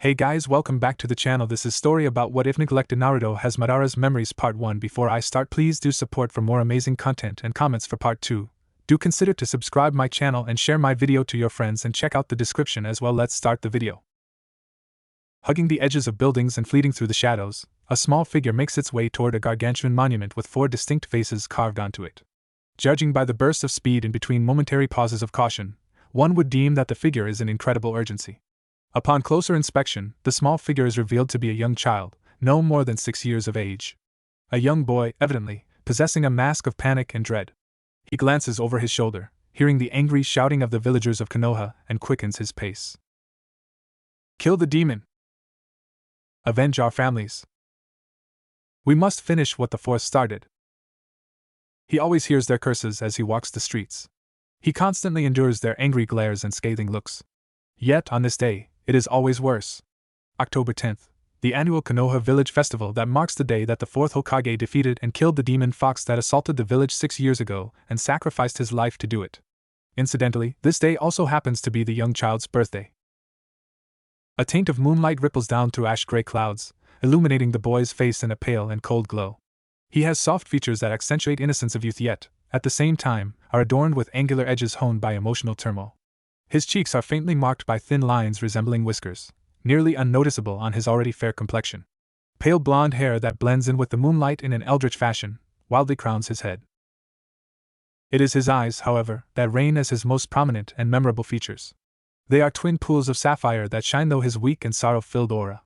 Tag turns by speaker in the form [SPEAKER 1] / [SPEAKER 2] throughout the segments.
[SPEAKER 1] Hey guys, welcome back to the channel. This is story about what if neglected Naruto has Madara's memories part 1. Before I start, please do support for more amazing content and comments for part 2. Do consider to subscribe my channel and share my video to your friends and check out the description as well. Let's start the video. Hugging the edges of buildings and fleeting through the shadows, a small figure makes its way toward a gargantuan monument with 4 distinct faces carved onto it. Judging by the burst of speed in between momentary pauses of caution, one would deem that the figure is in incredible urgency. Upon closer inspection, the small figure is revealed to be a young child, no more than 6 years of age. A young boy, evidently, possessing a mask of panic and dread. He glances over his shoulder, hearing the angry shouting of the villagers of Konoha, and quickens his pace. Kill the demon! Avenge our families! We must finish what the Force started. He always hears their curses as he walks the streets. He constantly endures their angry glares and scathing looks. Yet, on this day, it is always worse. October 10th, the annual Konoha Village Festival that marks the day that the 4th Hokage defeated and killed the demon fox that assaulted the village 6 years ago and sacrificed his life to do it. Incidentally, this day also happens to be the young child's birthday. A taint of moonlight ripples down through ash-gray clouds, illuminating the boy's face in a pale and cold glow. He has soft features that accentuate innocence of youth yet, at the same time, are adorned with angular edges honed by emotional turmoil. His cheeks are faintly marked by thin lines resembling whiskers, nearly unnoticeable on his already fair complexion. Pale blonde hair that blends in with the moonlight in an eldritch fashion, wildly crowns his head. It is his eyes, however, that reign as his most prominent and memorable features. They are twin pools of sapphire that shine through his weak and sorrow-filled aura.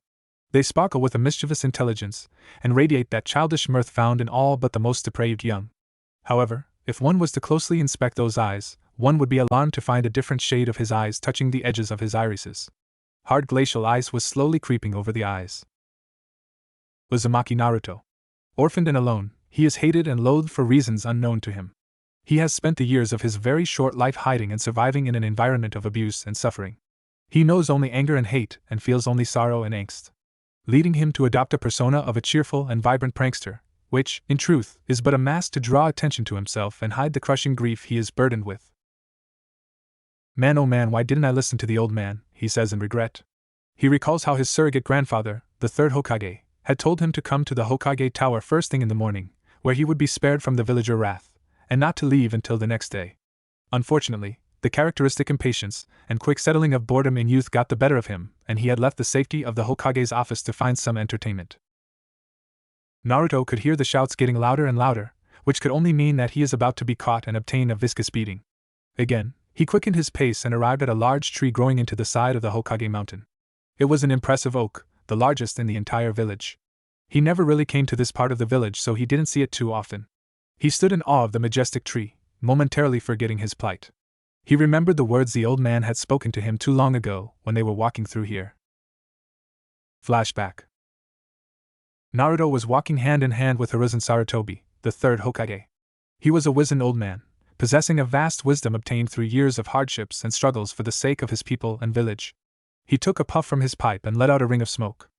[SPEAKER 1] They sparkle with a mischievous intelligence, and radiate that childish mirth found in all but the most depraved young. However, if one was to closely inspect those eyes, one would be alarmed to find a different shade of his eyes touching the edges of his irises. Hard glacial ice was slowly creeping over the eyes. Uzumaki Naruto. Orphaned and alone, he is hated and loathed for reasons unknown to him. He has spent the years of his very short life hiding and surviving in an environment of abuse and suffering. He knows only anger and hate and feels only sorrow and angst, leading him to adopt a persona of a cheerful and vibrant prankster, which, in truth, is but a mask to draw attention to himself and hide the crushing grief he is burdened with. Man, oh man, why didn't I listen to the old man, he says in regret. He recalls how his surrogate grandfather, the 3rd Hokage, had told him to come to the Hokage Tower first thing in the morning, where he would be spared from the villager wrath, and not to leave until the next day. Unfortunately, the characteristic impatience and quick settling of boredom in youth got the better of him, and he had left the safety of the Hokage's office to find some entertainment. Naruto could hear the shouts getting louder and louder, which could only mean that he is about to be caught and obtain a viscous beating. Again, he quickened his pace and arrived at a large tree growing into the side of the Hokage mountain. It was an impressive oak, the largest in the entire village. He never really came to this part of the village, so he didn't see it too often. He stood in awe of the majestic tree, momentarily forgetting his plight. He remembered the words the old man had spoken to him too long ago when they were walking through here. Flashback. Naruto was walking hand in hand with Hiruzen Sarutobi, the 3rd Hokage. He was a wizened old man, possessing a vast wisdom obtained through years of hardships and struggles for the sake of his people and village. He took a puff from his pipe and let out a ring of smoke.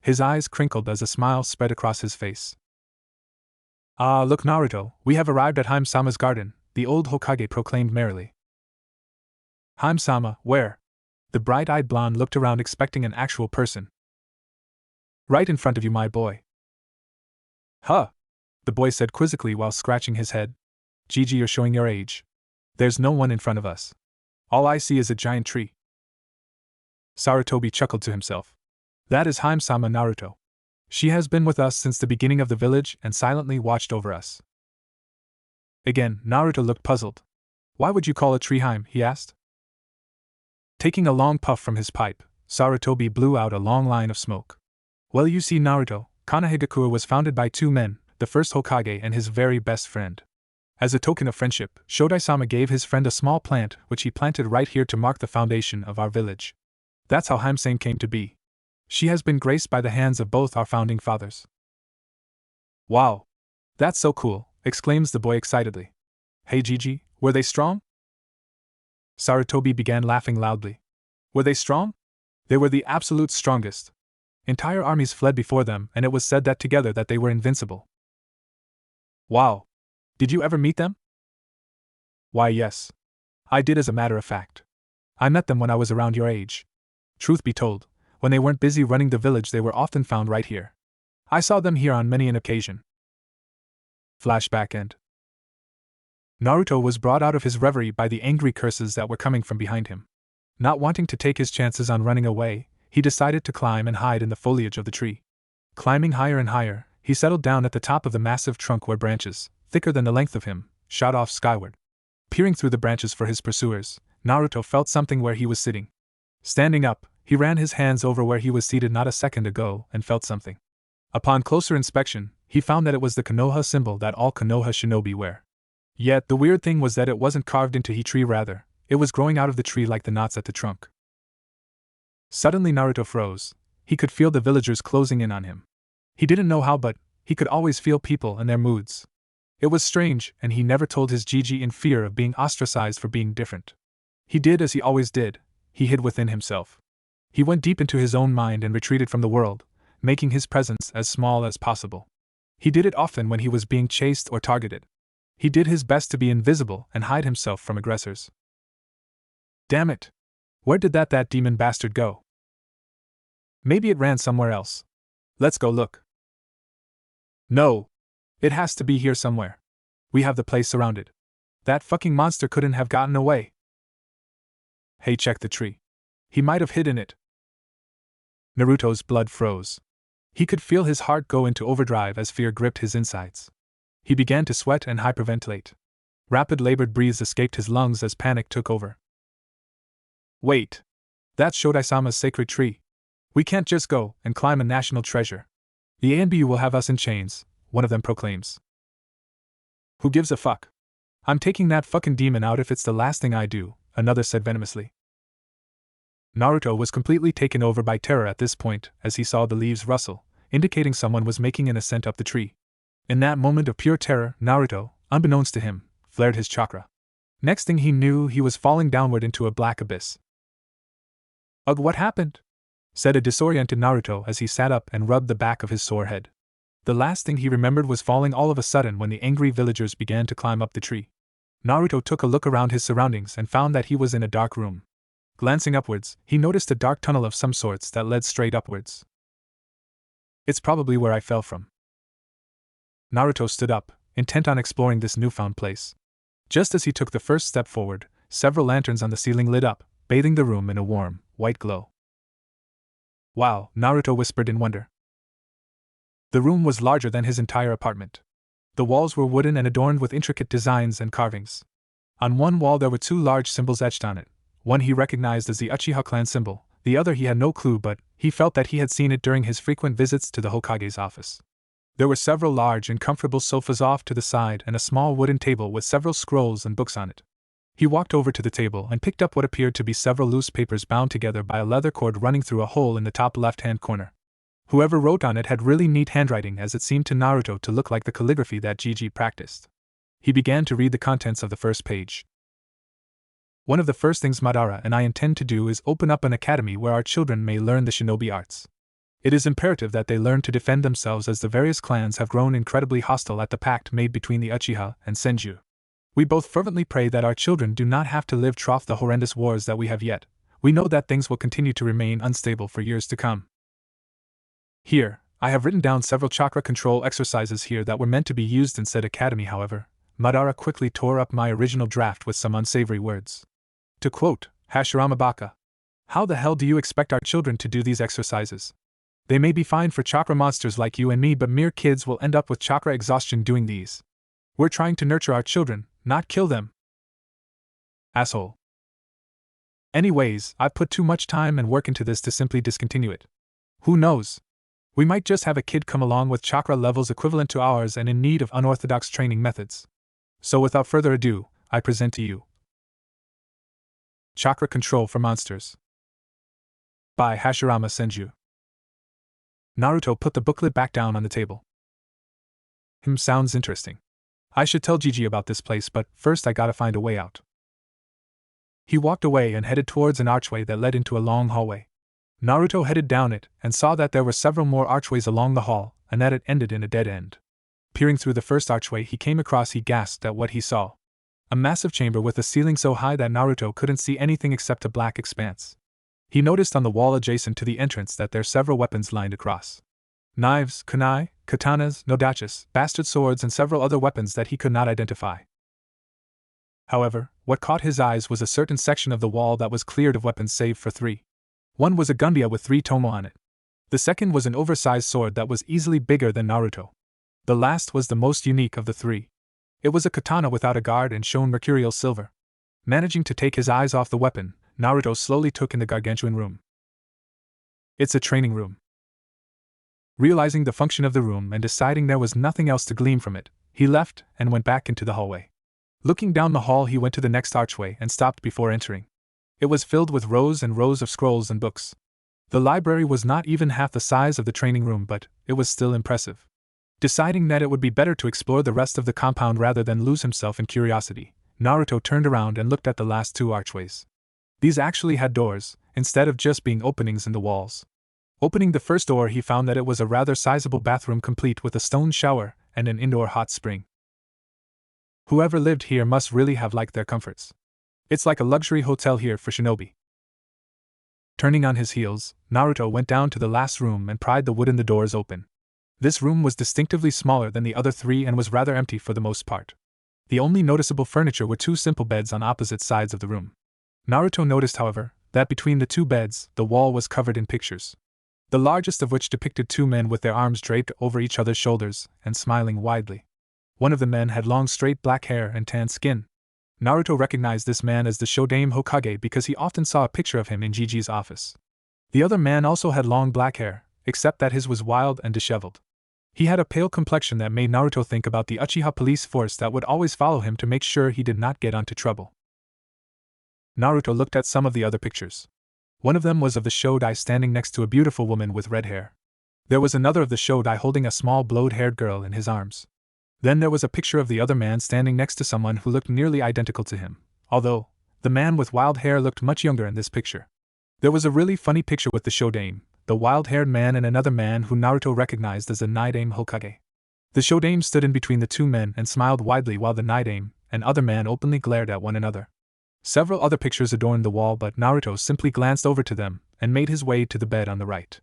[SPEAKER 1] His eyes crinkled as a smile spread across his face. Ah, look Naruto, we have arrived at Haim-sama's garden, the old Hokage proclaimed merrily. Haim-sama, where? The bright-eyed blonde looked around expecting an actual person. Right in front of you, my boy. Huh? The boy said quizzically while scratching his head. Gigi, you're showing your age. There's no one in front of us. All I see is a giant tree. Sarutobi chuckled to himself. That is Haim-sama Naruto. She has been with us since the beginning of the village and silently watched over us. Again, Naruto looked puzzled. Why would you call a tree Haim? He asked. Taking a long puff from his pipe, Sarutobi blew out a long line of smoke. Well, you see, Naruto, Konohagakure was founded by 2 men, the 1st Hokage and his very best friend. As a token of friendship, Shodai-sama gave his friend a small plant which he planted right here to mark the foundation of our village. That's how Haim-sama came to be. She has been graced by the hands of both our founding fathers. Wow! That's so cool, exclaims the boy excitedly. Hey Gigi, were they strong? Sarutobi began laughing loudly. Were they strong? They were the absolute strongest. Entire armies fled before them, and it was said that together that they were invincible. Wow! Did you ever meet them? Why, yes. I did, as a matter of fact. I met them when I was around your age. Truth be told, When they weren't busy running the village, they were often found right here. I saw them here on many an occasion. Flashback end. Naruto was brought out of his reverie by the angry curses that were coming from behind him. Not wanting to take his chances on running away, he decided to climb and hide in the foliage of the tree. Climbing higher and higher, he settled down at the top of the massive trunk where branches, thicker than the length of him, shot off skyward. Peering through the branches for his pursuers, Naruto felt something where he was sitting. Standing up, he ran his hands over where he was seated not a second ago and felt something. Upon closer inspection, he found that it was the Konoha symbol that all Konoha shinobi wear. Yet the weird thing was that it wasn't carved into the tree, rather, it was growing out of the tree like the knots at the trunk. Suddenly Naruto froze. He could feel the villagers closing in on him. He didn't know how, but he could always feel people and their moods. It was strange, and he never told his Gigi in fear of being ostracized for being different. He did as he always did, he hid within himself. He went deep into his own mind and retreated from the world, making his presence as small as possible. He did it often when he was being chased or targeted. He did his best to be invisible and hide himself from aggressors. Damn it! Where did that demon bastard go? Maybe it ran somewhere else. Let's go look. No! It has to be here somewhere. We have the place surrounded. That fucking monster couldn't have gotten away. Hey, check the tree. He might have hidden it. Naruto's blood froze. He could feel his heart go into overdrive as fear gripped his insides. He began to sweat and hyperventilate. Rapid labored breaths escaped his lungs as panic took over. Wait. That's Shodai-sama's sacred tree. We can't just go and climb a national treasure. The ANBU will have us in chains, one of them proclaims. Who gives a fuck? I'm taking that fucking demon out if it's the last thing I do, another said venomously. Naruto was completely taken over by terror at this point as he saw the leaves rustle, indicating someone was making an ascent up the tree. In that moment of pure terror, Naruto, unbeknownst to him, flared his chakra. Next thing he knew, he was falling downward into a black abyss. Ugh, what happened? Said a disoriented Naruto as he sat up and rubbed the back of his sore head. The last thing he remembered was falling all of a sudden when the angry villagers began to climb up the tree. Naruto took a look around his surroundings and found that he was in a dark room. Glancing upwards, he noticed a dark tunnel of some sorts that led straight upwards. It's probably where I fell from. Naruto stood up, intent on exploring this newfound place. Just as he took the first step forward, several lanterns on the ceiling lit up, bathing the room in a warm, white glow. Wow, Naruto whispered in wonder. The room was larger than his entire apartment. The walls were wooden and adorned with intricate designs and carvings. On one wall there were two large symbols etched on it. One he recognized as the Uchiha clan symbol, the other he had no clue, but he felt that he had seen it during his frequent visits to the Hokage's office. There were several large and comfortable sofas off to the side and a small wooden table with several scrolls and books on it. He walked over to the table and picked up what appeared to be several loose papers bound together by a leather cord running through a hole in the top left-hand corner. Whoever wrote on it had really neat handwriting, as it seemed to Naruto to look like the calligraphy that Gigi practiced. He began to read the contents of the first page. One of the first things Madara and I intend to do is open up an academy where our children may learn the shinobi arts. It is imperative that they learn to defend themselves, as the various clans have grown incredibly hostile at the pact made between the Uchiha and Senju. We both fervently pray that our children do not have to live through the horrendous wars that we have yet. We know that things will continue to remain unstable for years to come. Here, I have written down several chakra control exercises here that were meant to be used in said academy. However, Madara quickly tore up my original draft with some unsavory words. To quote Hashirama Baka, "How the hell do you expect our children to do these exercises? They may be fine for chakra monsters like you and me, but mere kids will end up with chakra exhaustion doing these. We're trying to nurture our children, not kill them." Asshole. Anyways, I've put too much time and work into this to simply discontinue it. Who knows? We might just have a kid come along with chakra levels equivalent to ours and in need of unorthodox training methods. So without further ado, I present to you Chakra Control for Monsters by Hashirama Senju. Naruto put the booklet back down on the table. Sounds interesting. I should tell Gigi about this place, but first I gotta find a way out. He walked away and headed towards an archway that led into a long hallway. Naruto headed down it and saw that there were several more archways along the hall, and that it ended in a dead end. Peering through the first archway he gasped at what he saw. A massive chamber with a ceiling so high that Naruto couldn't see anything except a black expanse. He noticed on the wall adjacent to the entrance that there are several weapons lined across. Knives, kunai, katanas, nodachas, bastard swords, and several other weapons that he could not identify. However, what caught his eyes was a certain section of the wall that was cleared of weapons save for 3. One was a gunbya with 3 tomo on it. The second was an oversized sword that was easily bigger than Naruto. The last was the most unique of the 3. It was a katana without a guard and shone mercurial silver. Managing to take his eyes off the weapon, Naruto slowly took in the gargantuan room. It's a training room. Realizing the function of the room and deciding there was nothing else to glean from it, he left and went back into the hallway. Looking down the hall, he went to the next archway and stopped before entering. It was filled with rows and rows of scrolls and books. The library was not even half the size of the training room, but it was still impressive. Deciding that it would be better to explore the rest of the compound rather than lose himself in curiosity, Naruto turned around and looked at the last 2 archways. These actually had doors, instead of just being openings in the walls. Opening the first door, he found that it was a rather sizable bathroom complete with a stone shower and an indoor hot spring. Whoever lived here must really have liked their comforts. It's like a luxury hotel here for shinobi. Turning on his heels, Naruto went down to the last room and pried the wood in the doors open. This room was distinctively smaller than the other 3 and was rather empty for the most part. The only noticeable furniture were 2 simple beds on opposite sides of the room. Naruto noticed, however, that between the 2 beds, the wall was covered in pictures. The largest of which depicted 2 men with their arms draped over each other's shoulders and smiling widely. One of the men had long straight black hair and tan skin. Naruto recognized this man as the Shodaime Hokage because he often saw a picture of him in Gigi's office. The other man also had long black hair, except that his was wild and disheveled. He had a pale complexion that made Naruto think about the Uchiha police force that would always follow him to make sure he did not get into trouble. Naruto looked at some of the other pictures. One of them was of the Shodai standing next to a beautiful woman with red hair. There was another of the Shodai holding a small blonde-haired girl in his arms. Then there was a picture of the other man standing next to someone who looked nearly identical to him, although the man with wild hair looked much younger in this picture. There was a really funny picture with the Shodaime, the wild-haired man, and another man who Naruto recognized as the Nidaime Hokage. The Shodaime stood in between the 2 men and smiled widely while the Nidaime and other man openly glared at one another. Several other pictures adorned the wall, but Naruto simply glanced over to them and made his way to the bed on the right.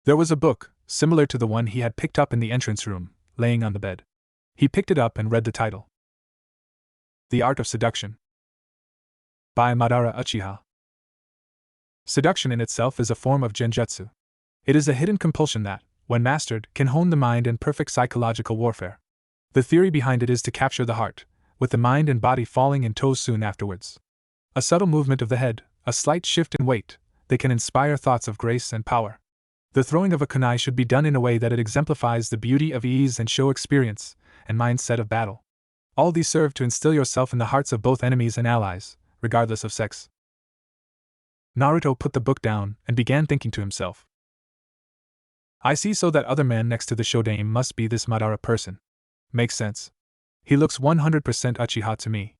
[SPEAKER 1] There was a book, similar to the one he had picked up in the entrance room, laying on the bed. He picked it up and read the title. The Art of Seduction, by Madara Uchiha. Seduction in itself is a form of genjutsu. It is a hidden compulsion that, when mastered, can hone the mind in perfect psychological warfare. The theory behind it is to capture the heart, with the mind and body falling in tow soon afterwards. A subtle movement of the head, a slight shift in weight, they can inspire thoughts of grace and power. The throwing of a kunai should be done in a way that it exemplifies the beauty of ease and show experience and mindset of battle. All these serve to instill yourself in the hearts of both enemies and allies, regardless of sex. Naruto put the book down and began thinking to himself. I see, so that other man next to the Shodaime must be this Madara person. Makes sense. He looks 100% Uchiha to me.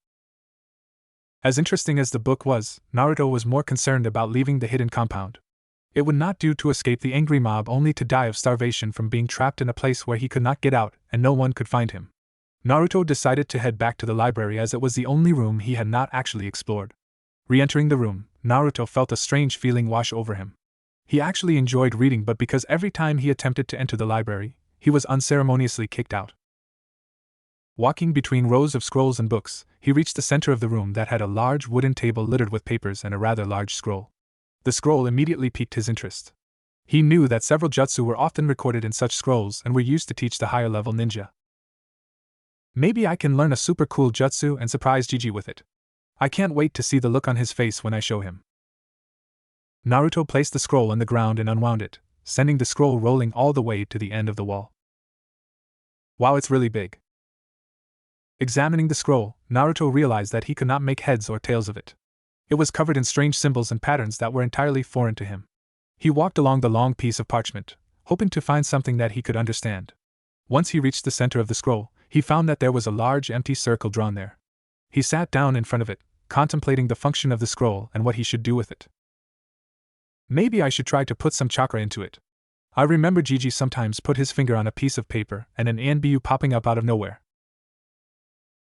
[SPEAKER 1] As interesting as the book was, Naruto was more concerned about leaving the hidden compound. It would not do to escape the angry mob only to die of starvation from being trapped in a place where he could not get out and no one could find him. Naruto decided to head back to the library as it was the only room he had not actually explored. Re-entering the room, Naruto felt a strange feeling wash over him. He actually enjoyed reading, but because every time he attempted to enter the library, he was unceremoniously kicked out. Walking between rows of scrolls and books, he reached the center of the room that had a large wooden table littered with papers and a rather large scroll. The scroll immediately piqued his interest. He knew that several jutsu were often recorded in such scrolls and were used to teach the higher level ninja. Maybe I can learn a super cool jutsu and surprise Gigi with it. I can't wait to see the look on his face when I show him. Naruto placed the scroll on the ground and unwound it, sending the scroll rolling all the way to the end of the wall. Wow, it's really big. Examining the scroll, Naruto realized that he could not make heads or tails of it. It was covered in strange symbols and patterns that were entirely foreign to him. He walked along the long piece of parchment, hoping to find something that he could understand. Once he reached the center of the scroll, he found that there was a large empty circle drawn there. He sat down in front of it, contemplating the function of the scroll and what he should do with it. Maybe I should try to put some chakra into it. I remember Gigi sometimes put his finger on a piece of paper and an ANBU popping up out of nowhere.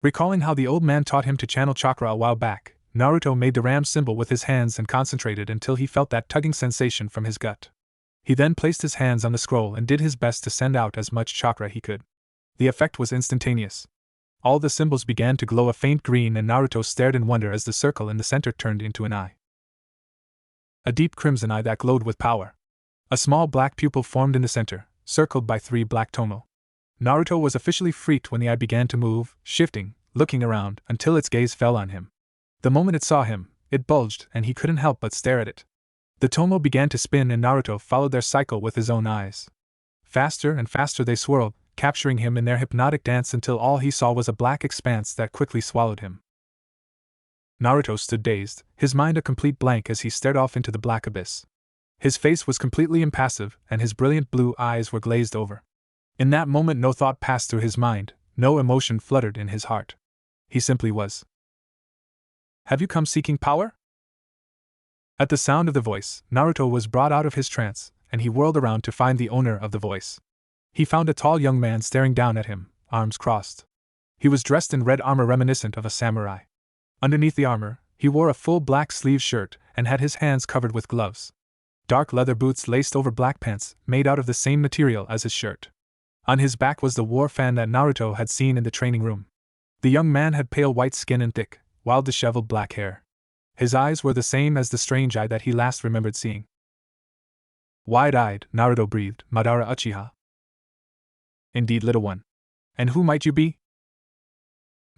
[SPEAKER 1] Recalling how the old man taught him to channel chakra a while back, Naruto made the ram symbol with his hands and concentrated until he felt that tugging sensation from his gut. He then placed his hands on the scroll and did his best to send out as much chakra he could. The effect was instantaneous. All the symbols began to glow a faint green and Naruto stared in wonder as the circle in the center turned into an eye. A deep crimson eye that glowed with power. A small black pupil formed in the center, circled by 3 black tomo. Naruto was officially freaked when the eye began to move, shifting, looking around, until its gaze fell on him. The moment it saw him, it bulged and he couldn't help but stare at it. The tomo began to spin and Naruto followed their cycle with his own eyes. Faster and faster they swirled, capturing him in their hypnotic dance until all he saw was a black expanse that quickly swallowed him. Naruto stood dazed, his mind a complete blank as he stared off into the black abyss. His face was completely impassive and his brilliant blue eyes were glazed over. In that moment no thought passed through his mind, no emotion fluttered in his heart. He simply was. Have you come seeking power? At the sound of the voice, Naruto was brought out of his trance, and he whirled around to find the owner of the voice. He found a tall young man staring down at him, arms crossed. He was dressed in red armor reminiscent of a samurai. Underneath the armor, he wore a full black sleeve shirt and had his hands covered with gloves. Dark leather boots laced over black pants, made out of the same material as his shirt. On his back was the war fan that Naruto had seen in the training room. The young man had pale white skin and thick, wild disheveled black hair. His eyes were the same as the strange eye that he last remembered seeing. Wide-eyed, Naruto breathed, Madara Uchiha. Indeed, little one. And who might you be?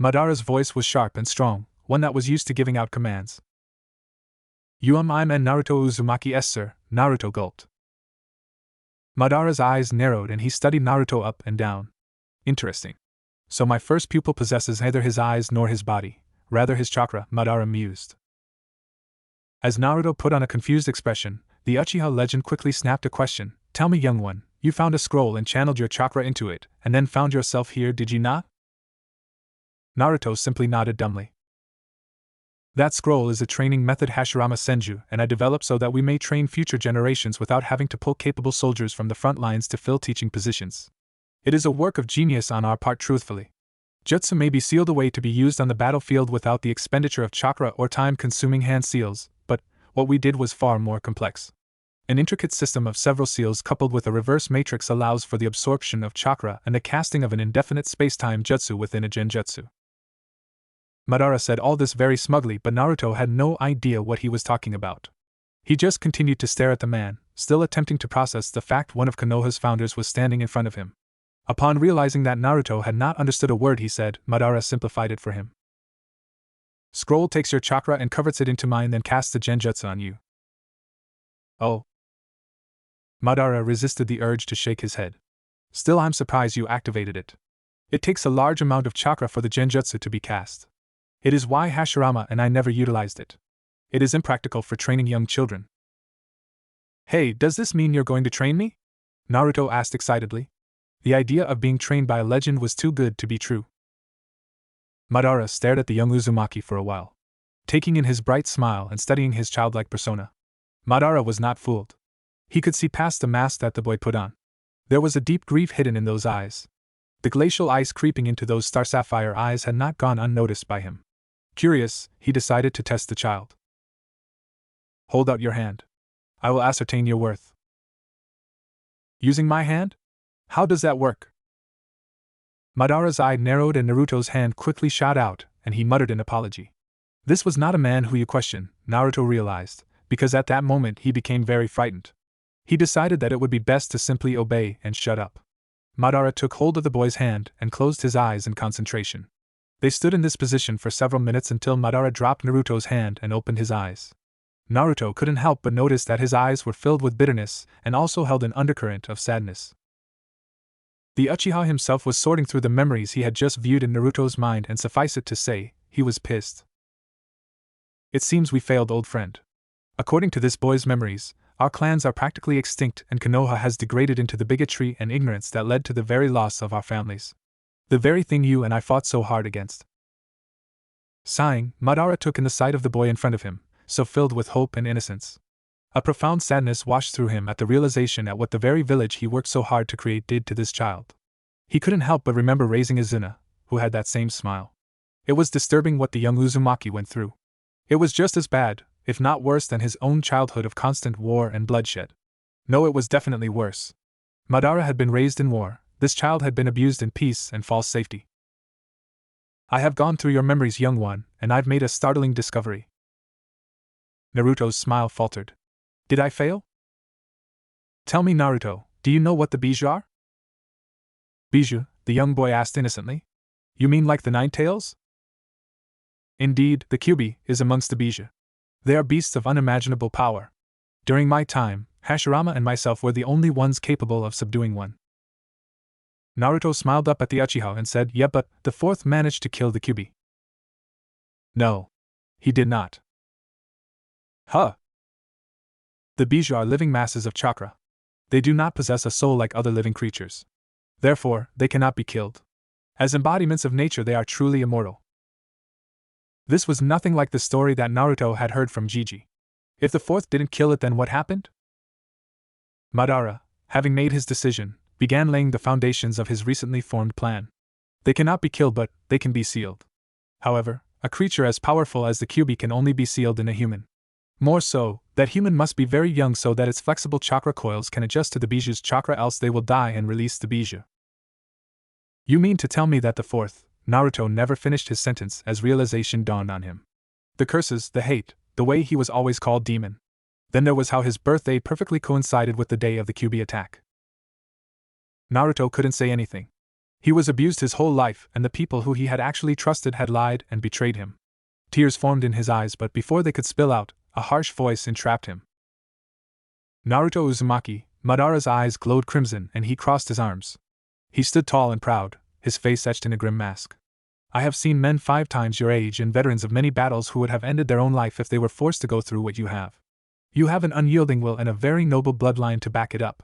[SPEAKER 1] Madara's voice was sharp and strong, one that was used to giving out commands. I'm Naruto Uzumaki sir, Naruto gulped. Madara's eyes narrowed and he studied Naruto up and down. Interesting. So my first pupil possesses neither his eyes nor his body, rather his chakra, Madara mused. As Naruto put on a confused expression, the Uchiha legend quickly snapped a question. Tell me, young one, you found a scroll and channeled your chakra into it, and then found yourself here, did you not? Naruto simply nodded dumbly. That scroll is a training method Hashirama Senju, and I developed so that we may train future generations without having to pull capable soldiers from the front lines to fill teaching positions. It is a work of genius on our part, truthfully. Jutsu may be sealed away to be used on the battlefield without the expenditure of chakra or time-consuming hand seals, but what we did was far more complex. An intricate system of several seals coupled with a reverse matrix allows for the absorption of chakra and the casting of an indefinite space-time jutsu within a genjutsu. Madara said all this very smugly, but Naruto had no idea what he was talking about. He just continued to stare at the man, still attempting to process the fact one of Konoha's founders was standing in front of him. Upon realizing that Naruto had not understood a word he said, Madara simplified it for him. Scroll takes your chakra and converts it into mine, then casts the genjutsu on you. Oh. Madara resisted the urge to shake his head. Still, I'm surprised you activated it. It takes a large amount of chakra for the genjutsu to be cast. It is why Hashirama and I never utilized it. It is impractical for training young children. Hey, does this mean you're going to train me? Naruto asked excitedly. The idea of being trained by a legend was too good to be true. Madara stared at the young Uzumaki for a while, taking in his bright smile and studying his childlike persona. Madara was not fooled. He could see past the mask that the boy put on. There was a deep grief hidden in those eyes. The glacial ice creeping into those star sapphire eyes had not gone unnoticed by him. Curious, he decided to test the child. Hold out your hand. I will ascertain your worth. Using my hand? How does that work? Madara's eye narrowed and Naruto's hand quickly shot out, and he muttered an apology. This was not a man who you question, Naruto realized, because at that moment he became very frightened. He decided that it would be best to simply obey and shut up. Madara took hold of the boy's hand and closed his eyes in concentration. They stood in this position for several minutes until Madara dropped Naruto's hand and opened his eyes. Naruto couldn't help but notice that his eyes were filled with bitterness and also held an undercurrent of sadness. The Uchiha himself was sorting through the memories he had just viewed in Naruto's mind, and suffice it to say, he was pissed. It seems we failed, old friend. According to this boy's memories, our clans are practically extinct and Konoha has degraded into the bigotry and ignorance that led to the very loss of our families. The very thing you and I fought so hard against. Sighing, Madara took in the sight of the boy in front of him, so filled with hope and innocence. A profound sadness washed through him at the realization at what the very village he worked so hard to create did to this child. He couldn't help but remember raising Izuna, who had that same smile. It was disturbing what the young Uzumaki went through. It was just as bad, if not worse, than his own childhood of constant war and bloodshed. No, it was definitely worse. Madara had been raised in war, this child had been abused in peace and false safety. I have gone through your memories, young one, and I've made a startling discovery. Naruto's smile faltered. Did I fail? Tell me, Naruto, do you know what the Bijou are? Bijou, the young boy asked innocently. You mean like the Nine Tails? Indeed, the Kyuubi is amongst the Bijou. They are beasts of unimaginable power. During my time, Hashirama and myself were the only ones capable of subduing one. Naruto smiled up at the Uchiha and said, yeah, but the fourth managed to kill the Kyuubi. No. He did not. Huh. The Bijou are living masses of chakra. They do not possess a soul like other living creatures. Therefore, they cannot be killed. As embodiments of nature, they are truly immortal. This was nothing like the story that Naruto had heard from Jiji. If the fourth didn't kill it, then what happened? Madara, having made his decision, began laying the foundations of his recently formed plan. They cannot be killed, but they can be sealed. However, a creature as powerful as the Kyuubi can only be sealed in a human. More so, that human must be very young so that its flexible chakra coils can adjust to the Bijou's chakra, else they will die and release the Bijou. You mean to tell me that the fourth? Naruto never finished his sentence as realization dawned on him. The curses, the hate, the way he was always called demon. Then there was how his birthday perfectly coincided with the day of the Kyuubi attack. Naruto couldn't say anything. He was abused his whole life, and the people who he had actually trusted had lied and betrayed him. Tears formed in his eyes, but before they could spill out, a harsh voice entrapped him. Naruto Uzumaki, Madara's eyes glowed crimson and he crossed his arms. He stood tall and proud, his face etched in a grim mask. I have seen men 5 times your age and veterans of many battles who would have ended their own life if they were forced to go through what you have. You have an unyielding will and a very noble bloodline to back it up.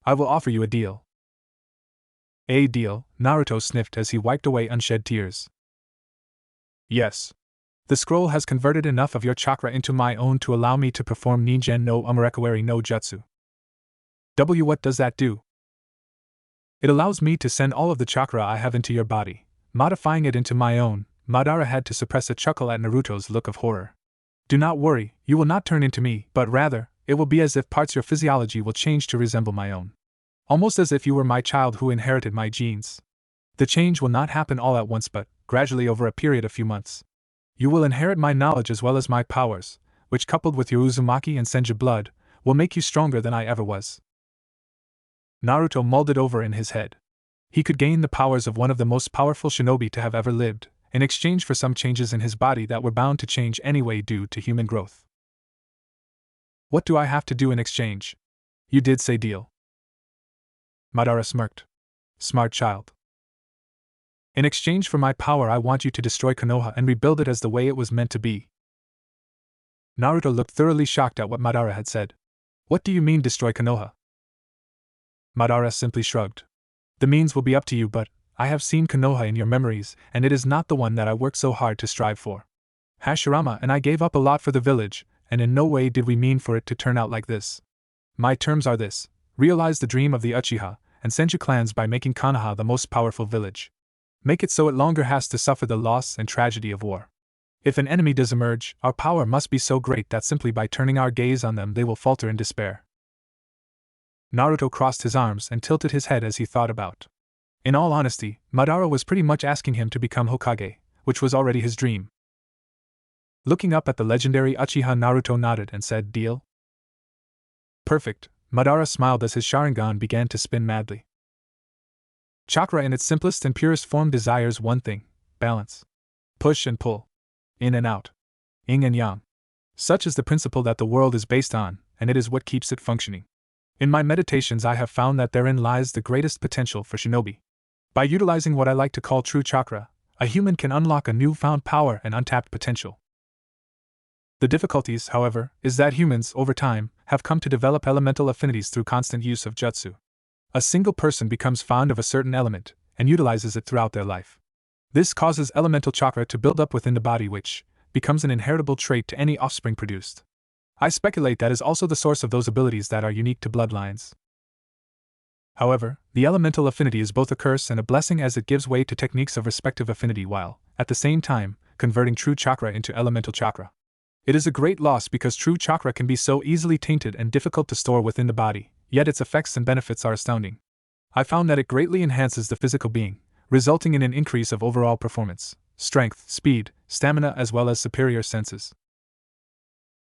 [SPEAKER 1] I will offer you a deal. A deal, Naruto sniffed as he wiped away unshed tears. Yes. The scroll has converted enough of your chakra into my own to allow me to perform Ningen no Umarekawari no Jutsu. What does that do? It allows me to send all of the chakra I have into your body, modifying it into my own. Madara had to suppress a chuckle at Naruto's look of horror. Do not worry, you will not turn into me, but rather, it will be as if parts of your physiology will change to resemble my own. Almost as if you were my child who inherited my genes. The change will not happen all at once but, gradually over a period of few months. You will inherit my knowledge as well as my powers, which coupled with your Uzumaki and Senju blood, will make you stronger than I ever was. Naruto mulled it over in his head. He could gain the powers of one of the most powerful shinobi to have ever lived, in exchange for some changes in his body that were bound to change anyway due to human growth. What do I have to do in exchange? You did say deal. Madara smirked. Smart child. In exchange for my power, I want you to destroy Konoha and rebuild it as the way it was meant to be. Naruto looked thoroughly shocked at what Madara had said. What do you mean destroy Konoha? Madara simply shrugged. The means will be up to you, but I have seen Konoha in your memories, and it is not the one that I worked so hard to strive for. Hashirama and I gave up a lot for the village, and in no way did we mean for it to turn out like this. My terms are this: realize the dream of the Uchiha and Senju clans by making Konoha the most powerful village. Make it so it longer has to suffer the loss and tragedy of war. If an enemy does emerge, our power must be so great that simply by turning our gaze on them they will falter in despair. Naruto crossed his arms and tilted his head as he thought about. In all honesty, Madara was pretty much asking him to become Hokage, which was already his dream. Looking up at the legendary Uchiha, Naruto nodded and said, deal? Perfect, Madara smiled as his Sharingan began to spin madly. Chakra in its simplest and purest form desires one thing: balance. Push and pull. In and out. Yin and yang. Such is the principle that the world is based on, and it is what keeps it functioning. In my meditations I have found that therein lies the greatest potential for shinobi. By utilizing what I like to call true chakra, a human can unlock a newfound power and untapped potential. The difficulties, however, is that humans, over time, have come to develop elemental affinities through constant use of jutsu. A single person becomes fond of a certain element, and utilizes it throughout their life. This causes elemental chakra to build up within the body, which becomes an inheritable trait to any offspring produced. I speculate that is also the source of those abilities that are unique to bloodlines. However, the elemental affinity is both a curse and a blessing, as it gives way to techniques of respective affinity while, at the same time, converting true chakra into elemental chakra. It is a great loss because true chakra can be so easily tainted and difficult to store within the body, yet its effects and benefits are astounding. I found that it greatly enhances the physical being, resulting in an increase of overall performance, strength, speed, stamina, as well as superior senses.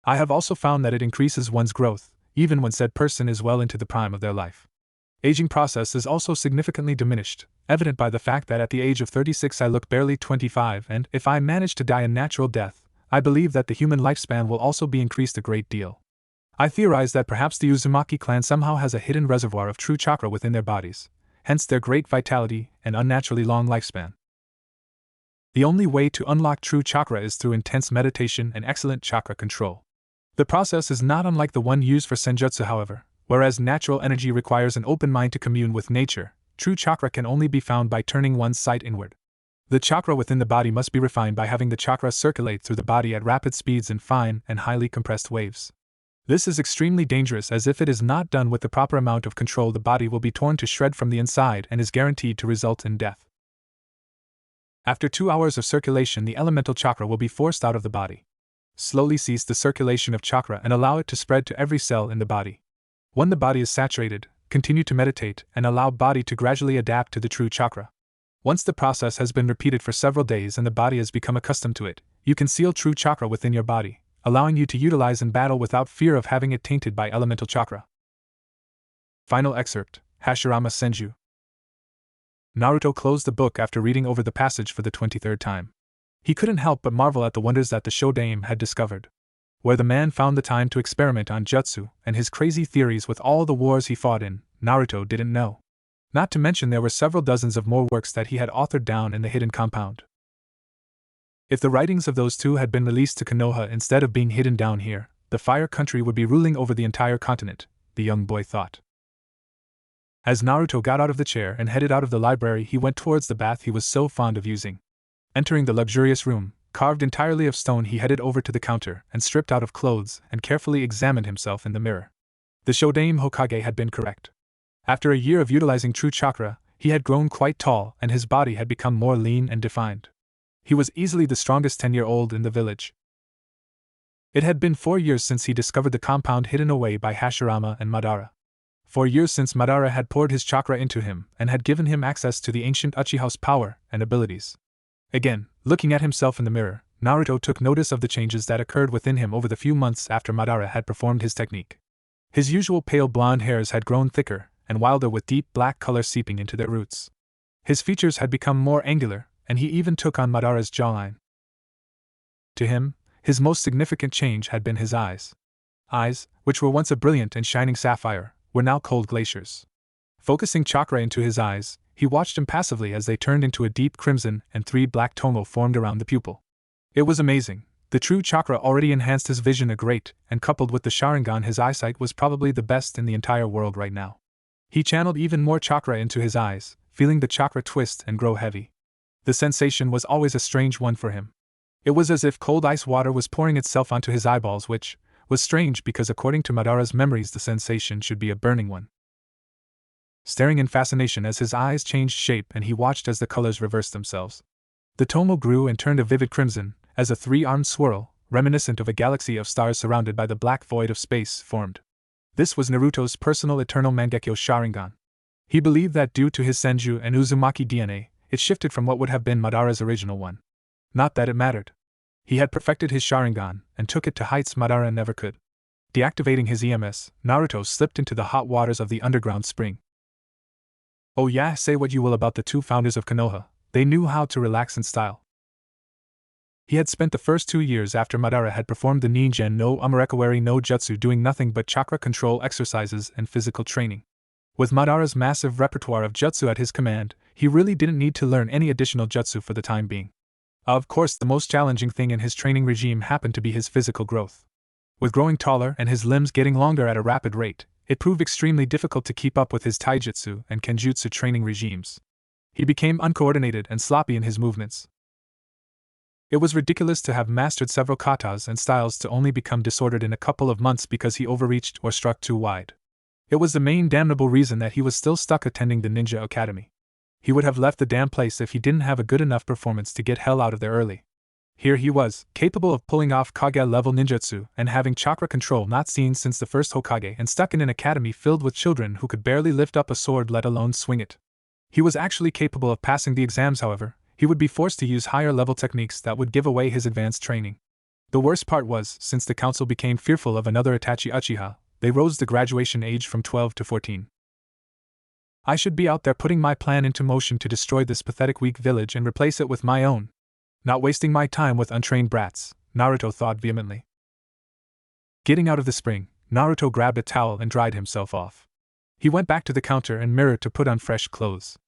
[SPEAKER 1] I have also found that it increases one's growth, even when said person is well into the prime of their life. Aging process is also significantly diminished, evident by the fact that at the age of 36 I look barely 25, and if I manage to die a natural death, I believe that the human lifespan will also be increased a great deal. I theorize that perhaps the Uzumaki clan somehow has a hidden reservoir of true chakra within their bodies, hence their great vitality and unnaturally long lifespan. The only way to unlock true chakra is through intense meditation and excellent chakra control. The process is not unlike the one used for senjutsu, however. Whereas natural energy requires an open mind to commune with nature, true chakra can only be found by turning one's sight inward. The chakra within the body must be refined by having the chakra circulate through the body at rapid speeds in fine and highly compressed waves. This is extremely dangerous, as if it is not done with the proper amount of control, the body will be torn to shred from the inside and is guaranteed to result in death. After 2 hours of circulation, the elemental chakra will be forced out of the body. Slowly cease the circulation of chakra and allow it to spread to every cell in the body. When the body is saturated, continue to meditate and allow body to gradually adapt to the true chakra. Once the process has been repeated for several days and the body has become accustomed to it, you can seal true chakra within your body, allowing you to utilize in battle without fear of having it tainted by elemental chakra. Final excerpt, Hashirama Senju. Naruto closed the book after reading over the passage for the 23rd time. He couldn't help but marvel at the wonders that the Shodaime had discovered. Where the man found the time to experiment on jutsu and his crazy theories with all the wars he fought in, Naruto didn't know. Not to mention there were several dozens of more works that he had authored down in the hidden compound. If the writings of those two had been released to Konoha instead of being hidden down here, the Fire Country would be ruling over the entire continent, the young boy thought. As Naruto got out of the chair and headed out of the library, he went towards the bath he was so fond of using. Entering the luxurious room, carved entirely of stone, he headed over to the counter and stripped out of clothes and carefully examined himself in the mirror. The Shodaime Hokage had been correct. After a year of utilizing true chakra, he had grown quite tall and his body had become more lean and defined. He was easily the strongest 10-year-old in the village. It had been 4 years since he discovered the compound hidden away by Hashirama and Madara. 4 years since Madara had poured his chakra into him and had given him access to the ancient Uchiha's power and abilities. Again, looking at himself in the mirror, Naruto took notice of the changes that occurred within him over the few months after Madara had performed his technique. His usual pale blonde hairs had grown thicker and wilder with deep black color seeping into their roots. His features had become more angular, and he even took on Madara's jawline. To him, his most significant change had been his eyes. Eyes, which were once a brilliant and shining sapphire, were now cold glaciers. Focusing chakra into his eyes, he watched impassively as they turned into a deep crimson and 3 black tomo formed around the pupil. It was amazing. The true chakra already enhanced his vision a great, and coupled with the Sharingan his eyesight was probably the best in the entire world right now. He channeled even more chakra into his eyes, feeling the chakra twist and grow heavy. The sensation was always a strange one for him. It was as if cold ice water was pouring itself onto his eyeballs, which was strange because according to Madara's memories the sensation should be a burning one. Staring in fascination as his eyes changed shape and he watched as the colors reversed themselves. The tomo grew and turned a vivid crimson, as a 3-armed swirl, reminiscent of a galaxy of stars surrounded by the black void of space, formed. This was Naruto's personal eternal Mangekyo Sharingan. He believed that due to his Senju and Uzumaki DNA, it shifted from what would have been Madara's original one. Not that it mattered. He had perfected his Sharingan and took it to heights Madara never could. Deactivating his EMS, Naruto slipped into the hot waters of the underground spring. Oh yeah, say what you will about the two founders of Konoha, they knew how to relax in style. He had spent the first 2 years after Madara had performed the Ningen no Umarekawari no Jutsu doing nothing but chakra control exercises and physical training. With Madara's massive repertoire of jutsu at his command, he really didn't need to learn any additional jutsu for the time being. Of course, the most challenging thing in his training regime happened to be his physical growth. With growing taller and his limbs getting longer at a rapid rate, it proved extremely difficult to keep up with his taijutsu and kenjutsu training regimes. He became uncoordinated and sloppy in his movements. It was ridiculous to have mastered several katas and styles to only become disordered in a couple of months because he overreached or struck too wide. It was the main damnable reason that he was still stuck attending the ninja academy. He would have left the damn place if he didn't have a good enough performance to get hell out of there early. Here he was, capable of pulling off Kage-level ninjutsu and having chakra control not seen since the first Hokage, and stuck in an academy filled with children who could barely lift up a sword, let alone swing it. He was actually capable of passing the exams. However, he would be forced to use higher-level techniques that would give away his advanced training. The worst part was, since the council became fearful of another Itachi Uchiha, they rose the graduation age from 12 to 14. I should be out there putting my plan into motion to destroy this pathetic weak village and replace it with my own. Not wasting my time with untrained brats, Naruto thought vehemently. Getting out of the spring, Naruto grabbed a towel and dried himself off. He went back to the counter and mirror to put on fresh clothes.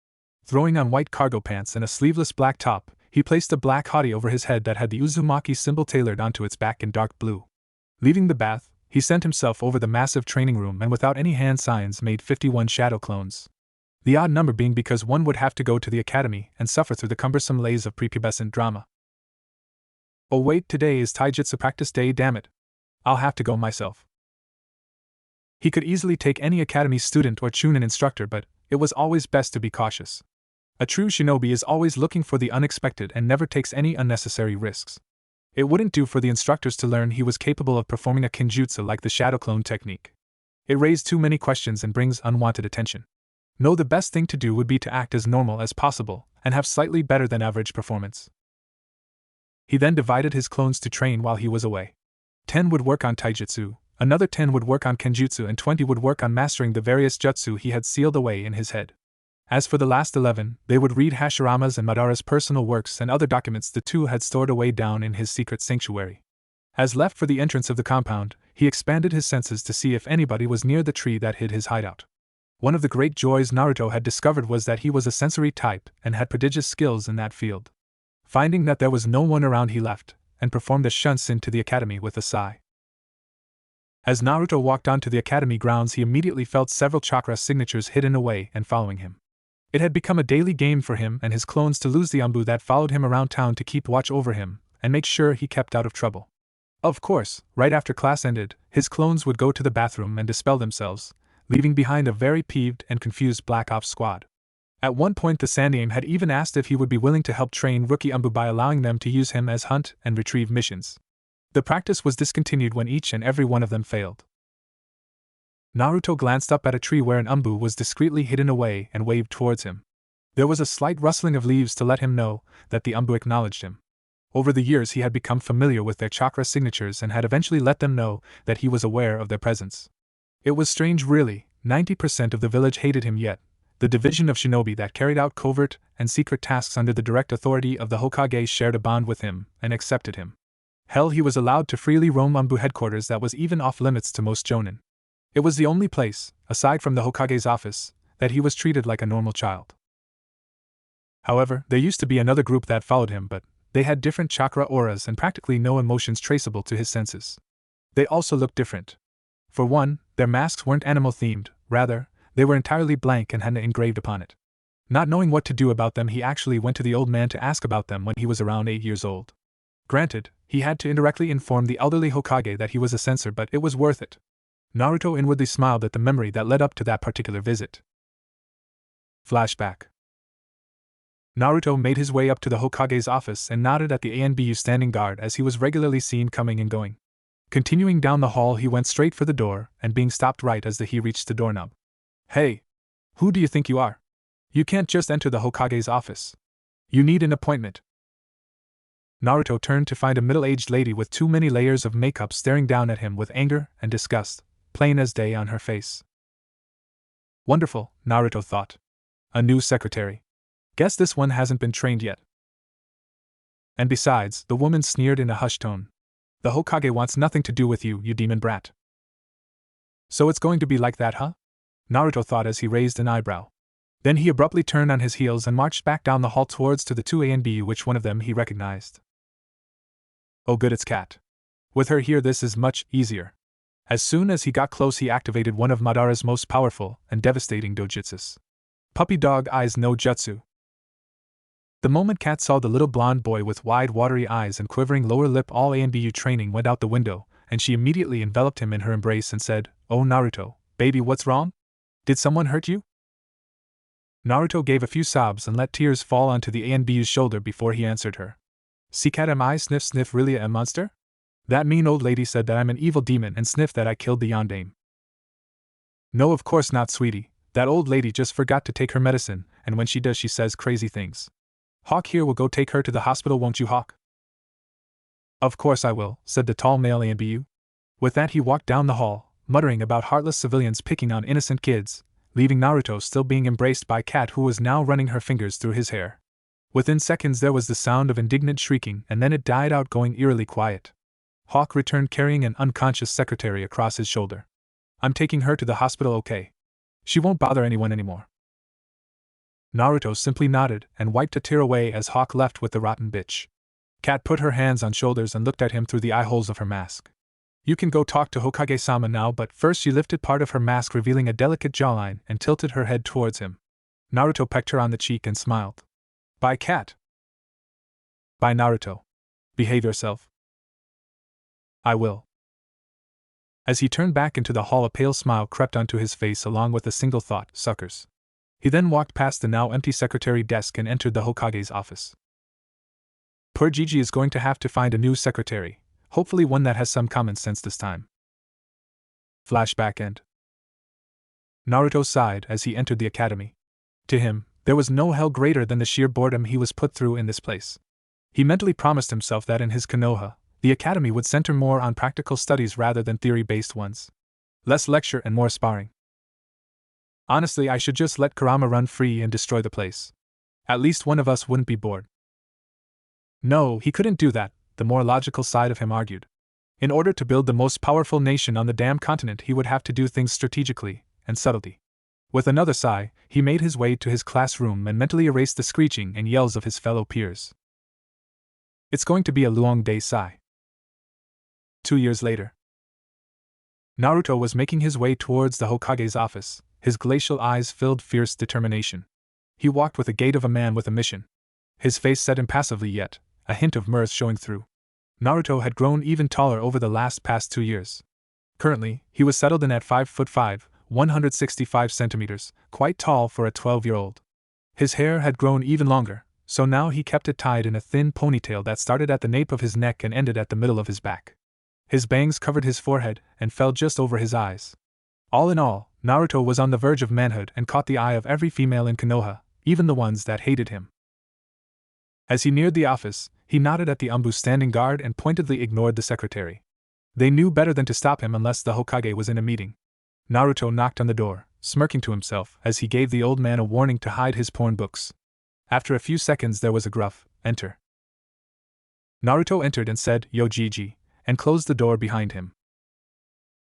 [SPEAKER 1] Throwing on white cargo pants and a sleeveless black top, he placed a black haughty over his head that had the Uzumaki symbol tailored onto its back in dark blue. Leaving the bath, he sent himself over the massive training room and without any hand signs made 51 shadow clones. The odd number being because one would have to go to the academy and suffer through the cumbersome lays of prepubescent drama. Oh wait, today is taijutsu practice day, damn it. I'll have to go myself. He could easily take any academy student or chunin instructor, but it was always best to be cautious. A true shinobi is always looking for the unexpected and never takes any unnecessary risks. It wouldn't do for the instructors to learn he was capable of performing a kinjutsu like the shadow clone technique. It raised too many questions and brings unwanted attention. No, the best thing to do would be to act as normal as possible and have slightly better than average performance. He then divided his clones to train while he was away. 10 would work on taijutsu, another 10 would work on kenjutsu, and 20 would work on mastering the various jutsu he had sealed away in his head. As for the last 11, they would read Hashirama's and Madara's personal works and other documents the two had stored away down in his secret sanctuary. As left for the entrance of the compound, he expanded his senses to see if anybody was near the tree that hid his hideout. One of the great joys Naruto had discovered was that he was a sensory type and had prodigious skills in that field. Finding that there was no one around, he left, and performed a shunsin to the academy with a sigh. As Naruto walked onto the academy grounds, he immediately felt several chakra signatures hidden away and following him. It had become a daily game for him and his clones to lose the Anbu that followed him around town to keep watch over him and make sure he kept out of trouble. Of course, right after class ended, his clones would go to the bathroom and dispel themselves, leaving behind a very peeved and confused Black Ops squad. At one point, the Sandaime had even asked if he would be willing to help train rookie Anbu by allowing them to use him as hunt and retrieve missions. The practice was discontinued when each and every one of them failed. Naruto glanced up at a tree where an Anbu was discreetly hidden away and waved towards him. There was a slight rustling of leaves to let him know that the Anbu acknowledged him. Over the years he had become familiar with their chakra signatures and had eventually let them know that he was aware of their presence. It was strange, really. 90% of the village hated him, yet the division of shinobi that carried out covert and secret tasks under the direct authority of the Hokage shared a bond with him and accepted him. Hell, he was allowed to freely roam Anbu headquarters that was even off limits to most jonin. It was the only place, aside from the Hokage's office, that he was treated like a normal child. However, there used to be another group that followed him, but they had different chakra auras and practically no emotions traceable to his senses. They also looked different. For one, their masks weren't animal-themed, rather, they were entirely blank and had engraved upon it. Not knowing what to do about them, he actually went to the old man to ask about them when he was around 8 years old. Granted, he had to indirectly inform the elderly Hokage that he was a censor, but it was worth it. Naruto inwardly smiled at the memory that led up to that particular visit. Flashback. Naruto made his way up to the Hokage's office and nodded at the ANBU standing guard as he was regularly seen coming and going. Continuing down the hall, he went straight for the door, and being stopped right as he reached the doorknob. Hey! Who do you think you are? You can't just enter the Hokage's office. You need an appointment. Naruto turned to find a middle-aged lady with too many layers of makeup staring down at him with anger and disgust, plain as day on her face. Wonderful, Naruto thought. A new secretary. Guess this one hasn't been trained yet. And besides, the woman sneered in a hushed tone. The Hokage wants nothing to do with you, you demon brat. So it's going to be like that, huh? Naruto thought as he raised an eyebrow. Then he abruptly turned on his heels and marched back down the hall towards to the two ANBU, which one of them he recognized. Oh good, it's Cat. With her here this is much easier. As soon as he got close, he activated one of Madara's most powerful and devastating dojutsus. Puppy Dog Eyes no Jutsu. The moment Cat saw the little blonde boy with wide watery eyes and quivering lower lip, all ANBU training went out the window, and she immediately enveloped him in her embrace and said, "Oh Naruto, baby, what's wrong? Did someone hurt you?" Naruto gave a few sobs and let tears fall onto the ANBU's shoulder before he answered her. See cat am I sniff sniff really a monster? That mean old lady said that I'm an evil demon and sniffed that I killed the yondame. No, of course not, sweetie. That old lady just forgot to take her medicine, and when she does she says crazy things. Hawk here will go take her to the hospital, won't you, Hawk? Of course I will, said the tall male ANBU. With that he walked down the hall, muttering about heartless civilians picking on innocent kids, leaving Naruto still being embraced by Kat, who was now running her fingers through his hair. Within seconds there was the sound of indignant shrieking, and then it died out, going eerily quiet. Hawk returned carrying an unconscious secretary across his shoulder. I'm taking her to the hospital, okay? She won't bother anyone anymore. Naruto simply nodded and wiped a tear away as Hawk left with the rotten bitch. Kat put her hands on shoulders and looked at him through the eye holes of her mask. You can go talk to Hokage-sama now, but first she lifted part of her mask, revealing a delicate jawline, and tilted her head towards him. Naruto pecked her on the cheek and smiled. Bye, Kat. Bye, Naruto. Behave yourself. I will. As he turned back into the hall, a pale smile crept onto his face along with a single thought, suckers. He then walked past the now empty secretary desk and entered the Hokage's office. Poor Gigi is going to have to find a new secretary, hopefully one that has some common sense this time. Flashback end. Naruto sighed as he entered the academy. To him, there was no hell greater than the sheer boredom he was put through in this place. He mentally promised himself that in his Konoha, the academy would center more on practical studies rather than theory-based ones. Less lecture and more sparring. Honestly, I should just let Kurama run free and destroy the place. At least one of us wouldn't be bored. No, he couldn't do that, the more logical side of him argued. In order to build the most powerful nation on the damn continent, he would have to do things strategically and subtly. With another sigh, he made his way to his classroom and mentally erased the screeching and yells of his fellow peers. It's going to be a long day, sigh. 2 years later. Naruto was making his way towards the Hokage's office, his glacial eyes filled fierce determination. He walked with the gait of a man with a mission. His face set impassively, yet a hint of mirth showing through. Naruto had grown even taller over the past 2 years. Currently, he was settled in at 5'5", 165 centimeters, quite tall for a 12-year-old. His hair had grown even longer, so now he kept it tied in a thin ponytail that started at the nape of his neck and ended at the middle of his back. His bangs covered his forehead and fell just over his eyes. All in all, Naruto was on the verge of manhood and caught the eye of every female in Konoha, even the ones that hated him. As he neared the office, he nodded at the Umbu standing guard and pointedly ignored the secretary. They knew better than to stop him unless the Hokage was in a meeting. Naruto knocked on the door, smirking to himself as he gave the old man a warning to hide his porn books. After a few seconds there was a gruff, "Enter." Naruto entered and said, "Yo Gigi," and closed the door behind him.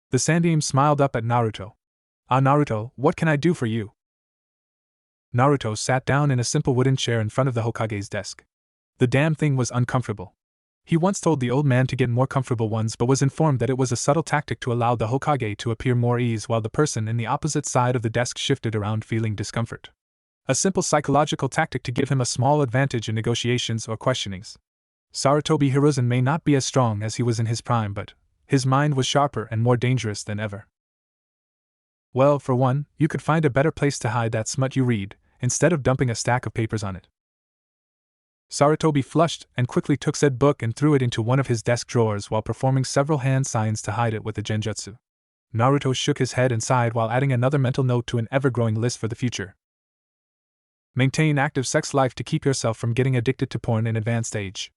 [SPEAKER 1] The Sandaime smiled up at Naruto. "Ah Naruto, what can I do for you?" Naruto sat down in a simple wooden chair in front of the Hokage's desk. The damn thing was uncomfortable. He once told the old man to get more comfortable ones, but was informed that it was a subtle tactic to allow the Hokage to appear more ease while the person in the opposite side of the desk shifted around feeling discomfort. A simple psychological tactic to give him a small advantage in negotiations or questionings. Sarutobi Hiruzen may not be as strong as he was in his prime, but his mind was sharper and more dangerous than ever. Well, for one, you could find a better place to hide that smut you read, instead of dumping a stack of papers on it. Sarutobi flushed and quickly took said book and threw it into one of his desk drawers while performing several hand signs to hide it with the genjutsu. Naruto shook his head and sighed while adding another mental note to an ever-growing list for the future. Maintain active sex life to keep yourself from getting addicted to porn in advanced age.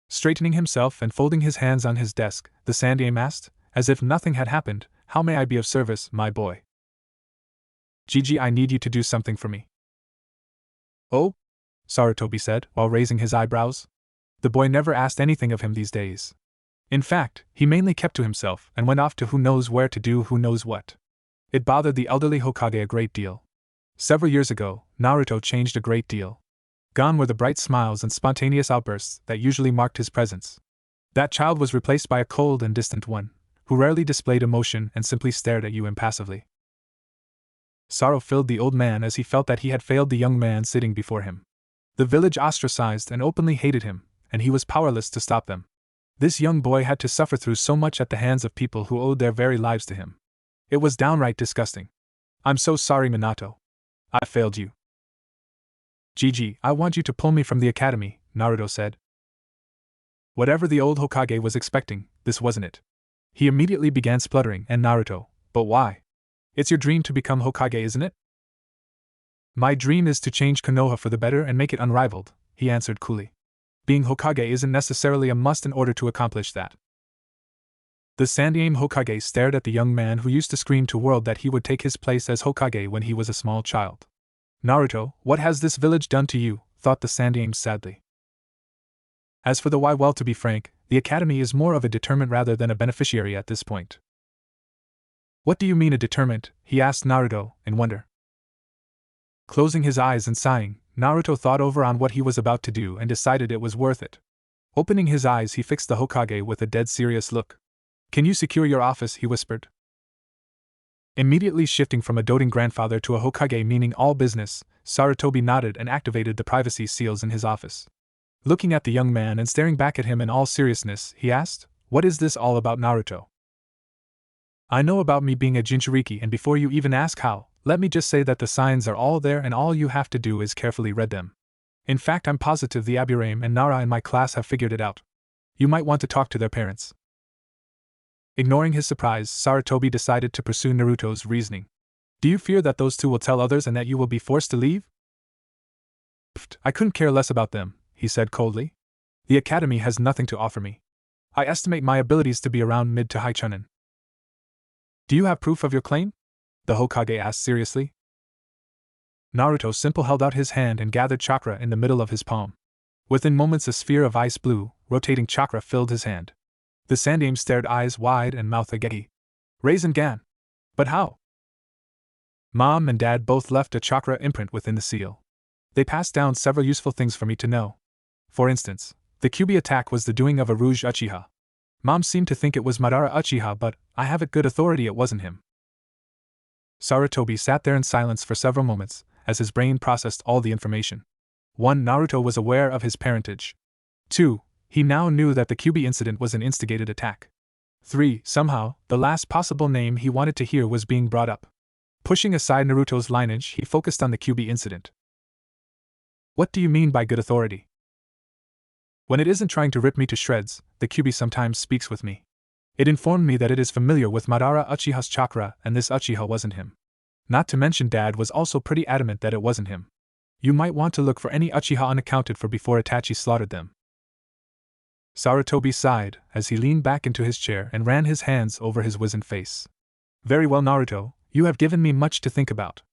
[SPEAKER 1] Straightening himself and folding his hands on his desk, the Sandaime asked, as if nothing had happened, "How may I be of service, my boy?" "Gigi, I need you to do something for me." "Oh?" Sarutobi said, while raising his eyebrows. The boy never asked anything of him these days. In fact, he mainly kept to himself and went off to who knows where to do who knows what. It bothered the elderly Hokage a great deal. Several years ago, Naruto changed a great deal. Gone were the bright smiles and spontaneous outbursts that usually marked his presence. That child was replaced by a cold and distant one, who rarely displayed emotion and simply stared at you impassively. Sorrow filled the old man as he felt that he had failed the young man sitting before him. The village ostracized and openly hated him, and he was powerless to stop them. This young boy had to suffer through so much at the hands of people who owed their very lives to him. It was downright disgusting. "I'm so sorry, Minato. I failed you." "Gigi, I want you to pull me from the academy," Naruto said. Whatever the old Hokage was expecting, this wasn't it. He immediately began spluttering, and Naruto, but why? It's your dream to become Hokage, isn't it? My dream is to change Konoha for the better and make it unrivaled, he answered coolly. Being Hokage isn't necessarily a must in order to accomplish that. The Sandaime Hokage stared at the young man who used to scream to the world that he would take his place as Hokage when he was a small child. Naruto, what has this village done to you? Thought the Sandaime sadly. As for the why, well, to be frank, the academy is more of a deterrent rather than a beneficiary at this point. What do you mean a deterrent? He asked Naruto, in wonder. Closing his eyes and sighing, Naruto thought over on what he was about to do and decided it was worth it. Opening his eyes, he fixed the Hokage with a dead serious look. Can you secure your office? He whispered. Immediately shifting from a doting grandfather to a Hokage meaning all business, Sarutobi nodded and activated the privacy seals in his office. Looking at the young man and staring back at him in all seriousness, he asked, What is this all about, Naruto? I know about me being a Jinchuriki, and before you even ask how, let me just say that the signs are all there and all you have to do is carefully read them. In fact, I'm positive the Aburame and Nara in my class have figured it out. You might want to talk to their parents. Ignoring his surprise, Sarutobi decided to pursue Naruto's reasoning. Do you fear that those two will tell others and that you will be forced to leave? Pfft, I couldn't care less about them, he said coldly. The academy has nothing to offer me. I estimate my abilities to be around mid to high chunin. Do you have proof of your claim? The Hokage asked seriously. Naruto simply held out his hand and gathered chakra in the middle of his palm. Within moments a sphere of ice blue, rotating chakra filled his hand. The Sandaime stared eyes wide and mouth agape. Rasengan! But how? Mom and Dad both left a chakra imprint within the seal. They passed down several useful things for me to know. For instance, the Kyuubi attack was the doing of a Rouge Uchiha. Mom seemed to think it was Madara Uchiha, but I have it good authority it wasn't him. Sarutobi sat there in silence for several moments, as his brain processed all the information. 1. Naruto was aware of his parentage. 2. He now knew that the Kyuubi incident was an instigated attack. 3. Somehow, the last possible name he wanted to hear was being brought up. Pushing aside Naruto's lineage, he focused on the Kyuubi incident. What do you mean by good authority? When it isn't trying to rip me to shreds, the Kyuubi sometimes speaks with me. It informed me that it is familiar with Madara Uchiha's chakra and this Uchiha wasn't him. Not to mention Dad was also pretty adamant that it wasn't him. You might want to look for any Uchiha unaccounted for before Itachi slaughtered them. Sarutobi sighed as he leaned back into his chair and ran his hands over his wizened face. Very well, Naruto, you have given me much to think about.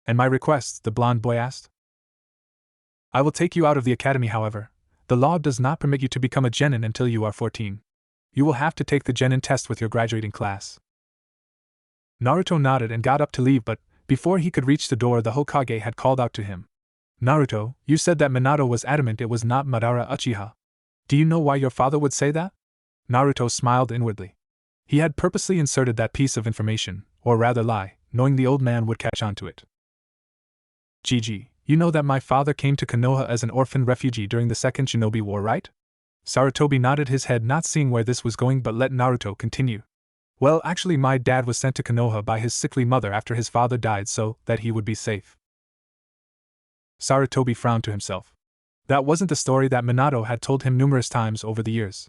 [SPEAKER 1] And my request? The blonde boy asked. I will take you out of the academy, however. The law does not permit you to become a genin until you are 14. You will have to take the genin test with your graduating class. Naruto nodded and got up to leave, but before he could reach the door, the Hokage had called out to him. Naruto, you said that Minato was adamant it was not Madara Uchiha. Do you know why your father would say that? Naruto smiled inwardly. He had purposely inserted that piece of information, or rather lie, knowing the old man would catch on to it. Gigi, you know that my father came to Konoha as an orphan refugee during the Second Shinobi War, right? Sarutobi nodded his head, not seeing where this was going, but let Naruto continue. Well, actually my dad was sent to Konoha by his sickly mother after his father died so that he would be safe. Sarutobi frowned to himself. That wasn't the story that Minato had told him numerous times over the years.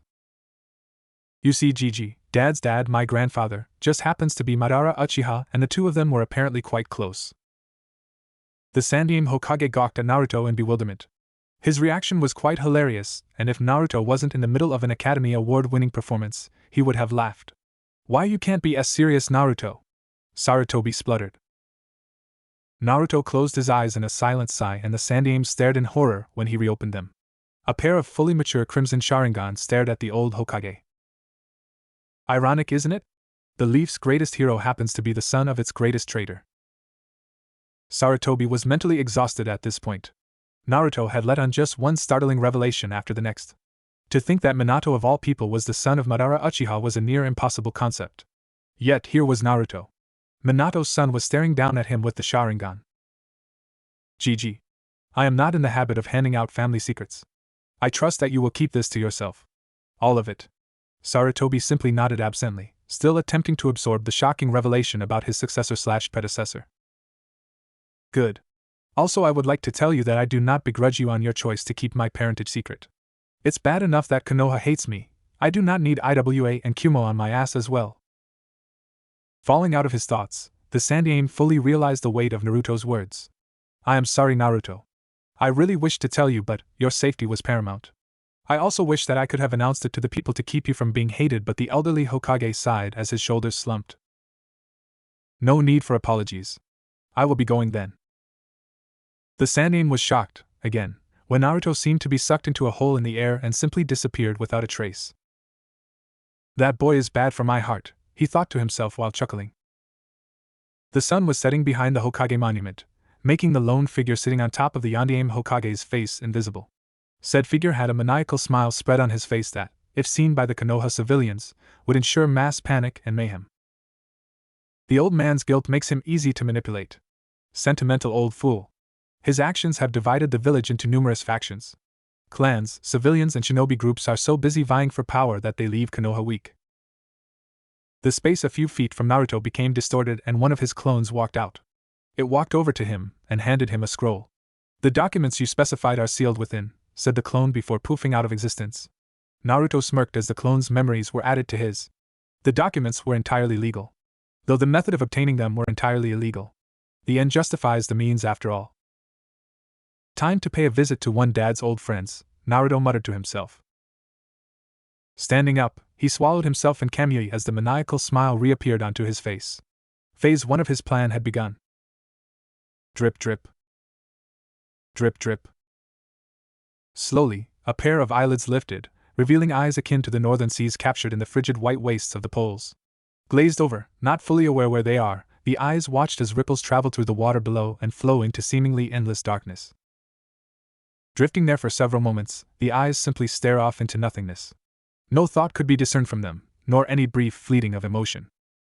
[SPEAKER 1] You see, Gigi, Dad's dad, my grandfather, just happens to be Madara Uchiha, and the two of them were apparently quite close. The Sandaime Hokage gawked at Naruto in bewilderment. His reaction was quite hilarious, and if Naruto wasn't in the middle of an Academy Award-winning performance, he would have laughed. Why you can't be as serious, Naruto? Sarutobi spluttered. Naruto closed his eyes in a silent sigh, and the Sandaime stared in horror when he reopened them. A pair of fully mature Crimson Sharingan stared at the old Hokage. Ironic, isn't it? The Leaf's greatest hero happens to be the son of its greatest traitor. Sarutobi was mentally exhausted at this point. Naruto had let on just one startling revelation after the next. To think that Minato of all people was the son of Madara Uchiha was a near impossible concept. Yet here was Naruto. Minato's son was staring down at him with the Sharingan. Gigi, I am not in the habit of handing out family secrets. I trust that you will keep this to yourself. All of it. Sarutobi simply nodded absently, still attempting to absorb the shocking revelation about his successor/predecessor. Good. Also, I would like to tell you that I do not begrudge you on your choice to keep my parentage secret. It's bad enough that Konoha hates me. I do not need IWA and Kumo on my ass as well. Falling out of his thoughts, the Sandaime fully realized the weight of Naruto's words. I am sorry, Naruto. I really wished to tell you, but your safety was paramount. I also wish that I could have announced it to the people to keep you from being hated, but the elderly Hokage sighed as his shoulders slumped. No need for apologies. I will be going then. The Sandaime was shocked, again, when Naruto seemed to be sucked into a hole in the air and simply disappeared without a trace. That boy is bad for my heart, he thought to himself while chuckling. The sun was setting behind the Hokage monument, making the lone figure sitting on top of the Yondaime Hokage's face invisible. Said figure had a maniacal smile spread on his face that, if seen by the Konoha civilians, would ensure mass panic and mayhem. The old man's guilt makes him easy to manipulate. Sentimental old fool. His actions have divided the village into numerous factions. Clans, civilians, and shinobi groups are so busy vying for power that they leave Konoha weak. The space a few feet from Naruto became distorted and one of his clones walked out. It walked over to him and handed him a scroll. The documents you specified are sealed within, said the clone before poofing out of existence. Naruto smirked as the clone's memories were added to his. The documents were entirely legal, though the method of obtaining them were entirely illegal. The end justifies the means after all. Time to pay a visit to one dad's old friends, Naruto muttered to himself. Standing up, he swallowed himself in Kamui as the maniacal smile reappeared onto his face. Phase 1 of his plan had begun. Drip drip. Drip drip. Slowly, a pair of eyelids lifted, revealing eyes akin to the northern seas captured in the frigid white wastes of the poles. Glazed over, not fully aware where they are, the eyes watched as ripples travel through the water below and flow into seemingly endless darkness. Drifting there for several moments, the eyes simply stare off into nothingness. No thought could be discerned from them, nor any brief fleeting of emotion.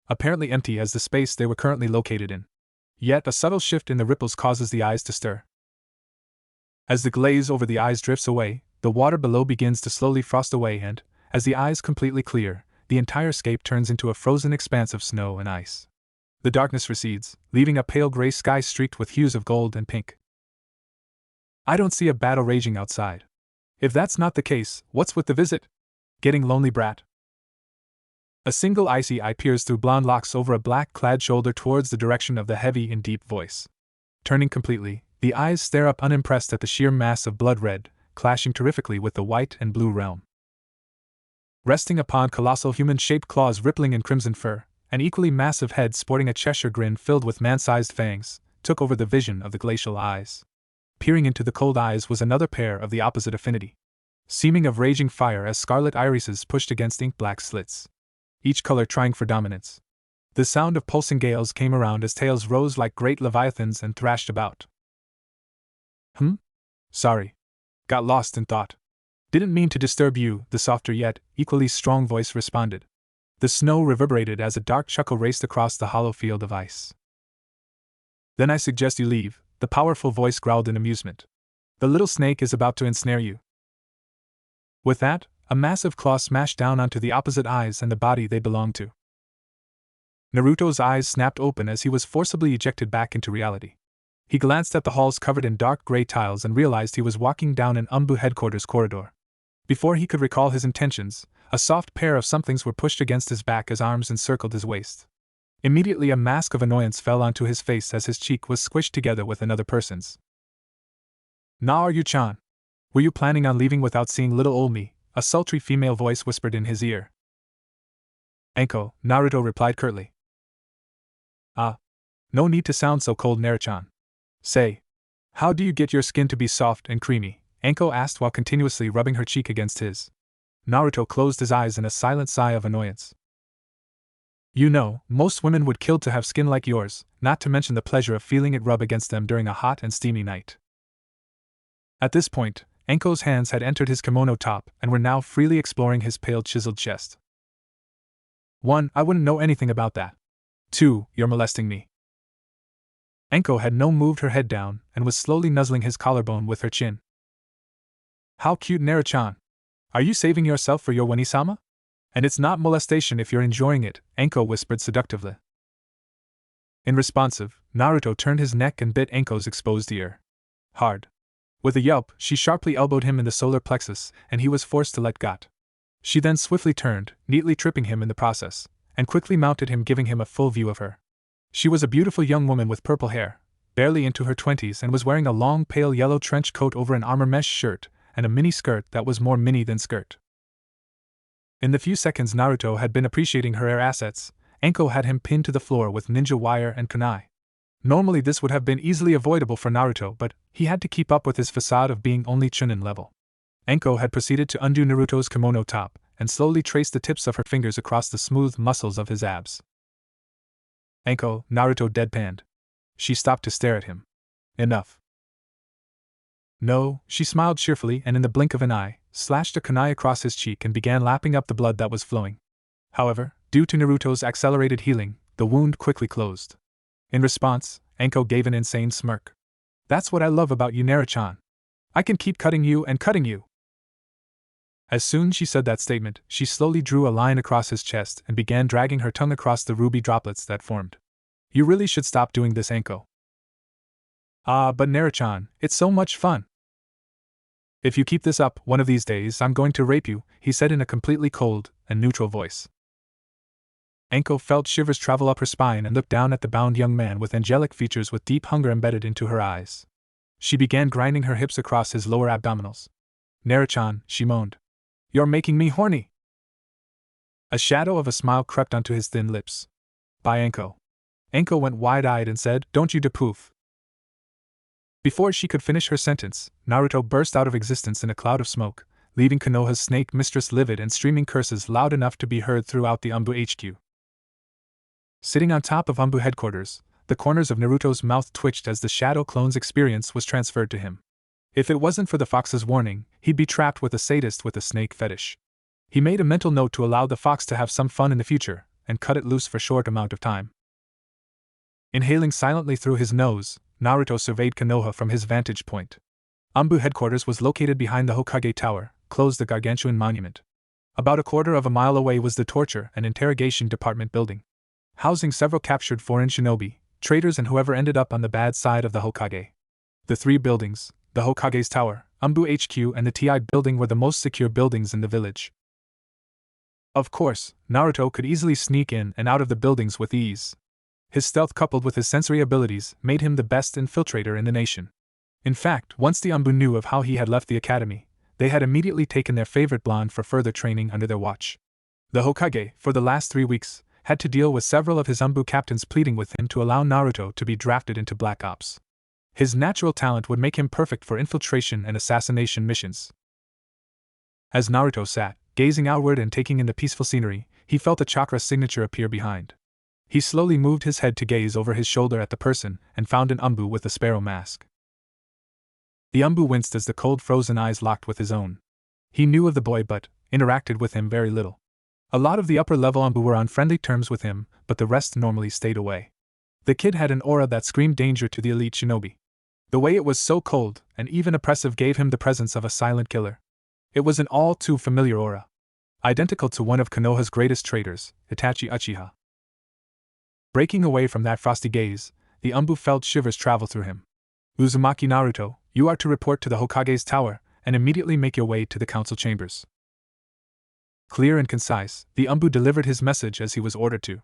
[SPEAKER 1] Apparently empty as the space they were currently located in. Yet a subtle shift in the ripples causes the eyes to stir. As the glaze over the eyes drifts away, the water below begins to slowly frost away and, as the eyes completely clear, the entire scape turns into a frozen expanse of snow and ice. The darkness recedes, leaving a pale gray sky streaked with hues of gold and pink. I don't see a battle raging outside. If that's not the case, what's with the visit? Getting lonely, brat? A single icy eye peers through blonde locks over a black-clad shoulder towards the direction of the heavy and deep voice. Turning completely, the eyes stare up unimpressed at the sheer mass of blood red, clashing terrifically with the white and blue realm. Resting upon colossal human-shaped claws rippling in crimson fur, an equally massive head sporting a Cheshire grin filled with man-sized fangs, took over the vision of the glacial eyes. Peering into the cold eyes was another pair of the opposite affinity, seeming of raging fire as scarlet irises pushed against ink-black slits, each color trying for dominance. The sound of pulsing gales came around as tails rose like great leviathans and thrashed about. Sorry. Got lost in thought. Didn't mean to disturb you, the softer yet equally strong voice responded. The snow reverberated as a dark chuckle raced across the hollow field of ice. Then I suggest you leave, the powerful voice growled in amusement. The little snake is about to ensnare you. With that, a massive claw smashed down onto the opposite eyes and the body they belonged to. Naruto's eyes snapped open as he was forcibly ejected back into reality. He glanced at the halls covered in dark gray tiles and realized he was walking down an Umbu headquarters corridor. Before he could recall his intentions, a soft pair of somethings were pushed against his back as arms encircled his waist. Immediately a mask of annoyance fell onto his face as his cheek was squished together with another person's. "Na, are you Chan? Were you planning on leaving without seeing little old me?" a sultry female voice whispered in his ear. "Anko," Naruto replied curtly. "Ah. No need to sound so cold, Naruto-chan. Say, how do you get your skin to be soft and creamy?" Anko asked while continuously rubbing her cheek against his. Naruto closed his eyes in a silent sigh of annoyance. "You know, most women would kill to have skin like yours, not to mention the pleasure of feeling it rub against them during a hot and steamy night." At this point, Anko's hands had entered his kimono top and were now freely exploring his pale chiseled chest. 1. I wouldn't know anything about that. 2. You're molesting me. Anko had moved her head down and was slowly nuzzling his collarbone with her chin. "How cute, Naruto-chan. Are you saving yourself for your Wani-sama? And it's not molestation if you're enjoying it," Anko whispered seductively. Unresponsive, Naruto turned his neck and bit Anko's exposed ear. Hard. With a yelp, she sharply elbowed him in the solar plexus, and he was forced to let go. She then swiftly turned, neatly tripping him in the process, and quickly mounted him, giving him a full view of her. She was a beautiful young woman with purple hair, barely into her 20s, and was wearing a long pale yellow trench coat over an armor mesh shirt, and a mini skirt that was more mini than skirt. In the few seconds Naruto had been appreciating her air assets, Anko had him pinned to the floor with ninja wire and kunai. Normally this would have been easily avoidable for Naruto, but he had to keep up with his facade of being only Chunin level. Anko had proceeded to undo Naruto's kimono top, and slowly traced the tips of her fingers across the smooth muscles of his abs. Anko, Naruto deadpanned. She stopped to stare at him. Enough. No, she smiled cheerfully and in the blink of an eye, slashed a kunai across his cheek and began lapping up the blood that was flowing. However, due to Naruto's accelerated healing, the wound quickly closed. In response, Anko gave an insane smirk. That's what I love about you, Naruto-chan. I can keep cutting you and cutting you. As soon as she said that statement, she slowly drew a line across his chest and began dragging her tongue across the ruby droplets that formed. You really should stop doing this, Anko. But Naruto-chan, it's so much fun. If you keep this up, one of these days I'm going to rape you, he said in a completely cold and neutral voice. Anko felt shivers travel up her spine and looked down at the bound young man with angelic features with deep hunger embedded into her eyes. She began grinding her hips across his lower abdominals. Naruto-chan, she moaned. You're making me horny. A shadow of a smile crept onto his thin lips. By Anko. Anko went wide-eyed and said, Don't you depoof. Before she could finish her sentence, Naruto burst out of existence in a cloud of smoke, leaving Konoha's snake mistress livid and streaming curses loud enough to be heard throughout the Anbu HQ. Sitting on top of Anbu headquarters, the corners of Naruto's mouth twitched as the Shadow Clone's experience was transferred to him. If it wasn't for the fox's warning, he'd be trapped with a sadist with a snake fetish. He made a mental note to allow the fox to have some fun in the future, and cut it loose for a short amount of time. Inhaling silently through his nose, Naruto surveyed Konoha from his vantage point. Anbu headquarters was located behind the Hokage Tower, close the gargantuan monument. About a quarter of a mile away was the torture and interrogation department building, housing several captured foreign shinobi, traitors and whoever ended up on the bad side of the Hokage. The three buildings, the Hokage's Tower, Anbu HQ and the TI building were the most secure buildings in the village. Of course, Naruto could easily sneak in and out of the buildings with ease. His stealth coupled with his sensory abilities made him the best infiltrator in the nation. In fact, once the Anbu knew of how he had left the academy, they had immediately taken their favorite blonde for further training under their watch. The Hokage, for the last 3 weeks, had to deal with several of his Anbu captains pleading with him to allow Naruto to be drafted into Black Ops. His natural talent would make him perfect for infiltration and assassination missions. As Naruto sat, gazing outward and taking in the peaceful scenery, he felt a chakra signature appear behind. He slowly moved his head to gaze over his shoulder at the person and found an Anbu with a sparrow mask. The Anbu winced as the cold frozen eyes locked with his own. He knew of the boy but interacted with him very little. A lot of the upper-level Anbu were on friendly terms with him, but the rest normally stayed away. The kid had an aura that screamed danger to the elite shinobi. The way it was so cold and even oppressive gave him the presence of a silent killer. It was an all-too-familiar aura, identical to one of Konoha's greatest traitors, Itachi Uchiha. Breaking away from that frosty gaze, the Anbu felt shivers travel through him. Uzumaki Naruto, you are to report to the Hokage's tower, and immediately make your way to the council chambers. Clear and concise, the Anbu delivered his message as he was ordered to.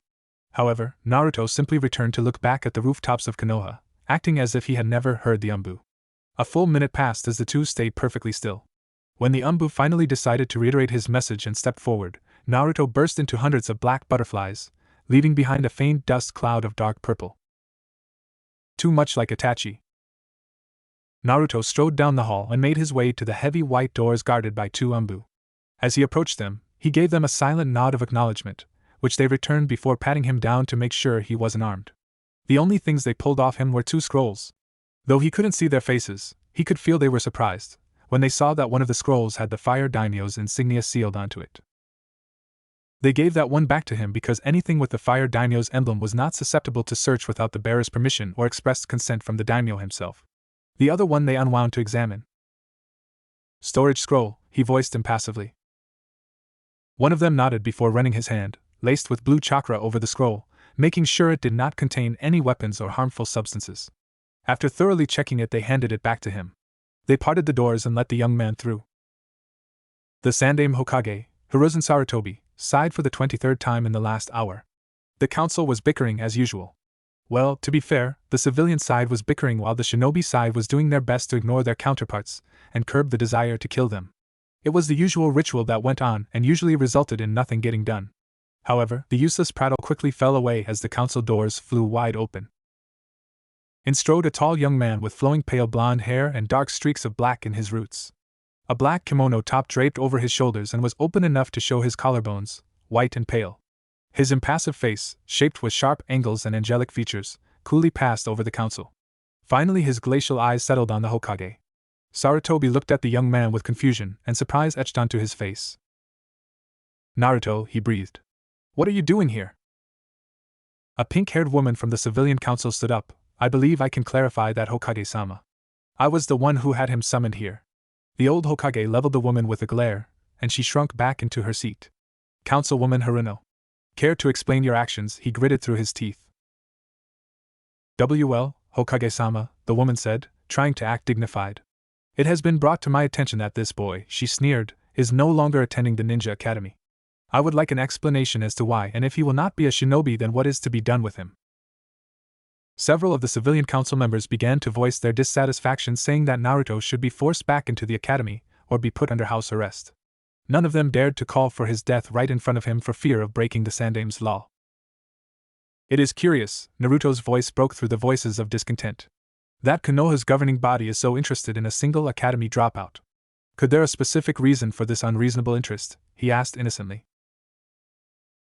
[SPEAKER 1] However, Naruto simply returned to look back at the rooftops of Konoha, acting as if he had never heard the Anbu. A full minute passed as the two stayed perfectly still. When the Anbu finally decided to reiterate his message and stepped forward, Naruto burst into hundreds of black butterflies, leaving behind a faint dust cloud of dark purple. Too much like Itachi. Naruto strode down the hall and made his way to the heavy white doors guarded by 2 Anbu. As he approached them, he gave them a silent nod of acknowledgement, which they returned before patting him down to make sure he wasn't armed. The only things they pulled off him were 2 scrolls. Though he couldn't see their faces, he could feel they were surprised when they saw that one of the scrolls had the Fire Daimyo's insignia sealed onto it. They gave that one back to him because anything with the Fire Daimyo's emblem was not susceptible to search without the bearer's permission or expressed consent from the daimyo himself. The other one they unwound to examine. Storage scroll, he voiced impassively. One of them nodded before running his hand, laced with blue chakra over the scroll, making sure it did not contain any weapons or harmful substances. After thoroughly checking it, they handed it back to him. They parted the doors and let the young man through. The Sandaime Hokage, Hiruzen Sarutobi, sighed for the 23rd time in the last hour. The council was bickering as usual. Well, to be fair, the civilian side was bickering while the shinobi side was doing their best to ignore their counterparts and curb the desire to kill them. It was the usual ritual that went on and usually resulted in nothing getting done. However, the useless prattle quickly fell away as the council doors flew wide open. In strode a tall young man with flowing pale blonde hair and dark streaks of black in his roots. A black kimono top draped over his shoulders and was open enough to show his collarbones, white and pale. His impassive face, shaped with sharp angles and angelic features, coolly passed over the council. Finally his glacial eyes settled on the Hokage. Sarutobi looked at the young man with confusion and surprise etched onto his face. "Naruto," he breathed. "What are you doing here?" A pink-haired woman from the civilian council stood up. "I believe I can clarify that, Hokage-sama. I was the one who had him summoned here." The old Hokage leveled the woman with a glare, and she shrunk back into her seat. "Councilwoman Haruno. Care to explain your actions?" he gritted through his teeth. "Well, Hokage-sama," the woman said, trying to act dignified. "It has been brought to my attention that this boy," she sneered, "is no longer attending the ninja academy. I would like an explanation as to why, and if he will not be a shinobi, then what is to be done with him?" Several of the civilian council members began to voice their dissatisfaction, saying that Naruto should be forced back into the academy or be put under house arrest. None of them dared to call for his death right in front of him for fear of breaking the Sandaime's law. "It is curious," Naruto's voice broke through the voices of discontent, "that Konoha's governing body is so interested in a single academy dropout. Could there a specific reason for this unreasonable interest?" he asked innocently.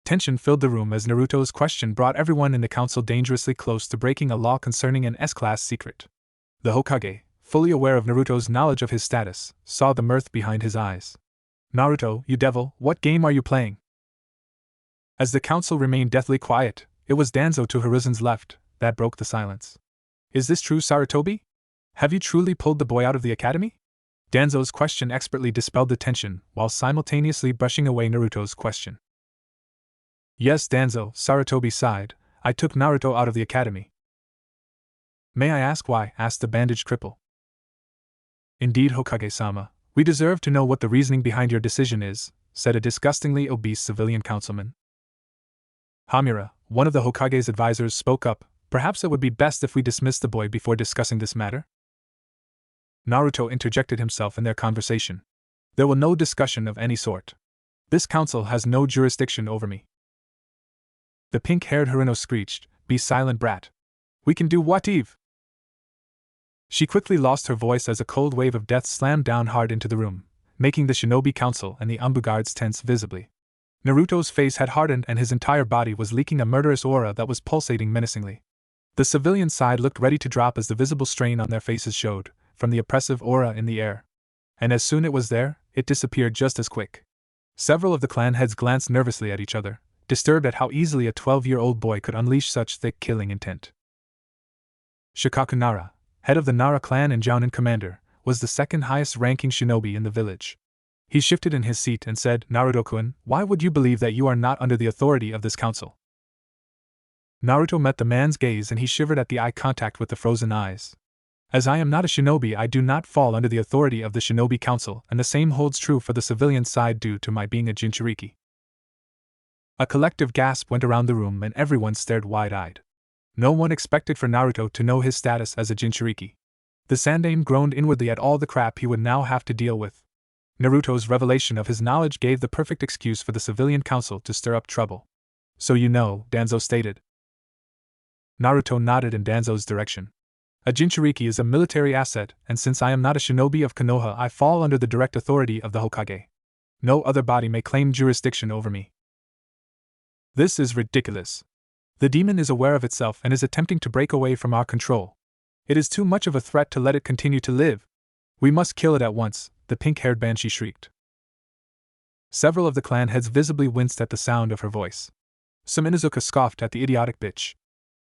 [SPEAKER 1] Tension filled the room as Naruto's question brought everyone in the council dangerously close to breaking a law concerning an S-class secret. The Hokage, fully aware of Naruto's knowledge of his status, saw the mirth behind his eyes. "Naruto, you devil, what game are you playing?" As the council remained deathly quiet, it was Danzo to Hiruzen's left that broke the silence. "Is this true, Sarutobi? Have you truly pulled the boy out of the academy?" Danzo's question expertly dispelled the tension, while simultaneously brushing away Naruto's question. "Yes, Danzo," Sarutobi sighed, "I took Naruto out of the academy." "May I ask why?" asked the bandaged cripple. "Indeed, Hokage-sama, we deserve to know what the reasoning behind your decision is," said a disgustingly obese civilian councilman. Hamura, one of the Hokage's advisors, spoke up. "Perhaps it would be best if we dismiss the boy before discussing this matter?" Naruto interjected himself in their conversation. "There will no discussion of any sort. This council has no jurisdiction over me." The pink-haired Haruno screeched, "Be silent, brat. We can do what, Eve?" She quickly lost her voice as a cold wave of death slammed down hard into the room, making the Shinobi Council and the Anbu guards tense visibly. Naruto's face had hardened and his entire body was leaking a murderous aura that was pulsating menacingly. The civilian side looked ready to drop as the visible strain on their faces showed, from the oppressive aura in the air. And as soon as it was there, it disappeared just as quick. Several of the clan heads glanced nervously at each other, disturbed at how easily a 12-year-old boy could unleash such thick killing intent. Shikaku Nara, head of the Nara clan and Jounin commander, was the second highest ranking shinobi in the village. He shifted in his seat and said, "Naruto-kun, why would you believe that you are not under the authority of this council?" Naruto met the man's gaze and he shivered at the eye contact with the frozen eyes. "As I am not a shinobi, I do not fall under the authority of the shinobi council, and the same holds true for the civilian side due to my being a Jinchuriki." A collective gasp went around the room and everyone stared wide-eyed. No one expected for Naruto to know his status as a Jinchuriki. The Sandaime groaned inwardly at all the crap he would now have to deal with. Naruto's revelation of his knowledge gave the perfect excuse for the civilian council to stir up trouble. "So you know," Danzo stated. Naruto nodded in Danzo's direction. "A Jinchuriki is a military asset, and since I am not a shinobi of Konoha, I fall under the direct authority of the Hokage. No other body may claim jurisdiction over me." "This is ridiculous. The demon is aware of itself and is attempting to break away from our control. It is too much of a threat to let it continue to live. We must kill it at once," the pink-haired banshee shrieked. Several of the clan heads visibly winced at the sound of her voice. Some Inuzuka scoffed at the idiotic bitch.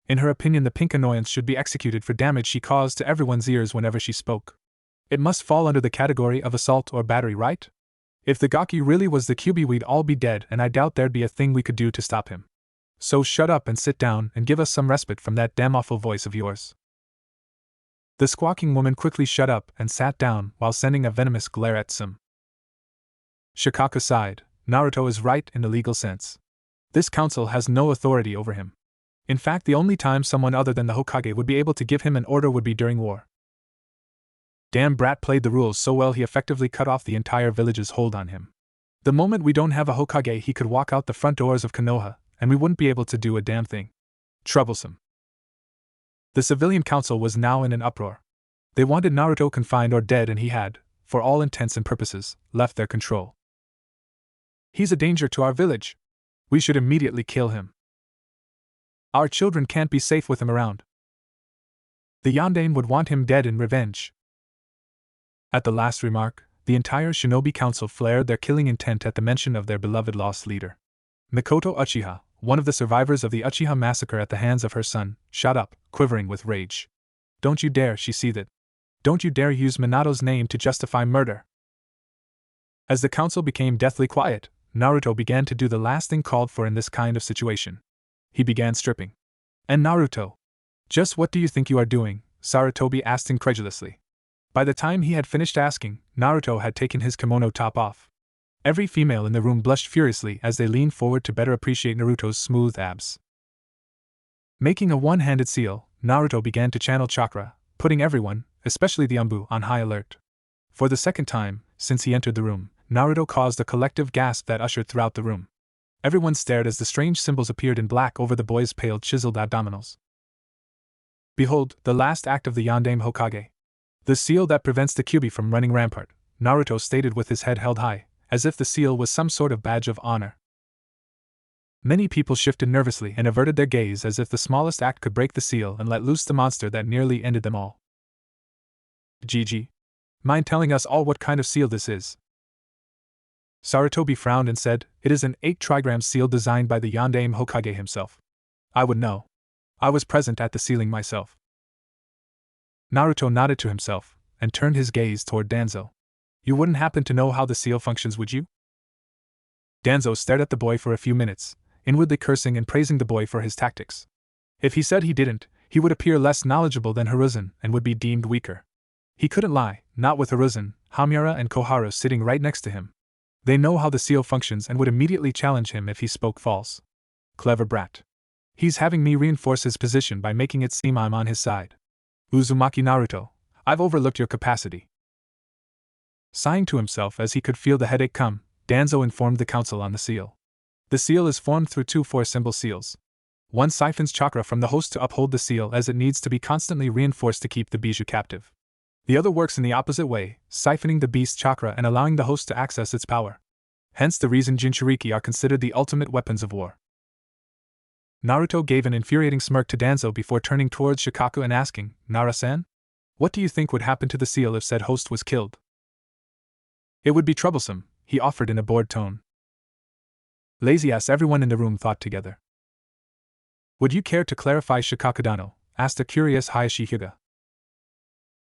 [SPEAKER 1] In her opinion, the pink annoyance should be executed for damage she caused to everyone's ears whenever she spoke. It must fall under the category of assault or battery, right? If the Gaki really was the Kyuubi, we'd all be dead, and I doubt there'd be a thing we could do to stop him. So shut up and sit down and give us some respite from that damn awful voice of yours. The squawking woman quickly shut up and sat down while sending a venomous glare at Sim. Shikaku sighed. Naruto is right in the legal sense. This council has no authority over him. In fact, the only time someone other than the Hokage would be able to give him an order would be during war. Damn brat played the rules so well he effectively cut off the entire village's hold on him. The moment we don't have a Hokage, he could walk out the front doors of Konoha, and we wouldn't be able to do a damn thing. Troublesome. The civilian council was now in an uproar. They wanted Naruto confined or dead, and he had, for all intents and purposes, left their control. He's a danger to our village. We should immediately kill him. Our children can't be safe with him around. The Yondaime would want him dead in revenge. At the last remark, the entire shinobi council flared their killing intent at the mention of their beloved lost leader. Mikoto Uchiha, one of the survivors of the Uchiha massacre at the hands of her son, shot up, quivering with rage. Don't you dare, she seethed. Don't you dare use Minato's name to justify murder. As the council became deathly quiet, Naruto began to do the last thing called for in this kind of situation. He began stripping. And Naruto? Just what do you think you are doing? Sarutobi asked incredulously. By the time he had finished asking, Naruto had taken his kimono top off. Every female in the room blushed furiously as they leaned forward to better appreciate Naruto's smooth abs. Making a one-handed seal, Naruto began to channel chakra, putting everyone, especially the Umbu, on high alert. For the second time, since he entered the room, Naruto caused a collective gasp that ushered throughout the room. Everyone stared as the strange symbols appeared in black over the boy's pale chiseled abdominals. Behold, the last act of the Yondaime Hokage. The seal that prevents the Kyuubi from running rampart, Naruto stated with his head held high, as if the seal was some sort of badge of honor. Many people shifted nervously and averted their gaze as if the smallest act could break the seal and let loose the monster that nearly ended them all. Gigi. Mind telling us all what kind of seal this is? Sarutobi frowned and said, It is an 8-trigram seal designed by the Yondaime Hokage himself. I would know. I was present at the sealing myself. Naruto nodded to himself, and turned his gaze toward Danzo. You wouldn't happen to know how the seal functions, would you? Danzo stared at the boy for a few minutes, inwardly cursing and praising the boy for his tactics. If he said he didn't, he would appear less knowledgeable than Hiruzen and would be deemed weaker. He couldn't lie, not with Hiruzen, Hamiura and Koharu sitting right next to him. They know how the seal functions and would immediately challenge him if he spoke false. Clever brat. He's having me reinforce his position by making it seem I'm on his side. Uzumaki Naruto, I've overlooked your capacity. Sighing to himself as he could feel the headache come, Danzo informed the council on the seal. The seal is formed through 2 4-symbol seals. One siphons chakra from the host to uphold the seal as it needs to be constantly reinforced to keep the Bijuu captive. The other works in the opposite way, siphoning the beast's chakra and allowing the host to access its power. Hence the reason Jinchuriki are considered the ultimate weapons of war. Naruto gave an infuriating smirk to Danzo before turning towards Shikaku and asking, Nara-san? What do you think would happen to the seal if said host was killed? It would be troublesome, he offered in a bored tone. Lazy ass, everyone in the room thought together. Would you care to clarify, Shikaku-dano? Asked a curious Hayashi Hyuga.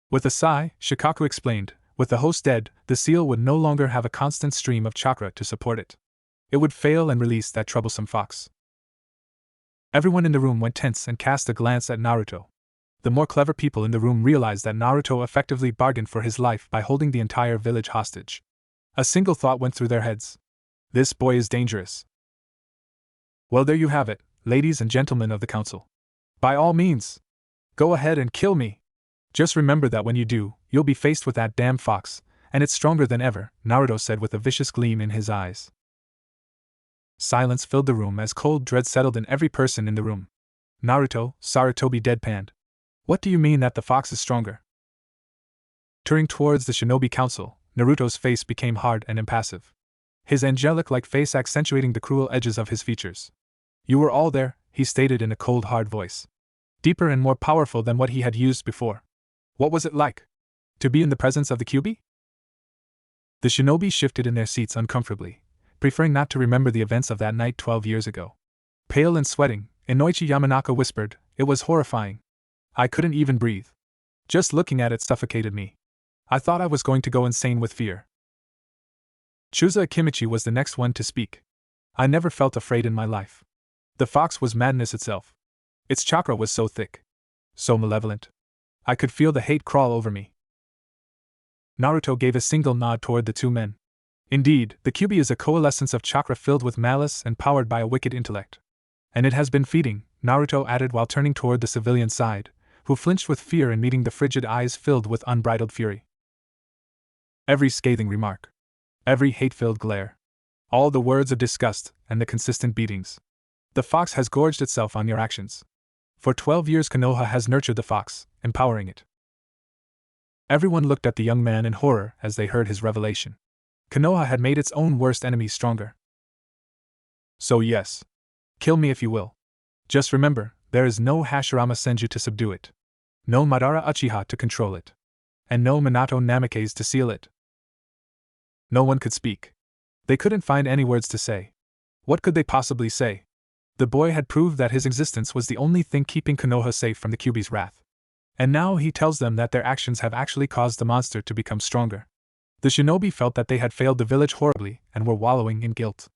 [SPEAKER 1] With a sigh, Shikaku explained, with the host dead, the seal would no longer have a constant stream of chakra to support it. It would fail and release that troublesome fox. Everyone in the room went tense and cast a glance at Naruto. The more clever people in the room realized that Naruto effectively bargained for his life by holding the entire village hostage. A single thought went through their heads. This boy is dangerous. Well, there you have it, ladies and gentlemen of the council. By all means, go ahead and kill me. Just remember that when you do, you'll be faced with that damn fox, and it's stronger than ever, Naruto said with a vicious gleam in his eyes. Silence filled the room as cold dread settled in every person in the room. Naruto, Sarutobi deadpanned. What do you mean that the fox is stronger? Turning towards the shinobi council, Naruto's face became hard and impassive. His angelic-like face accentuating the cruel edges of his features. You were all there, he stated in a cold, hard voice. Deeper and more powerful than what he had used before. What was it like? To be in the presence of the Kyuubi? The shinobi shifted in their seats uncomfortably, preferring not to remember the events of that night 12 years ago. Pale and sweating, Inoichi Yamanaka whispered, It was horrifying. I couldn't even breathe. Just looking at it suffocated me. I thought I was going to go insane with fear. Chusa Akimichi was the next one to speak. I never felt afraid in my life. The fox was madness itself. Its chakra was so thick, so malevolent. I could feel the hate crawl over me. Naruto gave a single nod toward the two men. Indeed, the Kyuubi is a coalescence of chakra filled with malice and powered by a wicked intellect. And it has been feeding, Naruto added while turning toward the civilian side, who flinched with fear and meeting the frigid eyes filled with unbridled fury. Every scathing remark, every hate-filled glare, all the words of disgust and the consistent beatings. The fox has gorged itself on your actions. For 12 years Konoha has nurtured the fox, empowering it. Everyone looked at the young man in horror as they heard his revelation. Konoha had made its own worst enemies stronger. So yes. Kill me if you will. Just remember, there is no Hashirama Senju to subdue it. No Madara Uchiha to control it. And no Minato Namikaze to seal it. No one could speak. They couldn't find any words to say. What could they possibly say? The boy had proved that his existence was the only thing keeping Konoha safe from the Kyuubi's wrath. And now he tells them that their actions have actually caused the monster to become stronger. The shinobi felt that they had failed the village horribly and were wallowing in guilt.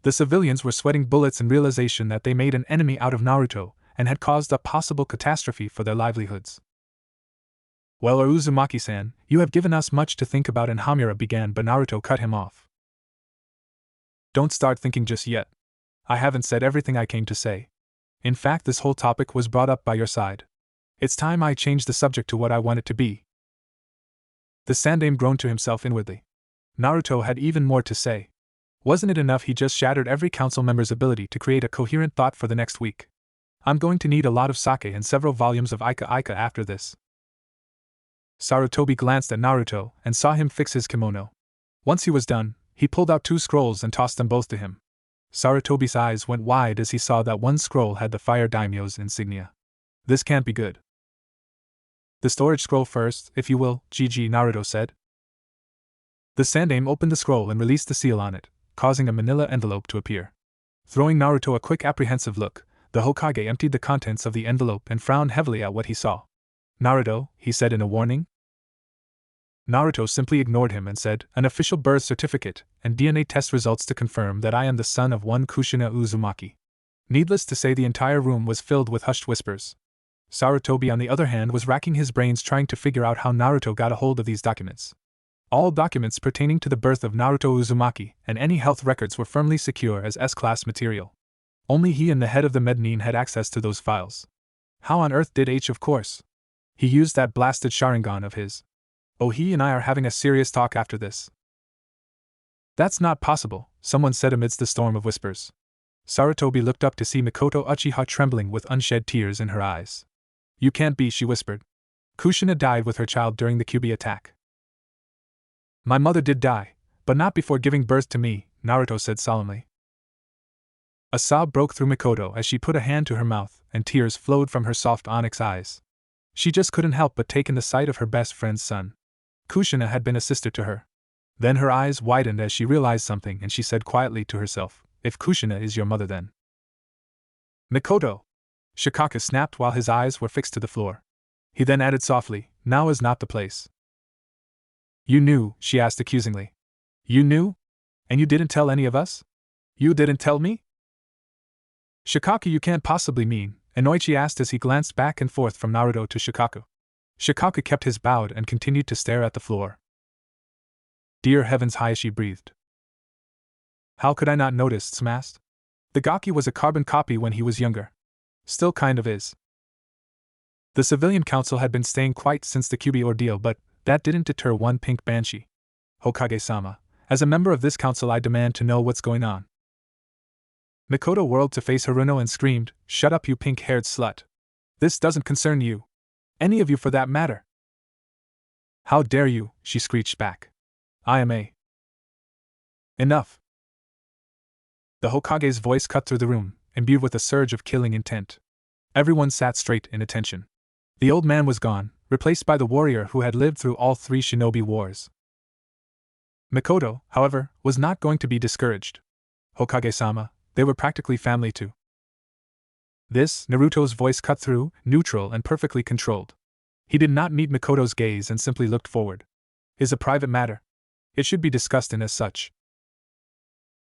[SPEAKER 1] The civilians were sweating bullets in realization that they made an enemy out of Naruto and had caused a possible catastrophe for their livelihoods. Well, Uzumaki-san, you have given us much to think about, and Hamura began, but Naruto cut him off. Don't start thinking just yet. I haven't said everything I came to say. In fact, this whole topic was brought up by your side. It's time I changed the subject to what I want it to be. The Sandaime groaned to himself inwardly. Naruto had even more to say. Wasn't it enough he just shattered every council member's ability to create a coherent thought for the next week? I'm going to need a lot of sake and several volumes of Ika Ika after this. Sarutobi glanced at Naruto and saw him fix his kimono. Once he was done, he pulled out 2 scrolls and tossed them both to him. Sarutobi's eyes went wide as he saw that one scroll had the Fire Daimyo's insignia. This can't be good. The storage scroll first, if you will, GG, Naruto said. The Sandaime opened the scroll and released the seal on it, causing a manila envelope to appear. Throwing Naruto a quick apprehensive look, the Hokage emptied the contents of the envelope and frowned heavily at what he saw. Naruto, he said in a warning. Naruto simply ignored him and said, an official birth certificate and DNA test results to confirm that I am the son of one Kushina Uzumaki. Needless to say, the entire room was filled with hushed whispers. Sarutobi, on the other hand, was racking his brains trying to figure out how Naruto got a hold of these documents. All documents pertaining to the birth of Naruto Uzumaki and any health records were firmly secure as S-class material. Only he and the head of the Mednin had access to those files. How on earth did H? Of course. He used that blasted Sharingan of his. Oh, he and I are having a serious talk after this. That's not possible, someone said amidst the storm of whispers. Sarutobi looked up to see Mikoto Uchiha trembling with unshed tears in her eyes. You can't be, she whispered. Kushina died with her child during the Kyuubi attack. My mother did die, but not before giving birth to me, Naruto said solemnly. A sob broke through Mikoto as she put a hand to her mouth, and tears flowed from her soft onyx eyes. She just couldn't help but take in the sight of her best friend's son. Kushina had been a sister to her. Then her eyes widened as she realized something, and she said quietly to herself, if Kushina is your mother, then. Mikoto! Shikaka snapped while his eyes were fixed to the floor. He then added softly, now is not the place. You knew, she asked accusingly. You knew? And you didn't tell any of us? You didn't tell me? Shikaka, you can't possibly mean, Inoichi asked as he glanced back and forth from Naruto to Shikaku. Shikaku kept his bowed and continued to stare at the floor. Dear heavens, Hayashi breathed. How could I not notice, smashed? The Gaki was a carbon copy when he was younger. Still kind of is. The civilian council had been staying quiet since the Kyuubi ordeal, but that didn't deter one pink banshee. Hokage-sama, as a member of this council I demand to know what's going on. Mikoto whirled to face Haruno and screamed, Shut up, you pink-haired slut. This doesn't concern you. Any of you for that matter. How dare you, she screeched back. I am a. Enough. The Hokage's voice cut through the room, imbued with a surge of killing intent. Everyone sat straight in attention. The old man was gone, replaced by the warrior who had lived through all 3 shinobi wars. Mikoto, however, was not going to be discouraged. Hokage-sama, they were practically family too. This, Naruto's voice cut through, neutral and perfectly controlled. He did not meet Mikoto's gaze and simply looked forward. Is a private matter. It should be discussed in as such.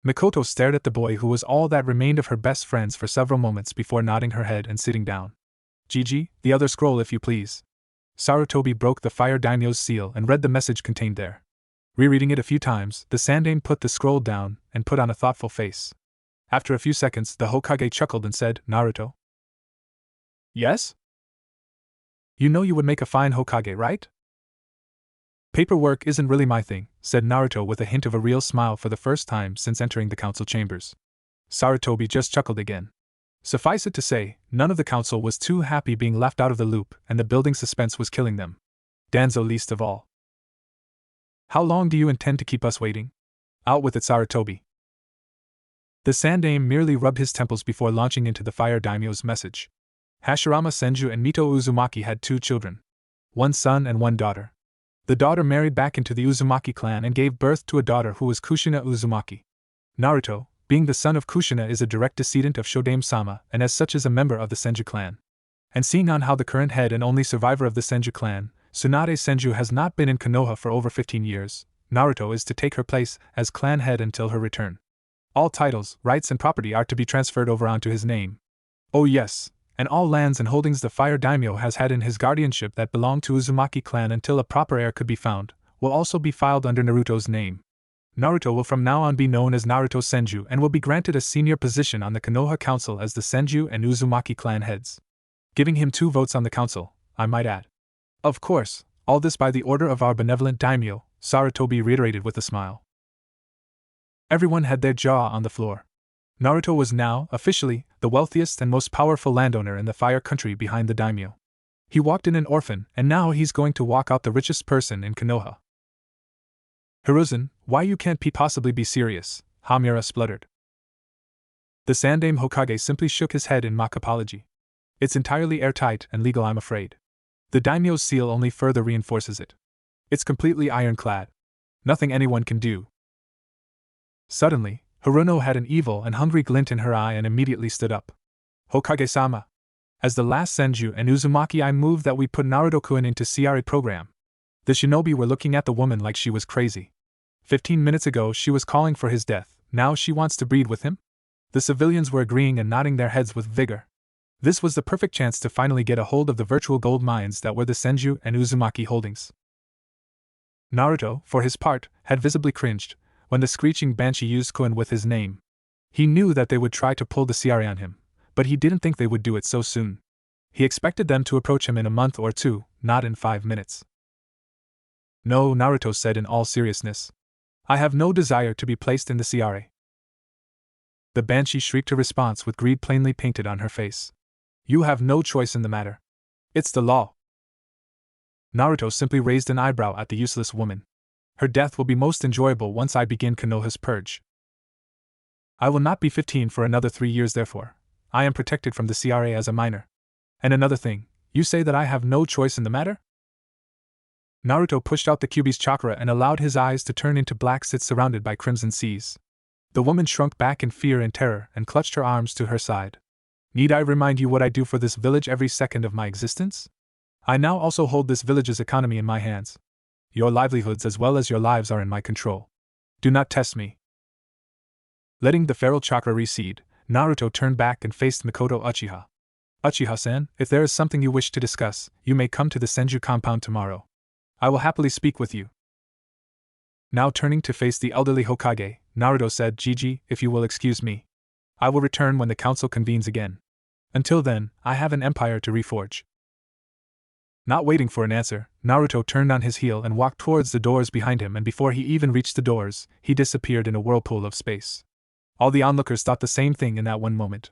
[SPEAKER 1] Mikoto stared at the boy who was all that remained of her best friends for several moments before nodding her head and sitting down. Gigi, the other scroll if you please. Sarutobi broke the fire daimyo's seal and read the message contained there. Rereading it a few times, the Sandaime put the scroll down and put on a thoughtful face. After a few seconds, the Hokage chuckled and said, Naruto? Yes? You know you would make a fine Hokage, right? Paperwork isn't really my thing, said Naruto with a hint of a real smile for the first time since entering the council chambers. Sarutobi just chuckled again. Suffice it to say, none of the council was too happy being left out of the loop, and the building suspense was killing them. Danzo least of all. How long do you intend to keep us waiting? Out with it, Sarutobi. The Sandaime merely rubbed his temples before launching into the fire daimyo's message. Hashirama Senju and Mito Uzumaki had 2 children. 1 son and 1 daughter. The daughter married back into the Uzumaki clan and gave birth to a daughter who was Kushina Uzumaki. Naruto, being the son of Kushina, is a direct descendant of Shodame-sama and as such is a member of the Senju clan. And seeing on how the current head and only survivor of the Senju clan, Tsunade Senju, has not been in Konoha for over 15 years, Naruto is to take her place as clan head until her return. All titles, rights and property are to be transferred over onto his name. Oh yes, and all lands and holdings the Fire Daimyo has had in his guardianship that belonged to Uzumaki clan until a proper heir could be found, will also be filed under Naruto's name. Naruto will from now on be known as Naruto Senju and will be granted a senior position on the Konoha Council as the Senju and Uzumaki clan heads. Giving him 2 votes on the council, I might add. Of course, all this by the order of our benevolent daimyo, Sarutobi reiterated with a smile. Everyone had their jaw on the floor. Naruto was now, officially, the wealthiest and most powerful landowner in the Fire Country behind the daimyo. He walked in an orphan, and now he's going to walk out the richest person in Konoha. Hiruzen, why you can't possibly be serious, Hamura spluttered. The Sandaime Hokage simply shook his head in mock apology. It's entirely airtight and legal, I'm afraid. The daimyo's seal only further reinforces it. It's completely ironclad. Nothing anyone can do. Suddenly, Haruno had an evil and hungry glint in her eye and immediately stood up. Hokage-sama. As the last Senju and Uzumaki, I moved that we put Naruto-kun into CRA program. The shinobi were looking at the woman like she was crazy. 15 minutes ago she was calling for his death, now she wants to breed with him? The civilians were agreeing and nodding their heads with vigor. This was the perfect chance to finally get a hold of the virtual gold mines that were the Senju and Uzumaki holdings. Naruto, for his part, had visibly cringed when the screeching banshee used Kun with his name. He knew that they would try to pull the CRA on him, but he didn't think they would do it so soon. He expected them to approach him in a month or 2, not in 5 minutes. No, Naruto said in all seriousness. I have no desire to be placed in the CRA. The banshee shrieked a response with greed plainly painted on her face. You have no choice in the matter. It's the law. Naruto simply raised an eyebrow at the useless woman. Her death will be most enjoyable once I begin Konoha's purge. I will not be 15 for another 3 years, therefore. I am protected from the CRA as a minor. And another thing, you say that I have no choice in the matter? Naruto pushed out the Kyuubi's chakra and allowed his eyes to turn into black slits surrounded by crimson seas. The woman shrunk back in fear and terror and clutched her arms to her side. Need I remind you what I do for this village every second of my existence? I now also hold this village's economy in my hands. Your livelihoods as well as your lives are in my control. Do not test me. Letting the feral chakra recede, Naruto turned back and faced Mikoto Uchiha. Uchiha-san, if there is something you wish to discuss, you may come to the Senju compound tomorrow. I will happily speak with you. Now turning to face the elderly Hokage, Naruto said, Gigi, if you will excuse me. I will return when the council convenes again. Until then, I have an empire to reforge. Not waiting for an answer, Naruto turned on his heel and walked towards the doors behind him, and before he even reached the doors, he disappeared in a whirlpool of space. All the onlookers thought the same thing in that one moment.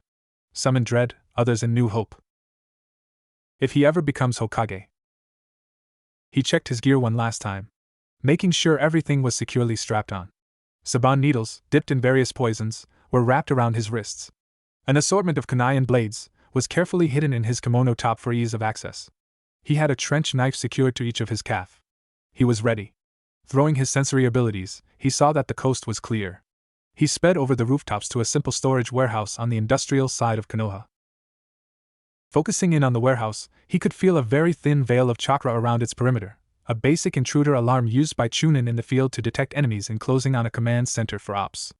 [SPEAKER 1] Some in dread, others in new hope. If he ever becomes Hokage. He checked his gear one last time, making sure everything was securely strapped on. Saban needles, dipped in various poisons, were wrapped around his wrists. An assortment of kunai and blades was carefully hidden in his kimono top for ease of access. He had a trench knife secured to each of his calf. He was ready. Throwing his sensory abilities, he saw that the coast was clear. He sped over the rooftops to a simple storage warehouse on the industrial side of Konoha. Focusing in on the warehouse, he could feel a very thin veil of chakra around its perimeter, a basic intruder alarm used by Chunin in the field to detect enemies enclosing on a command center for ops.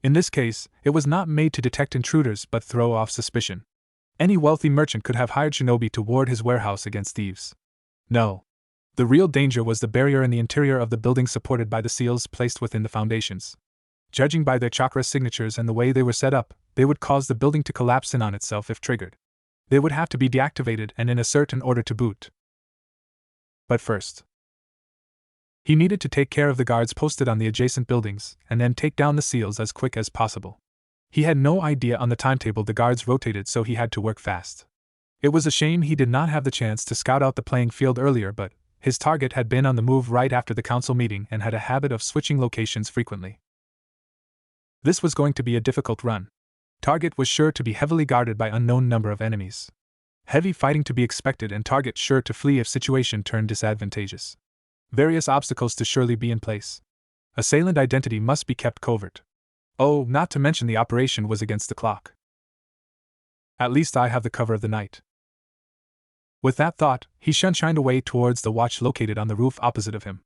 [SPEAKER 1] In this case, it was not made to detect intruders but throw off suspicion. Any wealthy merchant could have hired shinobi to ward his warehouse against thieves. No. The real danger was the barrier in the interior of the building supported by the seals placed within the foundations. Judging by their chakra signatures and the way they were set up, they would cause the building to collapse in on itself if triggered. They would have to be deactivated and in a certain order to boot. But first, he needed to take care of the guards posted on the adjacent buildings and then take down the seals as quick as possible. He had no idea on the timetable the guards rotated, so he had to work fast. It was a shame he did not have the chance to scout out the playing field earlier, but his target had been on the move right after the council meeting and had a habit of switching locations frequently. This was going to be a difficult run. Target was sure to be heavily guarded by unknown number of enemies. Heavy fighting to be expected and Target sure to flee if situation turned disadvantageous. Various obstacles to surely be in place. Assailant identity must be kept covert. Oh, not to mention the operation was against the clock. At least I have the cover of the night. With that thought, he shined away towards the watch located on the roof opposite of him.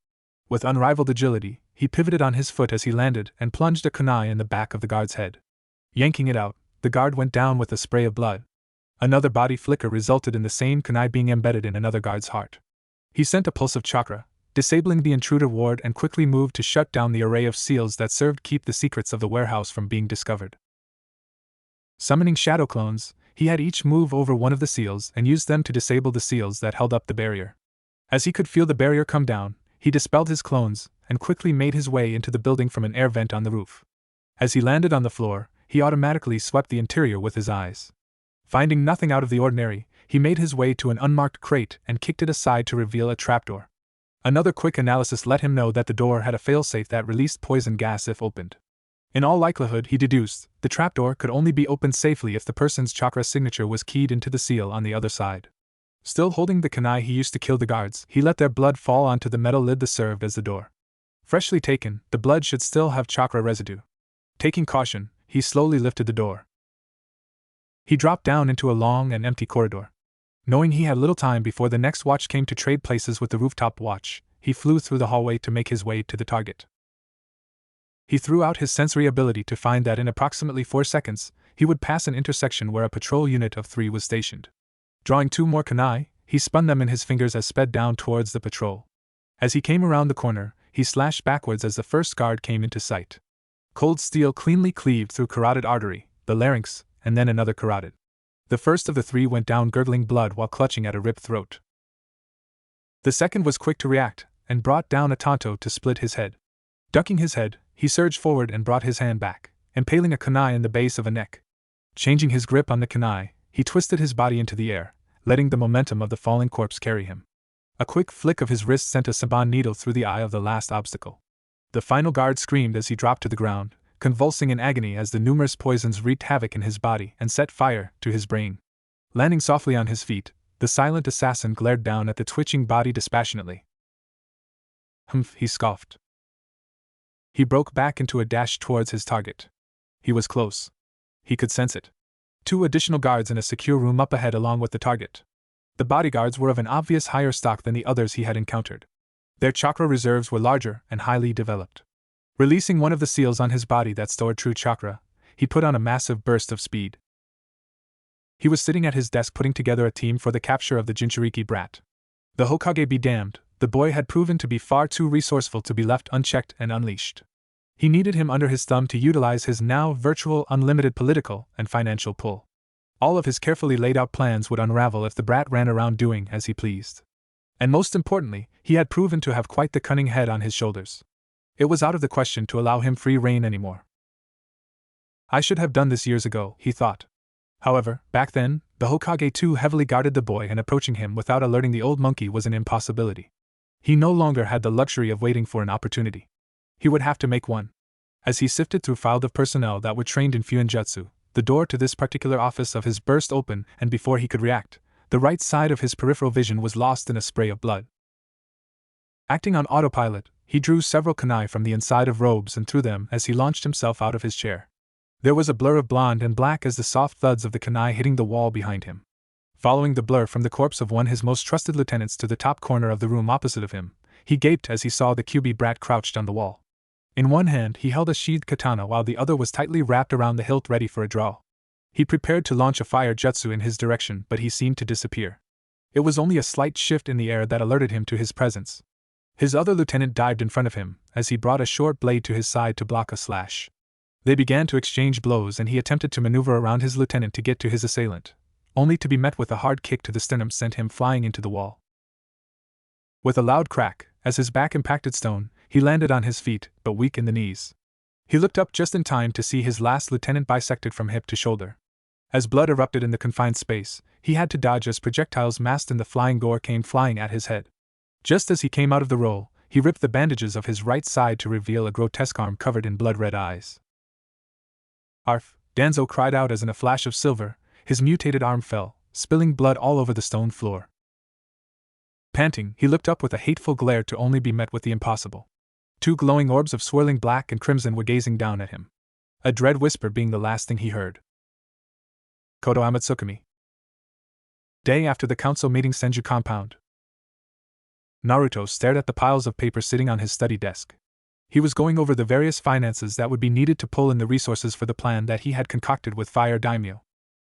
[SPEAKER 1] With unrivaled agility, he pivoted on his foot as he landed and plunged a kunai in the back of the guard's head. Yanking it out, the guard went down with a spray of blood. Another body flicker resulted in the same kunai being embedded in another guard's heart. He sent a pulse of chakra, disabling the intruder ward, and quickly moved to shut down the array of seals that served keep the secrets of the warehouse from being discovered. Summoning shadow clones, he had each move over one of the seals and used them to disable the seals that held up the barrier. As he could feel the barrier come down, he dispelled his clones and quickly made his way into the building from an air vent on the roof. As he landed on the floor, he automatically swept the interior with his eyes. Finding nothing out of the ordinary, he made his way to an unmarked crate and kicked it aside to reveal a trapdoor. Another quick analysis let him know that the door had a failsafe that released poison gas if opened. In all likelihood, he deduced, the trapdoor could only be opened safely if the person's chakra signature was keyed into the seal on the other side. Still holding the kunai he used to kill the guards, he let their blood fall onto the metal lid that served as the door. Freshly taken, the blood should still have chakra residue. Taking caution, he slowly lifted the door. He dropped down into a long and empty corridor. Knowing he had little time before the next watch came to trade places with the rooftop watch, he flew through the hallway to make his way to the target. He threw out his sensory ability to find that in approximately 4 seconds, he would pass an intersection where a patrol unit of 3 was stationed. Drawing 2 more kunai, he spun them in his fingers as sped down towards the patrol. As he came around the corner, he slashed backwards as the first guard came into sight. Cold steel cleanly cleaved through carotid artery, the larynx, and then another carotid. The first of the 3 went down gurgling blood while clutching at a ripped throat. The second was quick to react, and brought down a tanto to split his head. Ducking his head, he surged forward and brought his hand back, impaling a kunai in the base of a neck. Changing his grip on the kunai, he twisted his body into the air, letting the momentum of the falling corpse carry him. A quick flick of his wrist sent a saban needle through the eye of the last obstacle. The final guard screamed as he dropped to the ground, convulsing in agony as the numerous poisons wreaked havoc in his body and set fire to his brain. Landing softly on his feet, the silent assassin glared down at the twitching body dispassionately. Humph, he scoffed. He broke back into a dash towards his target. He was close. He could sense it. 2 additional guards in a secure room up ahead along with the target. The bodyguards were of an obvious higher stock than the others he had encountered. Their chakra reserves were larger and highly developed. Releasing one of the seals on his body that stored true chakra, he put on a massive burst of speed. He was sitting at his desk putting together a team for the capture of the Jinchuriki brat. The Hokage be damned, the boy had proven to be far too resourceful to be left unchecked and unleashed. He needed him under his thumb to utilize his now virtual unlimited political and financial pull. All of his carefully laid out plans would unravel if the brat ran around doing as he pleased. And most importantly, he had proven to have quite the cunning head on his shoulders. It was out of the question to allow him free rein anymore. I should have done this years ago, he thought. However, back then, the Hokage too heavily guarded the boy, and approaching him without alerting the old monkey was an impossibility. He no longer had the luxury of waiting for an opportunity. He would have to make one. As he sifted through files of personnel that were trained in Fuinjutsu, the door to this particular office of his burst open, and before he could react, the right side of his peripheral vision was lost in a spray of blood. Acting on autopilot, he drew several kunai from the inside of robes and threw them as he launched himself out of his chair. There was a blur of blonde and black as the soft thuds of the kunai hitting the wall behind him. Following the blur from the corpse of one of his most trusted lieutenants to the top corner of the room opposite of him, he gaped as he saw the QB brat crouched on the wall. In one hand he held a sheathed katana while the other was tightly wrapped around the hilt ready for a draw. He prepared to launch a fire jutsu in his direction, but he seemed to disappear. It was only a slight shift in the air that alerted him to his presence. His other lieutenant dived in front of him, as he brought a short blade to his side to block a slash. They began to exchange blows and he attempted to maneuver around his lieutenant to get to his assailant, only to be met with a hard kick to the sternum sent him flying into the wall. With a loud crack, as his back impacted stone, he landed on his feet, but weak in the knees. He looked up just in time to see his last lieutenant bisected from hip to shoulder. As blood erupted in the confined space, he had to dodge as projectiles masked in the flying gore came flying at his head. Just as he came out of the roll, he ripped the bandages of his right side to reveal a grotesque arm covered in blood-red eyes. "Arf!" Danzo cried out as in a flash of silver, his mutated arm fell, spilling blood all over the stone floor. Panting, he looked up with a hateful glare to only be met with the impossible. Two glowing orbs of swirling black and crimson were gazing down at him. A dread whisper being the last thing he heard. Koto Amatsukami. Day after the council meeting, Senju compound. Naruto stared at the piles of paper sitting on his study desk. He was going over the various finances that would be needed to pull in the resources for the plan that he had concocted with Fire Daimyo.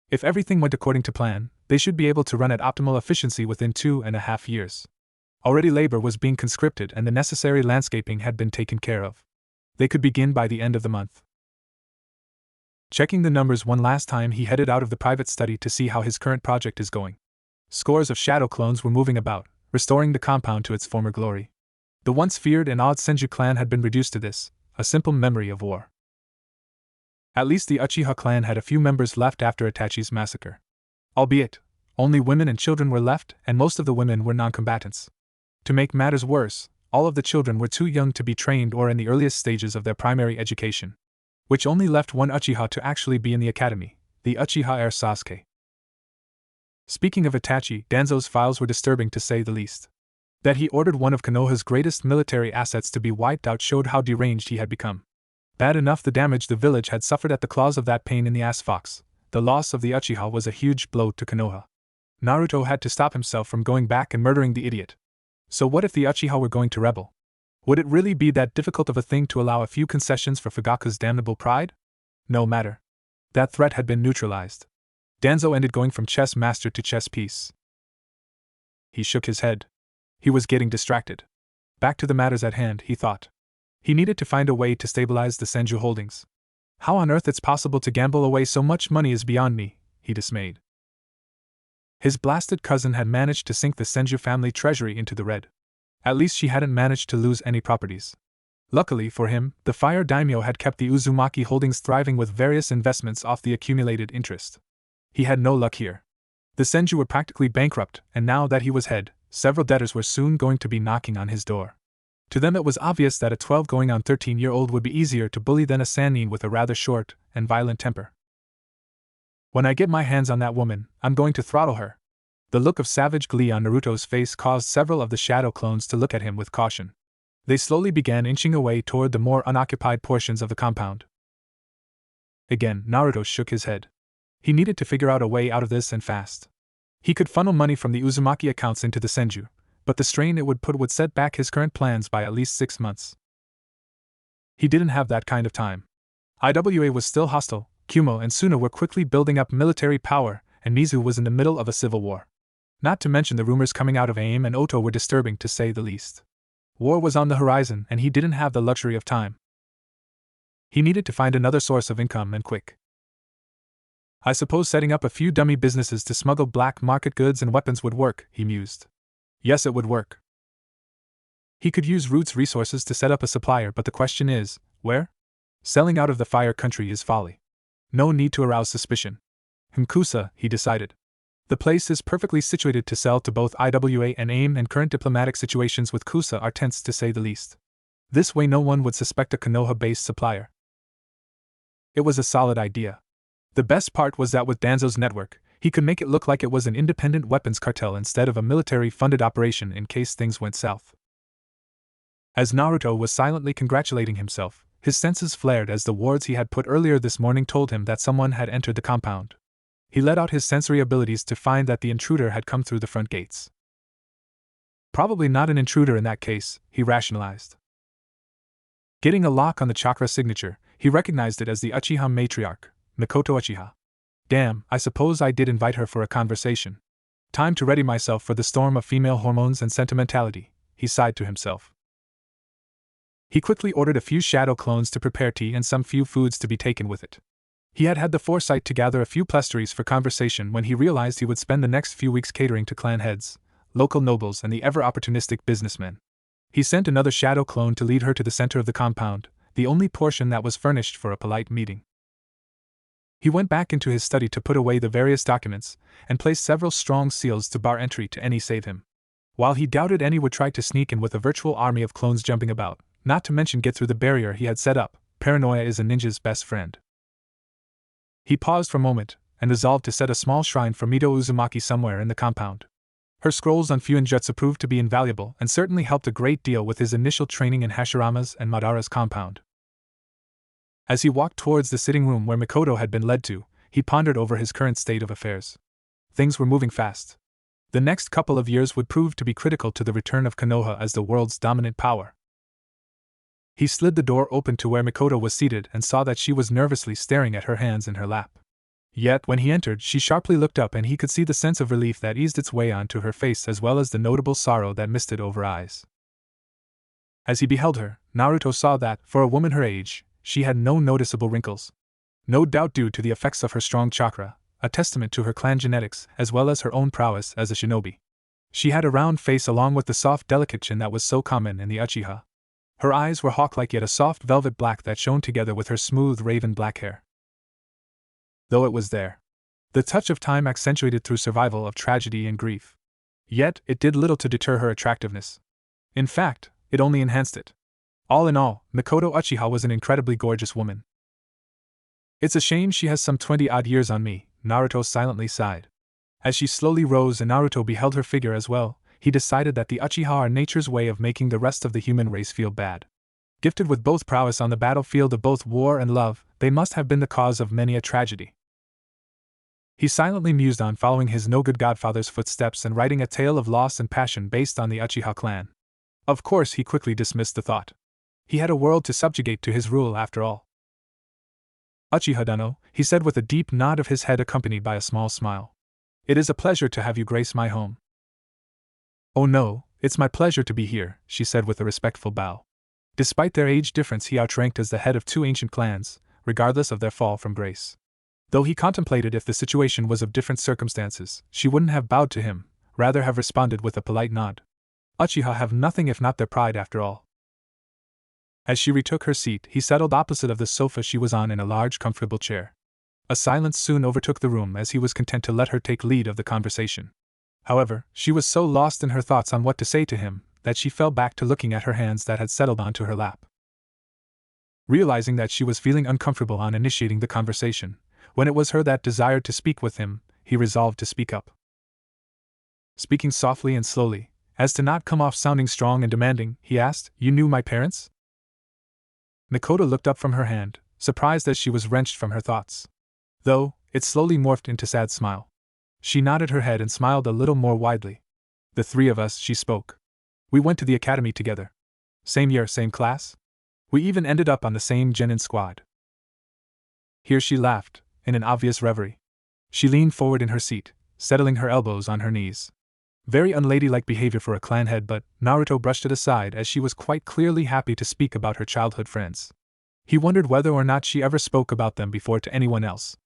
[SPEAKER 1] If everything went according to plan, they should be able to run at optimal efficiency within 2.5 years. Already labor was being conscripted and the necessary landscaping had been taken care of. They could begin by the end of the month. Checking the numbers one last time, he headed out of the private study to see how his current project is going. Scores of shadow clones were moving about, restoring the compound to its former glory. The once feared and awed Senju clan had been reduced to this, a simple memory of war. At least the Uchiha clan had a few members left after Itachi's massacre. Albeit, only women and children were left, and most of the women were non-combatants. To make matters worse, all of the children were too young to be trained or in the earliest stages of their primary education, which only left one Uchiha to actually be in the academy, the Uchiha heir Sasuke. Speaking of Itachi, Danzo's files were disturbing to say the least. That he ordered one of Konoha's greatest military assets to be wiped out showed how deranged he had become. Bad enough the damage the village had suffered at the claws of that pain-in-the-ass fox, the loss of the Uchiha was a huge blow to Konoha. Naruto had to stop himself from going back and murdering the idiot. So what if the Uchiha were going to rebel? Would it really be that difficult of a thing to allow a few concessions for Fugaku's damnable pride? No matter. That threat had been neutralized. Danzo ended going from chess master to chess piece. He shook his head. He was getting distracted. Back to the matters at hand, he thought. He needed to find a way to stabilize the Senju holdings. How on earth it's possible to gamble away so much money is beyond me, he dismayed. His blasted cousin had managed to sink the Senju family treasury into the red. At least she hadn't managed to lose any properties. Luckily for him, the Fire Daimyo had kept the Uzumaki holdings thriving with various investments off the accumulated interest. He had no luck here. The Senju were practically bankrupt, and now that he was head, several debtors were soon going to be knocking on his door. To them it was obvious that a 12 going on 13-year-old would be easier to bully than a Sannin with a rather short and violent temper. When I get my hands on that woman, I'm going to throttle her. The look of savage glee on Naruto's face caused several of the shadow clones to look at him with caution. They slowly began inching away toward the more unoccupied portions of the compound. Again, Naruto shook his head. He needed to figure out a way out of this and fast. He could funnel money from the Uzumaki accounts into the Senju, but the strain it would put would set back his current plans by at least 6 months. He didn't have that kind of time. IWA was still hostile, Kumo and Suna were quickly building up military power, and Mizu was in the middle of a civil war. Not to mention the rumors coming out of AIM and Oto were disturbing to say the least. War was on the horizon and he didn't have the luxury of time. He needed to find another source of income and quick. I suppose setting up a few dummy businesses to smuggle black market goods and weapons would work, he mused. Yes, it would work. He could use Root's resources to set up a supplier, but the question is, where? Selling out of the Fire Country is folly. No need to arouse suspicion. Kusa, he decided. The place is perfectly situated to sell to both IWA and AIM, and current diplomatic situations with Kusa are tense to say the least. This way no one would suspect a Konoha-based supplier. It was a solid idea. The best part was that with Danzo's network, he could make it look like it was an independent weapons cartel instead of a military-funded operation in case things went south. As Naruto was silently congratulating himself, his senses flared as the wards he had put earlier this morning told him that someone had entered the compound. He let out his sensory abilities to find that the intruder had come through the front gates. Probably not an intruder in that case, he rationalized. Getting a lock on the chakra signature, he recognized it as the Uchiha matriarch, Mikoto Uchiha. Damn, I suppose I did invite her for a conversation. Time to ready myself for the storm of female hormones and sentimentality, he sighed to himself. He quickly ordered a few shadow clones to prepare tea and some few foods to be taken with it. He had had the foresight to gather a few pleasantries for conversation when he realized he would spend the next few weeks catering to clan heads, local nobles, and the ever-opportunistic businessmen. He sent another shadow clone to lead her to the center of the compound, the only portion that was furnished for a polite meeting. He went back into his study to put away the various documents, and placed several strong seals to bar entry to any save him. While he doubted any would try to sneak in with a virtual army of clones jumping about, not to mention get through the barrier he had set up, paranoia is a ninja's best friend. He paused for a moment, and resolved to set a small shrine for Mito Uzumaki somewhere in the compound. Her scrolls on Fuinjutsu proved to be invaluable and certainly helped a great deal with his initial training in Hashirama's and Madara's compound. As he walked towards the sitting room where Mikoto had been led to, he pondered over his current state of affairs. Things were moving fast. The next couple of years would prove to be critical to the return of Konoha as the world's dominant power. He slid the door open to where Mikoto was seated and saw that she was nervously staring at her hands in her lap. Yet when he entered, she sharply looked up and he could see the sense of relief that eased its way onto her face as well as the notable sorrow that misted over eyes. As he beheld her, Naruto saw that, for a woman her age, she had no noticeable wrinkles. No doubt due to the effects of her strong chakra, a testament to her clan genetics as well as her own prowess as a shinobi. She had a round face along with the soft delicate chin that was so common in the Uchiha. Her eyes were hawk-like yet a soft velvet black that shone together with her smooth raven black hair. Though it was there, the touch of time accentuated through survival of tragedy and grief. Yet, it did little to deter her attractiveness. In fact, it only enhanced it. All in all, Mikoto Uchiha was an incredibly gorgeous woman. It's a shame she has some 20-odd years on me, Naruto silently sighed. As she slowly rose and Naruto beheld her figure as well, he decided that the Uchiha are nature's way of making the rest of the human race feel bad. Gifted with both prowess on the battlefield of both war and love, they must have been the cause of many a tragedy. He silently mused on, following his no-good godfather's footsteps and writing a tale of loss and passion based on the Uchiha clan. Of course, he quickly dismissed the thought. He had a world to subjugate to his rule after all. Uchiha Dano, he said with a deep nod of his head accompanied by a small smile. It is a pleasure to have you grace my home. Oh no, it's my pleasure to be here, she said with a respectful bow. Despite their age difference, he outranked as the head of two ancient clans, regardless of their fall from grace. Though he contemplated if the situation was of different circumstances, she wouldn't have bowed to him, rather have responded with a polite nod. Uchiha have nothing if not their pride after all. As she retook her seat, he settled opposite of the sofa she was on in a large comfortable chair. A silence soon overtook the room as he was content to let her take lead of the conversation. However, she was so lost in her thoughts on what to say to him, that she fell back to looking at her hands that had settled onto her lap. Realizing that she was feeling uncomfortable on initiating the conversation, when it was her that desired to speak with him, he resolved to speak up. Speaking softly and slowly, as to not come off sounding strong and demanding, he asked, "You knew my parents?" Mikoto looked up from her hand, surprised as she was wrenched from her thoughts. Though, it slowly morphed into a sad smile. She nodded her head and smiled a little more widely. "The three of us," she spoke. "We went to the academy together. Same year, same class. We even ended up on the same genin squad." Here she laughed, in an obvious reverie. She leaned forward in her seat, settling her elbows on her knees. Very unladylike behavior for a clan head, but Naruto brushed it aside as she was quite clearly happy to speak about her childhood friends. He wondered whether or not she ever spoke about them before to anyone else.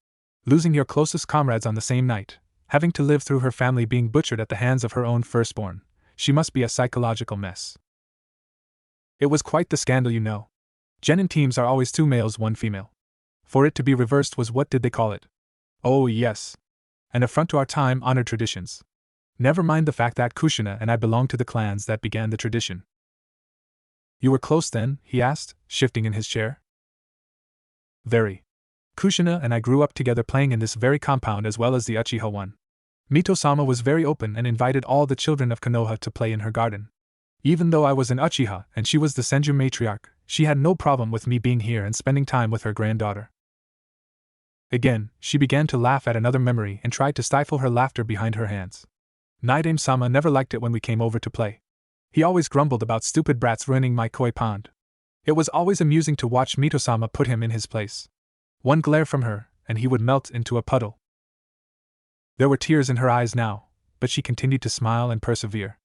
[SPEAKER 1] Losing your closest comrades on the same night, having to live through her family being butchered at the hands of her own firstborn, she must be a psychological mess. It was quite the scandal, you know. Genin teams are always 2 males, 1 female. For it to be reversed was, what did they call it? Oh yes. An affront to our time-honored traditions. Never mind the fact that Kushina and I belong to the clans that began the tradition. You were close then? He asked, shifting in his chair. Very. Kushina and I grew up together playing in this very compound as well as the Uchiha one. Mito-sama was very open and invited all the children of Konoha to play in her garden. Even though I was an Uchiha and she was the Senju matriarch, she had no problem with me being here and spending time with her granddaughter. Again, she began to laugh at another memory and tried to stifle her laughter behind her hands. Naidame-sama never liked it when we came over to play. He always grumbled about stupid brats ruining my koi pond. It was always amusing to watch Mitosama put him in his place. One glare from her, and he would melt into a puddle. There were tears in her eyes now, but she continued to smile and persevere.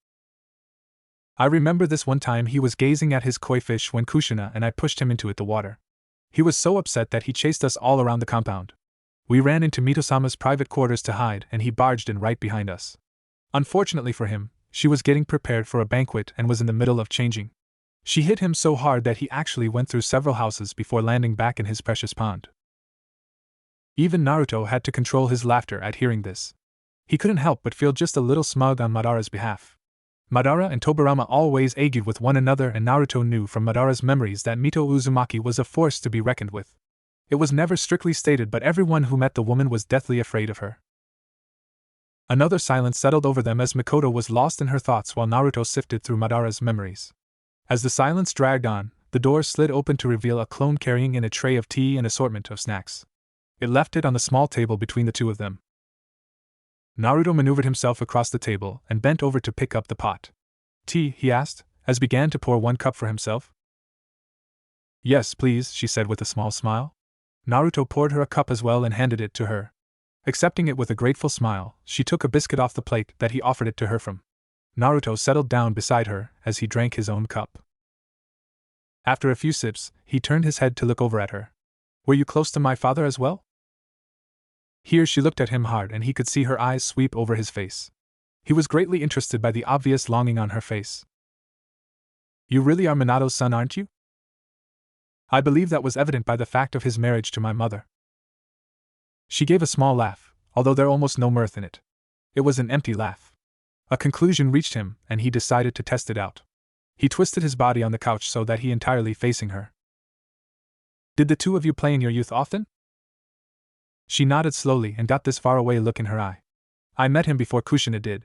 [SPEAKER 1] I remember this one time he was gazing at his koi fish when Kushina and I pushed him into the water. He was so upset that he chased us all around the compound. We ran into Mitosama's private quarters to hide, and he barged in right behind us. Unfortunately for him, she was getting prepared for a banquet and was in the middle of changing. She hit him so hard that he actually went through several houses before landing back in his precious pond. Even Naruto had to control his laughter at hearing this. He couldn't help but feel just a little smug on Madara's behalf. Madara and Tobirama always argued with one another, and Naruto knew from Madara's memories that Mito Uzumaki was a force to be reckoned with. It was never strictly stated, but everyone who met the woman was deathly afraid of her. Another silence settled over them as Mikoto was lost in her thoughts while Naruto sifted through Madara's memories. As the silence dragged on, the door slid open to reveal a clone carrying in a tray of tea and assortment of snacks. It left it on the small table between the two of them. Naruto maneuvered himself across the table and bent over to pick up the pot. Tea, he asked, as began to pour one cup for himself. Yes, please, she said with a small smile. Naruto poured her a cup as well and handed it to her. Accepting it with a grateful smile, she took a biscuit off the plate that he offered it to her from. Naruto settled down beside her as he drank his own cup. After a few sips, he turned his head to look over at her. Were you close to my father as well? Here she looked at him hard, and he could see her eyes sweep over his face. He was greatly interested by the obvious longing on her face. You really are Minato's son, aren't you? I believe that was evident by the fact of his marriage to my mother. She gave a small laugh, although there was almost no mirth in it. It was an empty laugh. A conclusion reached him, and he decided to test it out. He twisted his body on the couch so that he entirely facing her. Did the two of you play in your youth often? She nodded slowly and got this faraway look in her eye. I met him before Kushina did,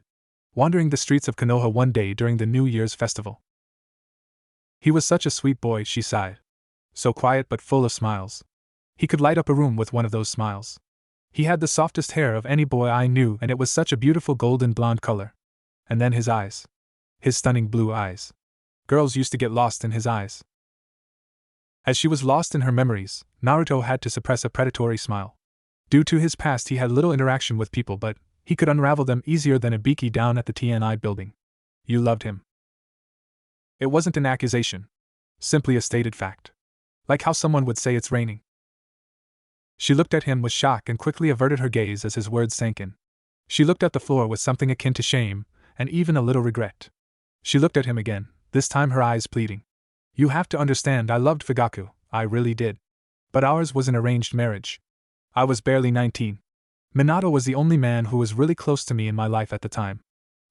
[SPEAKER 1] wandering the streets of Konoha one day during the New Year's festival. He was such a sweet boy, she sighed. So quiet but full of smiles. He could light up a room with one of those smiles. He had the softest hair of any boy I knew, and it was such a beautiful golden blonde color. And then his eyes. His stunning blue eyes. Girls used to get lost in his eyes. As she was lost in her memories, Naruto had to suppress a predatory smile. Due to his past, he had little interaction with people, but he could unravel them easier than a Biki down at the TNI building. You loved him. It wasn't an accusation. Simply a stated fact. Like how someone would say it's raining. She looked at him with shock and quickly averted her gaze as his words sank in. She looked at the floor with something akin to shame, and even a little regret. She looked at him again, this time her eyes pleading. You have to understand, I loved Fugaku, I really did. But ours was an arranged marriage. I was barely 19. Minato was the only man who was really close to me in my life at the time.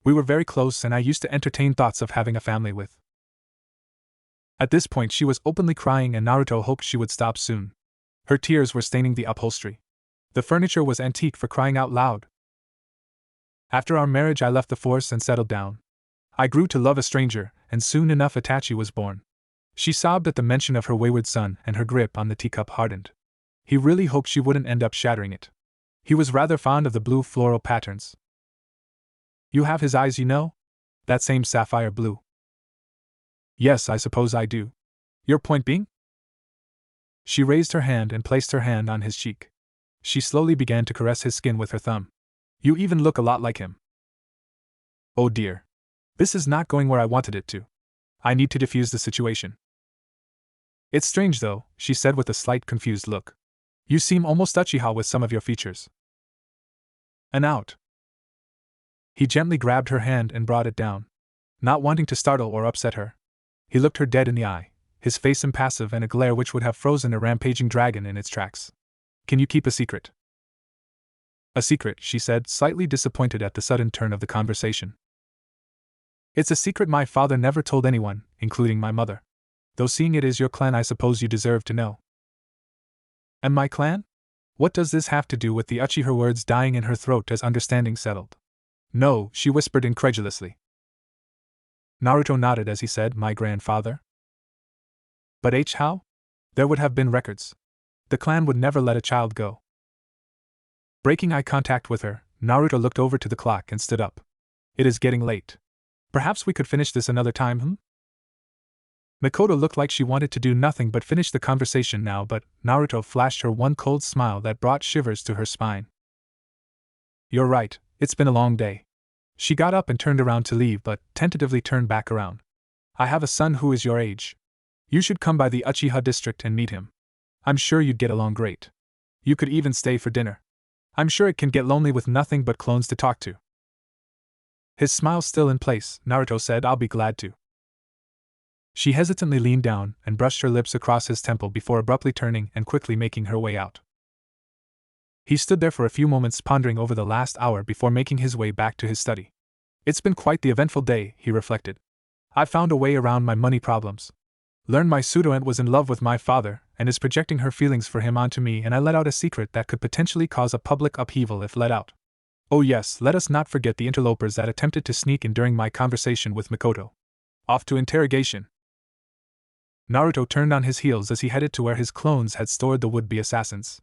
[SPEAKER 1] We were very close, and I used to entertain thoughts of having a family with. At this point she was openly crying, and Naruto hoped she would stop soon. Her tears were staining the upholstery. The furniture was antique, for crying out loud. After our marriage I left the force and settled down. I grew to love a stranger, and soon enough Itachi was born. She sobbed at the mention of her wayward son, and her grip on the teacup hardened. He really hoped she wouldn't end up shattering it. He was rather fond of the blue floral patterns. You have his eyes, you know? That same sapphire blue. Yes, I suppose I do. Your point being? She raised her hand and placed her hand on his cheek. She slowly began to caress his skin with her thumb. You even look a lot like him. Oh dear. This is not going where I wanted it to. I need to defuse the situation. It's strange though, she said with a slight confused look. You seem almost Uchiha with some of your features. And out. He gently grabbed her hand and brought it down. Not wanting to startle or upset her. He looked her dead in the eye, his face impassive and a glare which would have frozen a rampaging dragon in its tracks. Can you keep a secret? A secret, she said, slightly disappointed at the sudden turn of the conversation. It's a secret my father never told anyone, including my mother. Though seeing it is your clan, I suppose you deserve to know. And my clan? What does this have to do with the Uchi? Her words dying in her throat as understanding settled. No, she whispered incredulously. Naruto nodded as he said, my grandfather? But how? There would have been records. The clan would never let a child go. Breaking eye contact with her, Naruto looked over to the clock and stood up. It is getting late. Perhaps we could finish this another time, Makoto looked like she wanted to do nothing but finish the conversation now, but Naruto flashed her one cold smile that brought shivers to her spine. You're right, it's been a long day. She got up and turned around to leave, but tentatively turned back around. I have a son who is your age. You should come by the Uchiha district and meet him. I'm sure you'd get along great. You could even stay for dinner. I'm sure it can get lonely with nothing but clones to talk to. His smile still in place, Naruto said, I'll be glad to. She hesitantly leaned down and brushed her lips across his temple before abruptly turning and quickly making her way out. He stood there for a few moments pondering over the last hour before making his way back to his study. It's been quite the eventful day, he reflected. I found a way around my money problems. Learned my pseudo-aunt was in love with my father and is projecting her feelings for him onto me, and I let out a secret that could potentially cause a public upheaval if let out. Oh yes, let us not forget the interlopers that attempted to sneak in during my conversation with Makoto. Off to interrogation. Naruto turned on his heels as he headed to where his clones had stored the would-be assassins.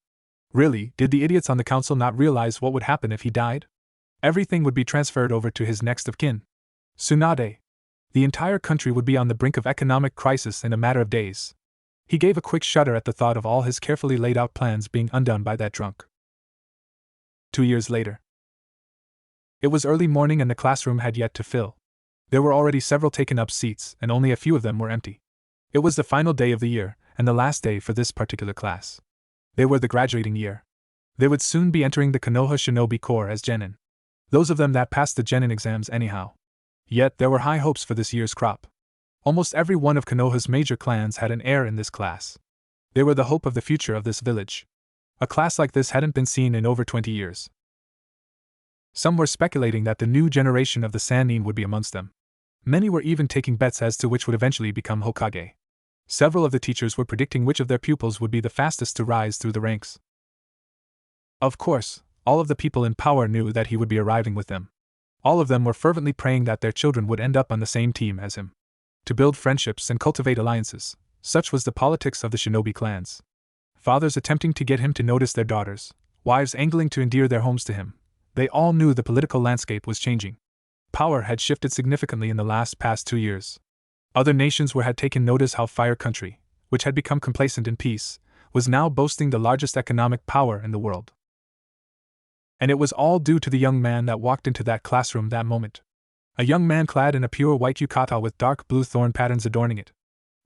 [SPEAKER 1] Really, did the idiots on the council not realize what would happen if he died? Everything would be transferred over to his next of kin. Tsunade. The entire country would be on the brink of economic crisis in a matter of days. He gave a quick shudder at the thought of all his carefully laid out plans being undone by that drunk. 2 years later. It was early morning and the classroom had yet to fill. There were already several taken up seats, and only a few of them were empty. It was the final day of the year, and the last day for this particular class. They were the graduating year. They would soon be entering the Konoha Shinobi Corps as genin. Those of them that passed the genin exams anyhow. Yet there were high hopes for this year's crop. Almost every one of Konoha's major clans had an heir in this class. They were the hope of the future of this village. A class like this hadn't been seen in over 20 years. Some were speculating that the new generation of the Sannin would be amongst them. Many were even taking bets as to which would eventually become Hokage. Several of the teachers were predicting which of their pupils would be the fastest to rise through the ranks. Of course, all of the people in power knew that he would be arriving with them. All of them were fervently praying that their children would end up on the same team as him. To build friendships and cultivate alliances, such was the politics of the shinobi clans. Fathers attempting to get him to notice their daughters, wives angling to endear their homes to him. They all knew the political landscape was changing. Power had shifted significantly in the past 2 years. Other nations had taken notice how Fire Country, which had become complacent in peace, was now boasting the largest economic power in the world. And it was all due to the young man that walked into that classroom that moment. A young man clad in a pure white yukata with dark blue thorn patterns adorning it.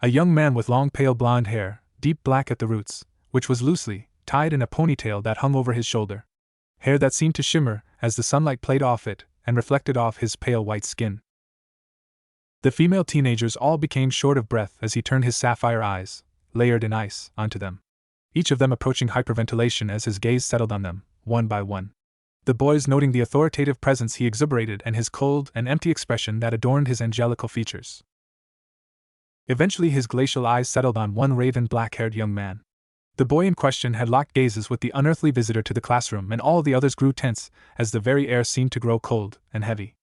[SPEAKER 1] A young man with long pale blonde hair, deep black at the roots, which was loosely tied in a ponytail that hung over his shoulder. Hair that seemed to shimmer as the sunlight played off it and reflected off his pale white skin. The female teenagers all became short of breath as he turned his sapphire eyes, layered in ice, onto them. Each of them approaching hyperventilation as his gaze settled on them, one by one. The boys noting the authoritative presence he exuberated and his cold and empty expression that adorned his angelical features. Eventually his glacial eyes settled on one raven black-haired young man. The boy in question had locked gazes with the unearthly visitor to the classroom, and all the others grew tense as the very air seemed to grow cold and heavy.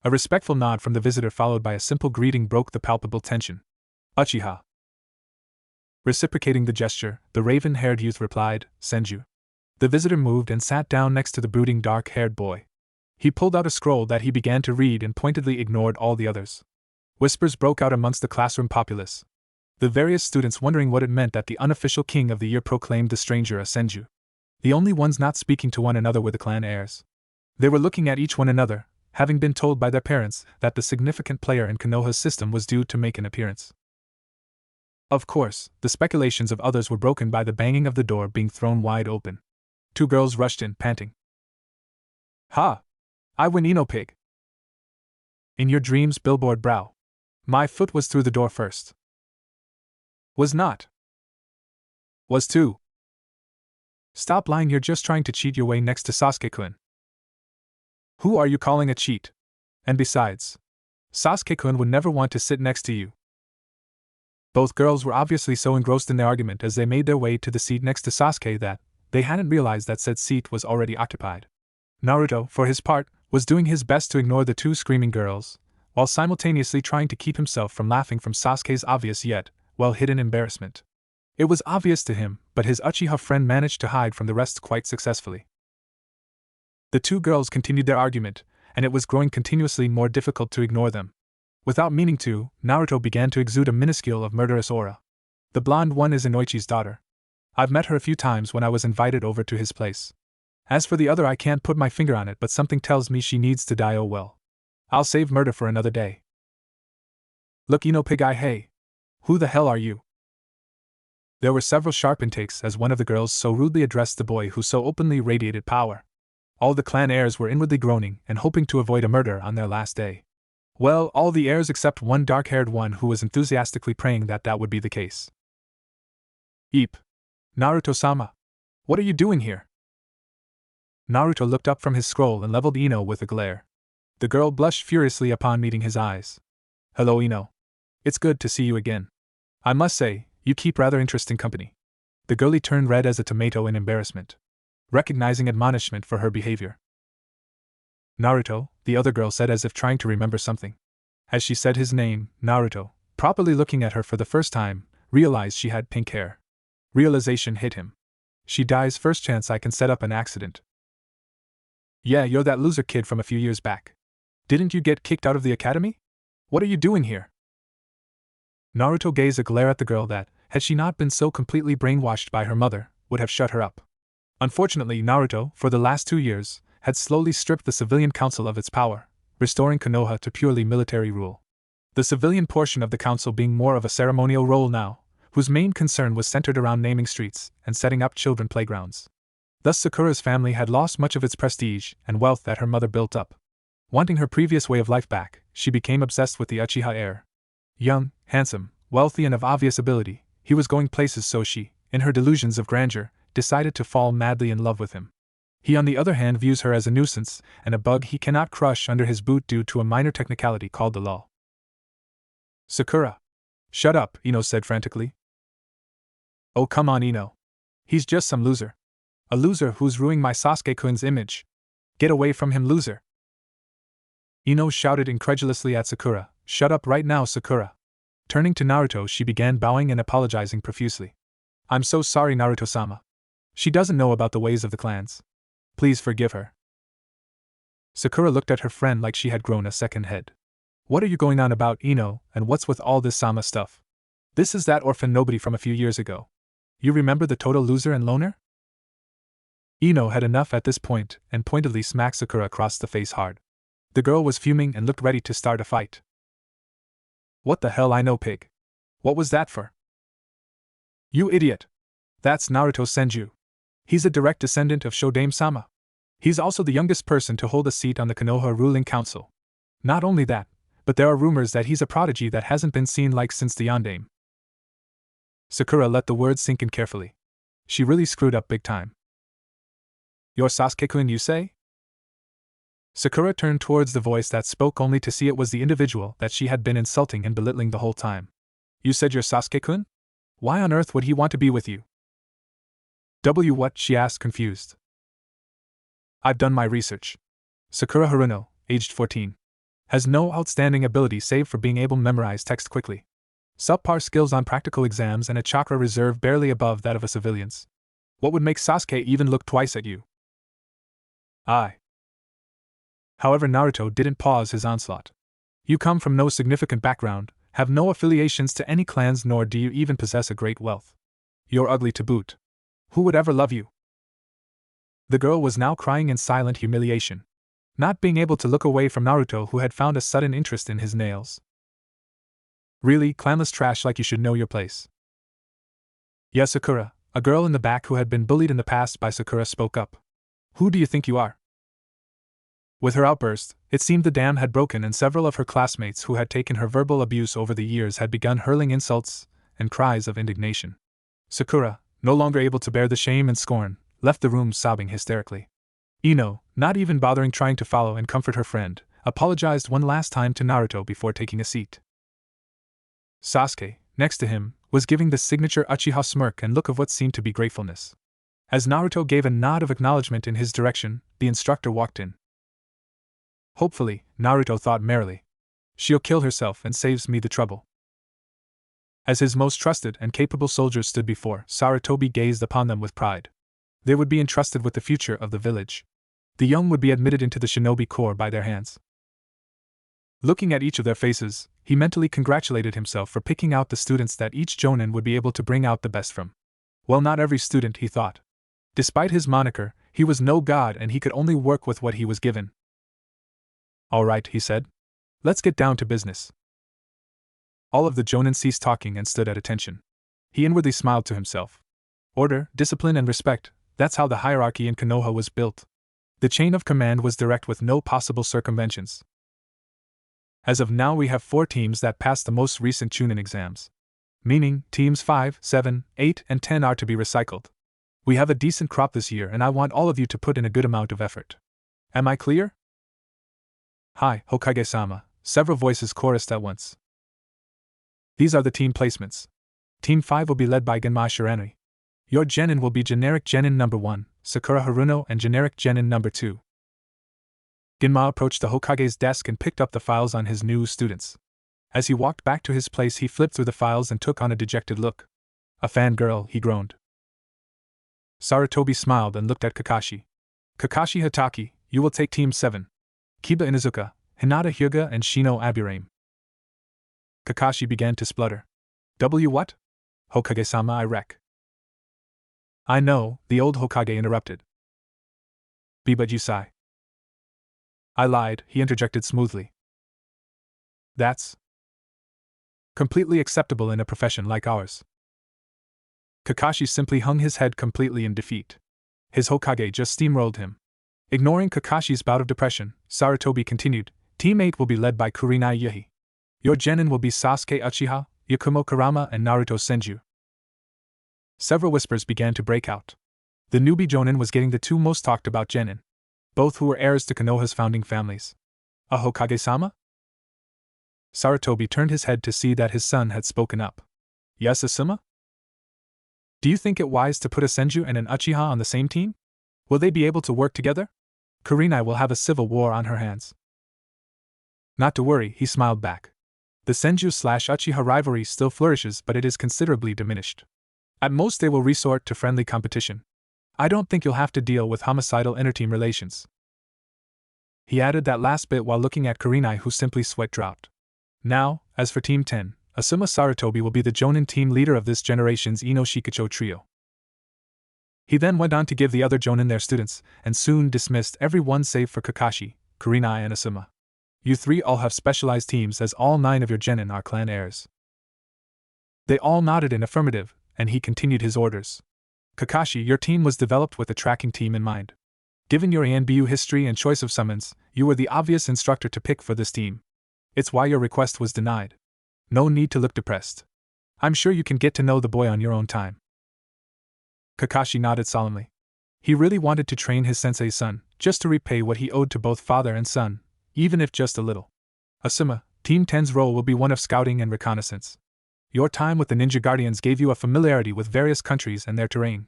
[SPEAKER 1] A respectful nod from the visitor followed by a simple greeting broke the palpable tension. Uchiha. Reciprocating the gesture, the raven-haired youth replied, Senju. The visitor moved and sat down next to the brooding dark-haired boy. He pulled out a scroll that he began to read and pointedly ignored all the others. Whispers broke out amongst the classroom populace. The various students wondering what it meant that the unofficial king of the year proclaimed the stranger a Senju. The only ones not speaking to one another were the clan heirs. They were looking at each one another, having been told by their parents that the significant player in Konoha's system was due to make an appearance. Of course, the speculations of others were broken by the banging of the door being thrown wide open. 2 girls rushed in, panting. Ha! I win Ino Pig! In your dreams, billboard brow. My foot was through the door first. Was not. Was too. Stop lying, you're just trying to cheat your way next to Sasuke-kun. Who are you calling a cheat? And besides, Sasuke-kun would never want to sit next to you. Both girls were obviously so engrossed in their argument as they made their way to the seat next to Sasuke that they hadn't realized that said seat was already occupied. Naruto, for his part, was doing his best to ignore the 2 screaming girls, while simultaneously trying to keep himself from laughing from Sasuke's obvious yet well-hidden embarrassment. It was obvious to him, but his Uchiha friend managed to hide from the rest quite successfully. The 2 girls continued their argument, and it was growing continuously more difficult to ignore them. Without meaning to, Naruto began to exude a minuscule of murderous aura. The blonde one is Inoichi's daughter. I've met her a few times when I was invited over to his place. As for the other, I can't put my finger on it, but something tells me she needs to die. Oh well. I'll save murder for another day. Look, Ino Pig Eye, hey. Who the hell are you? There were several sharp intakes as one of the girls so rudely addressed the boy who so openly radiated power. All the clan heirs were inwardly groaning and hoping to avoid a murder on their last day. Well, all the heirs except one dark-haired one who was enthusiastically praying that that would be the case. Eep. Naruto-sama. What are you doing here? Naruto looked up from his scroll and leveled Ino with a glare. The girl blushed furiously upon meeting his eyes. Hello, Ino. It's good to see you again. I must say, you keep rather interesting company. The girlie turned red as a tomato in embarrassment, recognizing admonishment for her behavior. Naruto, the other girl said as if trying to remember something. As she said his name, Naruto, properly looking at her for the first time, realized she had pink hair. Realization hit him. She dies first chance I can set up an accident. Yeah, you're that loser kid from a few years back. Didn't you get kicked out of the academy? What are you doing here? Naruto gazed a glare at the girl that, had she not been so completely brainwashed by her mother, would have shut her up. Unfortunately, Naruto, for the last 2 years, had slowly stripped the civilian council of its power, restoring Konoha to purely military rule. The civilian portion of the council being more of a ceremonial role now, whose main concern was centered around naming streets and setting up children playgrounds. Thus Sakura's family had lost much of its prestige and wealth that her mother built up. Wanting her previous way of life back, she became obsessed with the Uchiha heir. Young, handsome, wealthy and of obvious ability, he was going places, so she, in her delusions of grandeur, decided to fall madly in love with him. He on the other hand views her as a nuisance and a bug he cannot crush under his boot due to a minor technicality called the law. Sakura. Shut up, Ino said frantically. Oh come on, Ino. He's just some loser. A loser who's ruining my Sasuke-kun's image. Get away from him, loser. Ino shouted incredulously at Sakura, shut up right now, Sakura. Turning to Naruto, she began bowing and apologizing profusely. I'm so sorry, Naruto-sama. She doesn't know about the ways of the clans. Please forgive her. Sakura looked at her friend like she had grown a second head. What are you going on about, Ino, and what's with all this Sama stuff? This is that orphan nobody from a few years ago. You remember the total loser and loner? Ino had enough at this point and pointedly smacked Sakura across the face hard. The girl was fuming and looked ready to start a fight. What the hell, I know, pig. What was that for? You idiot. That's Naruto Senju. He's a direct descendant of Shodame-sama. He's also the youngest person to hold a seat on the Konoha ruling council. Not only that, but there are rumors that he's a prodigy that hasn't been seen like since the Yondaime. Sakura let the words sink in carefully. She really screwed up big time. You're Sasuke-kun, you say? Sakura turned towards the voice that spoke only to see it was the individual that she had been insulting and belittling the whole time. You said you're Sasuke-kun? Why on earth would he want to be with you? What? She asked, confused. I've done my research. Sakura Haruno, aged 14, has no outstanding ability save for being able to memorize text quickly. Subpar skills on practical exams and a chakra reserve barely above that of a civilian's. What would make Sasuke even look twice at you? However, Naruto didn't pause his onslaught. You come from no significant background, have no affiliations to any clans, nor do you even possess a great wealth. You're ugly to boot. Who would ever love you? The girl was now crying in silent humiliation, not being able to look away from Naruto, who had found a sudden interest in his nails. Really, clanless trash like you should know your place. Yes, Sakura, a girl in the back who had been bullied in the past by Sakura spoke up. Who do you think you are? With her outburst, it seemed the dam had broken and several of her classmates who had taken her verbal abuse over the years had begun hurling insults and cries of indignation. Sakura, no longer able to bear the shame and scorn, left the room sobbing hysterically. Ino, not even bothering trying to follow and comfort her friend, apologized one last time to Naruto before taking a seat. Sasuke, next to him, was giving the signature Uchiha smirk and look of what seemed to be gratefulness. As Naruto gave a nod of acknowledgement in his direction, the instructor walked in. Hopefully, Naruto thought merrily, she'll kill herself and saves me the trouble. As his most trusted and capable soldiers stood before, Sarutobi gazed upon them with pride. They would be entrusted with the future of the village. The young would be admitted into the shinobi corps by their hands. Looking at each of their faces, He mentally congratulated himself for picking out the students that each Jonin would be able to bring out the best from. Well, not every student, he thought. Despite his moniker, he was no god and he could only work with what he was given. All right, he said. Let's get down to business. All of the Jonin ceased talking and stood at attention. He inwardly smiled to himself. Order, discipline, and respect, that's how the hierarchy in Konoha was built. The chain of command was direct with no possible circumventions. As of now, we have 4 teams that passed the most recent Chunin exams. Meaning, teams 5, 7, 8, and 10 are to be recycled. We have a decent crop this year and I want all of you to put in a good amount of effort. Am I clear? Hi, Hokage-sama, several voices chorused at once. These are the team placements. Team 5 will be led by Genma Shiranui. Your genin will be generic genin number 1, Sakura Haruno, and generic genin number 2. Genma approached the Hokage's desk and picked up the files on his new students. As he walked back to his place, he flipped through the files and took on a dejected look. A fangirl, he groaned. Sarutobi smiled and looked at Kakashi. Kakashi Hatake, you will take Team 7. Kiba Inuzuka, Hinata Hyuga, and Shino Aburame. Kakashi began to splutter. W what? Hokage-sama, I wreck. I know, the old Hokage interrupted. Be but you sigh. I lied, he interjected smoothly. That's completely acceptable in a profession like ours. Kakashi simply hung his head completely in defeat. His Hokage just steamrolled him. Ignoring Kakashi's bout of depression, Sarutobi continued, Team 8 will be led by Kurenai Yuhi. Your genin will be Sasuke Uchiha, Yakumo Kurama, and Naruto Senju. Several whispers began to break out. The newbie Jonin was getting the 2 most talked about genin, both who were heirs to Konoha's founding families. A Hokage-sama? Sarutobi turned his head to see that his son had spoken up. Yes, Asuma? Do you think it wise to put a Senju and an Uchiha on the same team? Will they be able to work together? Kurenai will have a civil war on her hands. Not to worry, he smiled back. The Senju/Uchiha rivalry still flourishes, but it is considerably diminished. At most they will resort to friendly competition. I don't think you'll have to deal with homicidal interteam relations. He added that last bit while looking at Kurenai, who simply sweat dropped. Now, as for Team 10, Asuma Sarutobi will be the Jonin team leader of this generation's Ino Shikacho trio. He then went on to give the other Jonin their students, and soon dismissed everyone save for Kakashi, Kurenai, and Asuma. You 3 all have specialized teams, as all 9 of your genin are clan heirs. They all nodded in affirmative, and he continued his orders. Kakashi, your team was developed with a tracking team in mind. Given your ANBU history and choice of summons, you were the obvious instructor to pick for this team. It's why your request was denied. No need to look depressed. I'm sure you can get to know the boy on your own time. Kakashi nodded solemnly. He really wanted to train his sensei's son, just to repay what he owed to both father and son, even if just a little. Asuma, Team 10's role will be one of scouting and reconnaissance. Your time with the Ninja Guardians gave you a familiarity with various countries and their terrain.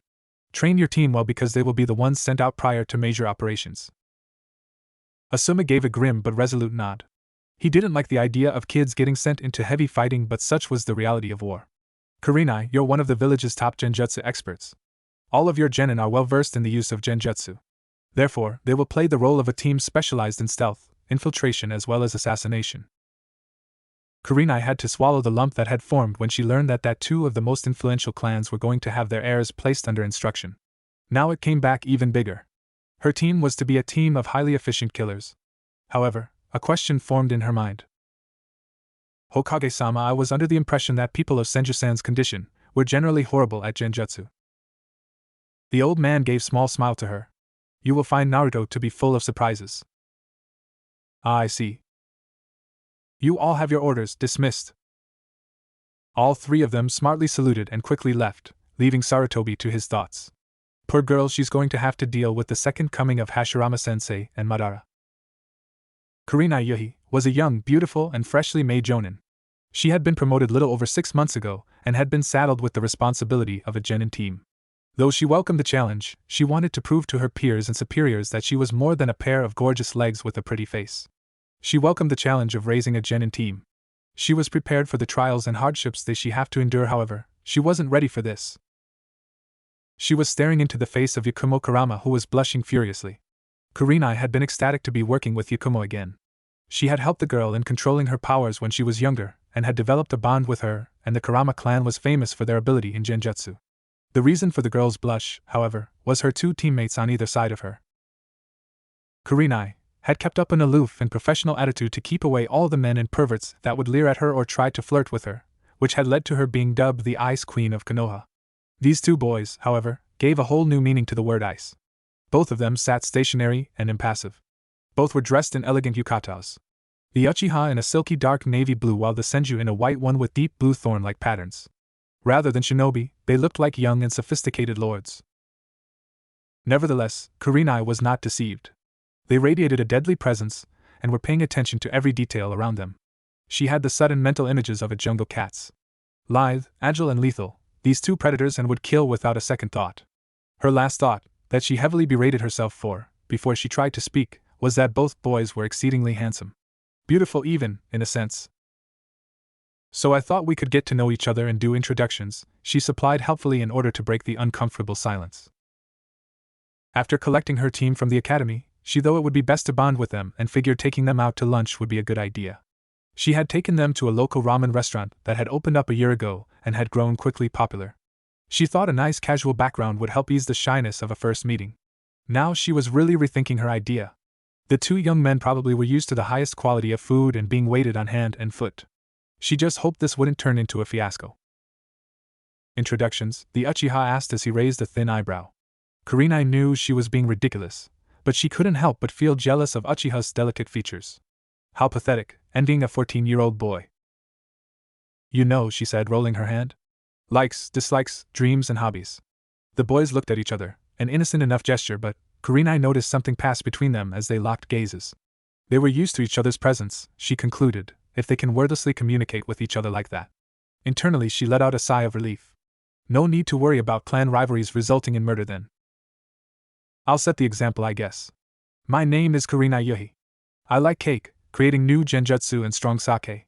[SPEAKER 1] Train your team well because they will be the ones sent out prior to major operations. Asuma gave a grim but resolute nod. He didn't like the idea of kids getting sent into heavy fighting, but such was the reality of war. Kurenai, you're one of the village's top genjutsu experts. All of your genin are well versed in the use of genjutsu. Therefore, they will play the role of a team specialized in stealth, infiltration, as well as assassination. Kurenai had to swallow the lump that had formed when she learned that 2 of the most influential clans were going to have their heirs placed under instruction. Now it came back even bigger. Her team was to be a team of highly efficient killers. However, a question formed in her mind. Hokage-sama, I was under the impression that people of Senju-san's condition were generally horrible at genjutsu. The old man gave a small smile to her. You will find Naruto to be full of surprises. Ah, I see. You all have your orders, dismissed. All 3 of them smartly saluted and quickly left, leaving Sarutobi to his thoughts. Poor girl, she's going to have to deal with the second coming of Hashirama-sensei and Madara. Kurenai Yuhi was a young, beautiful, and freshly made jonin. She had been promoted little over 6 months ago and had been saddled with the responsibility of a genin team. Though she welcomed the challenge, she wanted to prove to her peers and superiors that she was more than a pair of gorgeous legs with a pretty face. She welcomed the challenge of raising a genin team. She was prepared for the trials and hardships they she have to endure. However, she wasn't ready for this. She was staring into the face of Yakumo Kurama, who was blushing furiously. Kurenai had been ecstatic to be working with Yakumo again. She had helped the girl in controlling her powers when she was younger, and had developed a bond with her, and the Kurama clan was famous for their ability in genjutsu. The reason for the girl's blush, however, was her two teammates on either side of her. Kurenai had kept up an aloof and professional attitude to keep away all the men and perverts that would leer at her or try to flirt with her, which had led to her being dubbed the Ice Queen of Konoha. These two boys, however, gave a whole new meaning to the word ice. Both of them sat stationary and impassive. Both were dressed in elegant yukatas. The Uchiha in a silky dark navy blue while the Senju in a white one with deep blue thorn-like patterns. Rather than shinobi, they looked like young and sophisticated lords. Nevertheless, Kurenai was not deceived. They radiated a deadly presence, and were paying attention to every detail around them. She had the sudden mental images of a jungle cats. Lithe, agile and lethal, these two predators and would kill without a second thought. Her last thought, that she heavily berated herself for, before she tried to speak, was that both boys were exceedingly handsome. Beautiful even, in a sense. So I thought we could get to know each other and do introductions, she supplied helpfully in order to break the uncomfortable silence. After collecting her team from the academy, she thought it would be best to bond with them and figured taking them out to lunch would be a good idea. She had taken them to a local ramen restaurant that had opened up a year ago and had grown quickly popular. She thought a nice casual background would help ease the shyness of a first meeting. Now she was really rethinking her idea. The two young men probably were used to the highest quality of food and being waited on hand and foot. She just hoped this wouldn't turn into a fiasco. Introductions, the Uchiha asked as he raised a thin eyebrow. Kurenai knew she was being ridiculous, but she couldn't help but feel jealous of Uchiha's delicate features. How pathetic, envying a 14-year-old boy. You know, she said, rolling her hand. Likes, dislikes, dreams and hobbies. The boys looked at each other, an innocent enough gesture, but Kurenai noticed something pass between them as they locked gazes. They were used to each other's presence, she concluded, if they can wordlessly communicate with each other like that. Internally she let out a sigh of relief. No need to worry about clan rivalries resulting in murder then. I'll set the example, I guess. My name is Kurenai Yuhi. I like cake, creating new genjutsu and strong sake.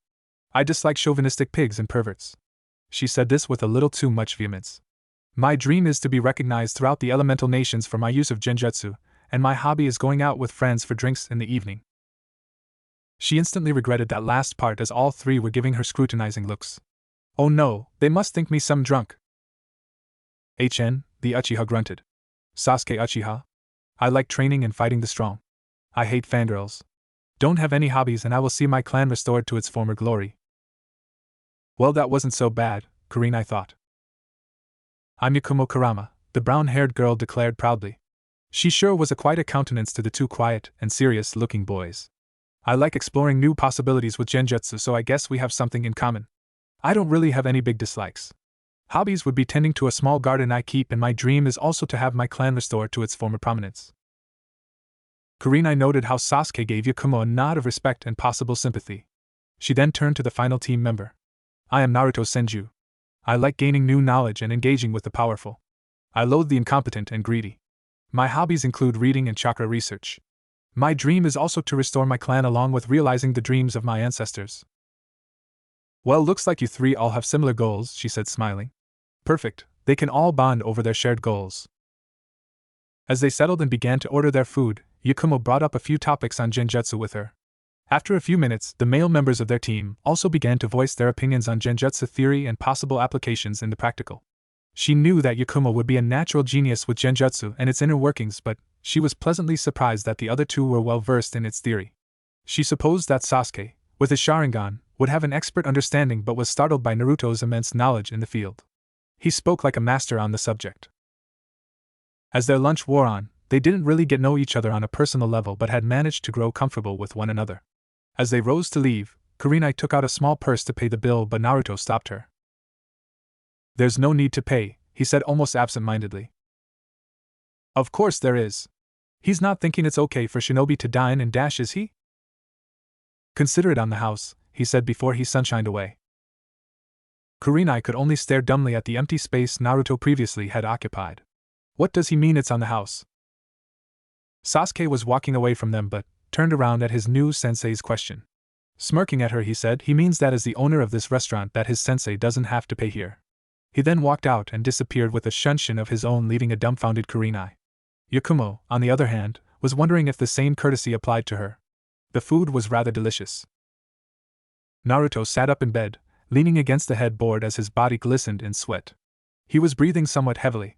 [SPEAKER 1] I dislike chauvinistic pigs and perverts. She said this with a little too much vehemence. My dream is to be recognized throughout the elemental nations for my use of genjutsu, and my hobby is going out with friends for drinks in the evening. She instantly regretted that last part as all three were giving her scrutinizing looks. Oh no, they must think me some drunk. HN, the Uchiha grunted. Sasuke Uchiha? I like training and fighting the strong. I hate fangirls. Don't have any hobbies and I will see my clan restored to its former glory. Well, that wasn't so bad, Kurenai thought. I'm Yakumo Kurama, the brown-haired girl declared proudly. She sure was quite a countenance to the two quiet and serious-looking boys. I like exploring new possibilities with genjutsu, so I guess we have something in common. I don't really have any big dislikes. Hobbies would be tending to a small garden I keep, and my dream is also to have my clan restored to its former prominence. Kurenai noted how Sasuke gave Yakumo a nod of respect and possible sympathy. She then turned to the final team member. I am Naruto Senju. I like gaining new knowledge and engaging with the powerful. I loathe the incompetent and greedy. My hobbies include reading and chakra research. My dream is also to restore my clan along with realizing the dreams of my ancestors. Well, looks like you three all have similar goals, she said, smiling. Perfect, they can all bond over their shared goals. As they settled and began to order their food, Yakumo brought up a few topics on genjutsu with her. After a few minutes, the male members of their team also began to voice their opinions on genjutsu theory and possible applications in the practical. She knew that Yakumo would be a natural genius with genjutsu and its inner workings, but she was pleasantly surprised that the other two were well versed in its theory. She supposed that Sasuke, with his Sharingan, would have an expert understanding, but was startled by Naruto's immense knowledge in the field. He spoke like a master on the subject. As their lunch wore on, they didn't really get to know each other on a personal level but had managed to grow comfortable with one another. As they rose to leave, Kurenai took out a small purse to pay the bill, but Naruto stopped her. There's no need to pay, he said almost absent-mindedly. Of course there is. He's not thinking it's okay for shinobi to dine and dash, is he? Consider it on the house, he said before he sunshined away. Kurenai could only stare dumbly at the empty space Naruto previously had occupied. What does he mean it's on the house? Sasuke was walking away from them but turned around at his new sensei's question. Smirking at her, he said he means that as the owner of this restaurant that his sensei doesn't have to pay here. He then walked out and disappeared with a shunshin of his own, leaving a dumbfounded Kurenai. Yakumo, on the other hand, was wondering if the same courtesy applied to her. The food was rather delicious. Naruto sat up in bed, leaning against the headboard as his body glistened in sweat. He was breathing somewhat heavily.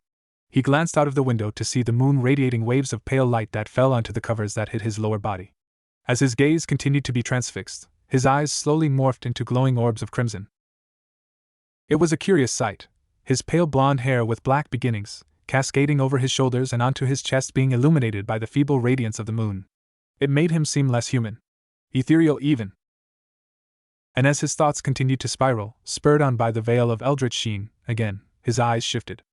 [SPEAKER 1] He glanced out of the window to see the moon radiating waves of pale light that fell onto the covers that hid his lower body. As his gaze continued to be transfixed, his eyes slowly morphed into glowing orbs of crimson. It was a curious sight, his pale blonde hair with black beginnings, cascading over his shoulders and onto his chest being illuminated by the feeble radiance of the moon. It made him seem less human. Ethereal even. And as his thoughts continued to spiral, spurred on by the veil of eldritch sheen, again, his eyes shifted.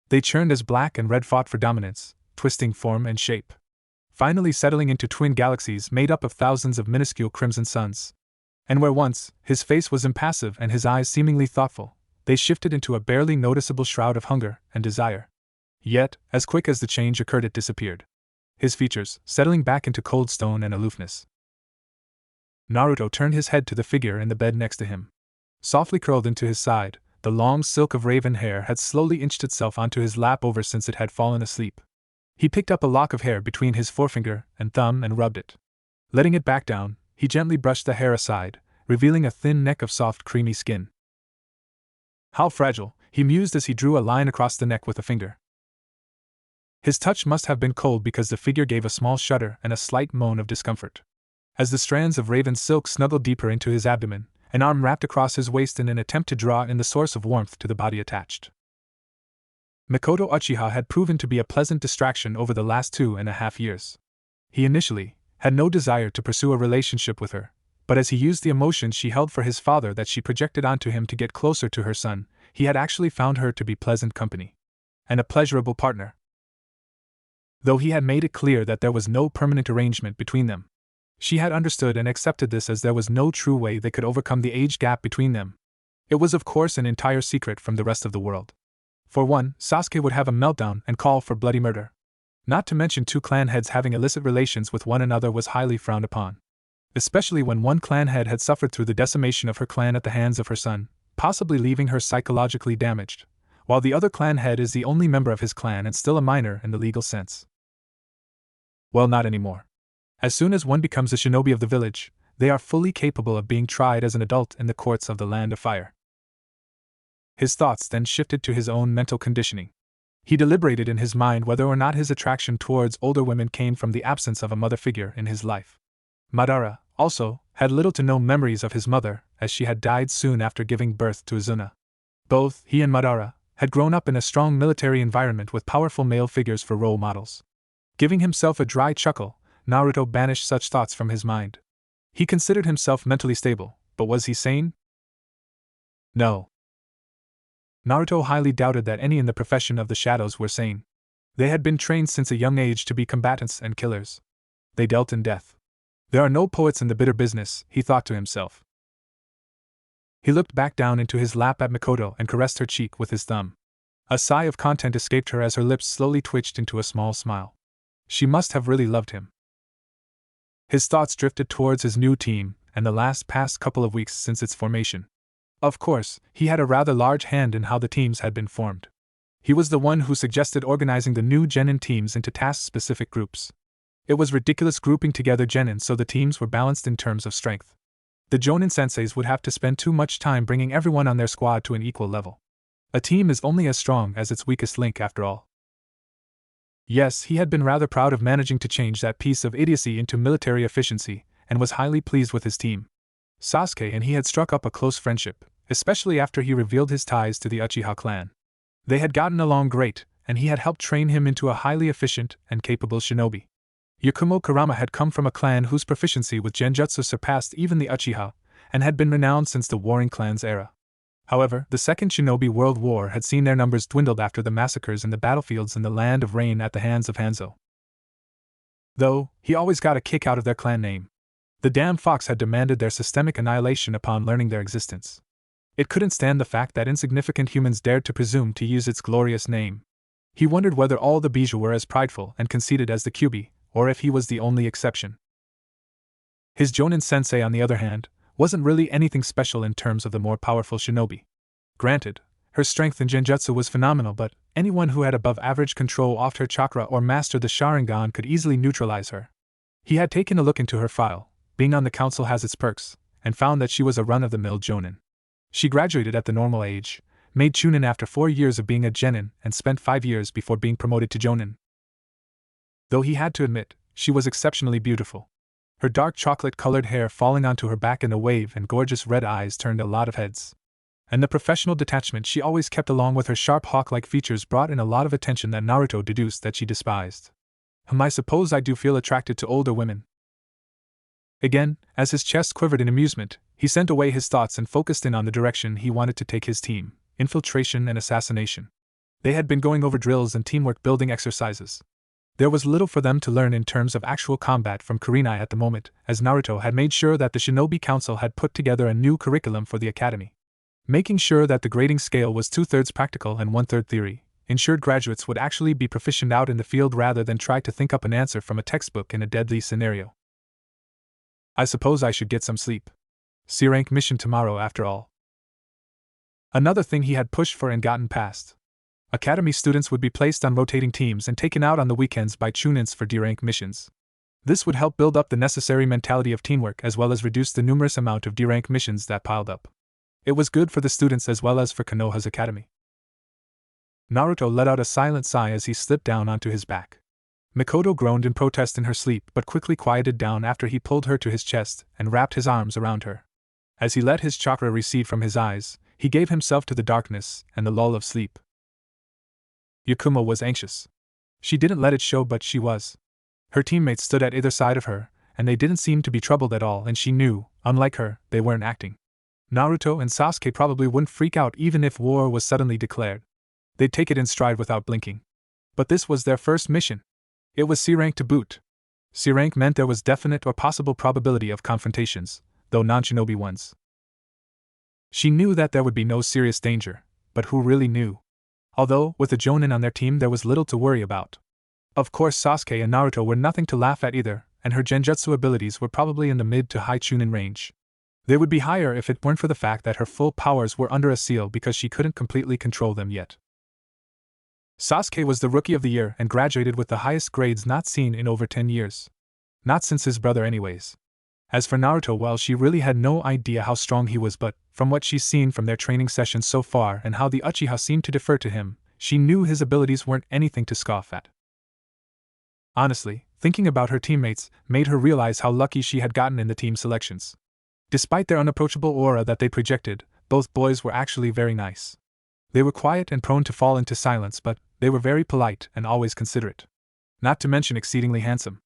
[SPEAKER 1] They churned as black and red fought for dominance, twisting form and shape, finally settling into twin galaxies made up of thousands of minuscule crimson suns. And where once his face was impassive and his eyes seemingly thoughtful, they shifted into a barely noticeable shroud of hunger and desire. Yet, as quick as the change occurred, it disappeared, his features settling back into cold stone and aloofness. Naruto turned his head to the figure in the bed next to him. Softly curled into his side, the long silk of raven hair had slowly inched itself onto his lap ever since it had fallen asleep. He picked up a lock of hair between his forefinger and thumb and rubbed it. Letting it back down, he gently brushed the hair aside, revealing a thin neck of soft, creamy skin. How fragile, he mused as he drew a line across the neck with a finger. His touch must have been cold because the figure gave a small shudder and a slight moan of discomfort. As the strands of raven silk snuggled deeper into his abdomen, an arm wrapped across his waist in an attempt to draw in the source of warmth to the body attached. Mikoto Uchiha had proven to be a pleasant distraction over the last 2.5 years. He initially had no desire to pursue a relationship with her, but as he used the emotion she held for his father that she projected onto him to get closer to her son, he had actually found her to be pleasant company and a pleasurable partner. Though he had made it clear that there was no permanent arrangement between them, she had understood and accepted this as there was no true way they could overcome the age gap between them. It was of course an entire secret from the rest of the world. For one, Sasuke would have a meltdown and call for bloody murder. Not to mention 2 clan heads having illicit relations with one another was highly frowned upon. Especially when one clan head had suffered through the decimation of her clan at the hands of her son, possibly leaving her psychologically damaged, while the other clan head is the only member of his clan and still a minor in the legal sense. Well, not anymore. As soon as one becomes a shinobi of the village, they are fully capable of being tried as an adult in the courts of the Land of Fire. His thoughts then shifted to his own mental conditioning. He deliberated in his mind whether or not his attraction towards older women came from the absence of a mother figure in his life. Madara, also, had little to no memories of his mother, as she had died soon after giving birth to Izuna. Both he and Madara had grown up in a strong military environment with powerful male figures for role models. Giving himself a dry chuckle, Naruto banished such thoughts from his mind. He considered himself mentally stable, but was he sane? No. Naruto highly doubted that any in the profession of the shadows were sane. They had been trained since a young age to be combatants and killers. They dealt in death. There are no poets in the bitter business, he thought to himself. He looked back down into his lap at Mikoto and caressed her cheek with his thumb. A sigh of content escaped her as her lips slowly twitched into a small smile. She must have really loved him. His thoughts drifted towards his new team and the past couple of weeks since its formation. Of course, he had a rather large hand in how the teams had been formed. He was the one who suggested organizing the new genin teams into task-specific groups. It was ridiculous grouping together genin so the teams were balanced in terms of strength. The jonin senseis would have to spend too much time bringing everyone on their squad to an equal level. A team is only as strong as its weakest link after all. Yes, he had been rather proud of managing to change that piece of idiocy into military efficiency, and was highly pleased with his team. Sasuke and he had struck up a close friendship, especially after he revealed his ties to the Uchiha clan. They had gotten along great, and he had helped train him into a highly efficient and capable shinobi. Yakumo Kurama had come from a clan whose proficiency with genjutsu surpassed even the Uchiha, and had been renowned since the Warring Clans era. However, the Second Shinobi World War had seen their numbers dwindled after the massacres in the battlefields in the Land of Rain at the hands of Hanzo. Though, he always got a kick out of their clan name. The damn fox had demanded their systemic annihilation upon learning their existence. It couldn't stand the fact that insignificant humans dared to presume to use its glorious name. He wondered whether all the Bijou were as prideful and conceited as the Kyuubi, or if he was the only exception. His Jonin sensei, on the other hand, wasn't really anything special in terms of the more powerful shinobi. Granted, her strength in genjutsu was phenomenal, but anyone who had above-average control of her chakra or mastered the Sharingan could easily neutralize her. He had taken a look into her file, being on the council has its perks, and found that she was a run-of-the-mill jonin. She graduated at the normal age, made chunin after 4 years of being a genin, and spent 5 years before being promoted to jonin. Though he had to admit, she was exceptionally beautiful. Her dark chocolate-colored hair falling onto her back in a wave and gorgeous red eyes turned a lot of heads. And the professional detachment she always kept along with her sharp hawk-like features brought in a lot of attention that Naruto deduced that she despised. I suppose I do feel attracted to older women. Again, as his chest quivered in amusement, he sent away his thoughts and focused in on the direction he wanted to take his team: infiltration and assassination. They had been going over drills and teamwork building exercises. There was little for them to learn in terms of actual combat from Kurenai at the moment, as Naruto had made sure that the Shinobi Council had put together a new curriculum for the academy. Making sure that the grading scale was 2/3 practical and 1/3 theory ensured graduates would actually be proficient out in the field rather than try to think up an answer from a textbook in a deadly scenario. I suppose I should get some sleep. C-rank mission tomorrow after all. Another thing he had pushed for and gotten past. Academy students would be placed on rotating teams and taken out on the weekends by chunins for D-rank missions. This would help build up the necessary mentality of teamwork as well as reduce the numerous amount of D-rank missions that piled up. It was good for the students as well as for Konoha's academy. Naruto let out a silent sigh as he slipped down onto his back. Mikoto groaned in protest in her sleep but quickly quieted down after he pulled her to his chest and wrapped his arms around her. As he let his chakra recede from his eyes, he gave himself to the darkness and the lull of sleep. Yakumo was anxious. She didn't let it show, but she was. Her teammates stood at either side of her, and they didn't seem to be troubled at all, and she knew, unlike her, they weren't acting. Naruto and Sasuke probably wouldn't freak out even if war was suddenly declared. They'd take it in stride without blinking. But this was their first mission. It was C-rank to boot. C-rank meant there was definite or possible probability of confrontations, though non-shinobi ones. She knew that there would be no serious danger, but who really knew? Although, with the Jonin on their team there was little to worry about. Of course Sasuke and Naruto were nothing to laugh at either, and her genjutsu abilities were probably in the mid to high chunin range. They would be higher if it weren't for the fact that her full powers were under a seal because she couldn't completely control them yet. Sasuke was the Rookie of the Year and graduated with the highest grades not seen in over 10 years. Not since his brother anyways. As for Naruto, well, she really had no idea how strong he was, but, from what she's seen from their training sessions so far and how the Uchiha seemed to defer to him, she knew his abilities weren't anything to scoff at. Honestly, thinking about her teammates made her realize how lucky she had gotten in the team selections. Despite their unapproachable aura that they projected, both boys were actually very nice. They were quiet and prone to fall into silence, but they were very polite and always considerate. Not to mention exceedingly handsome.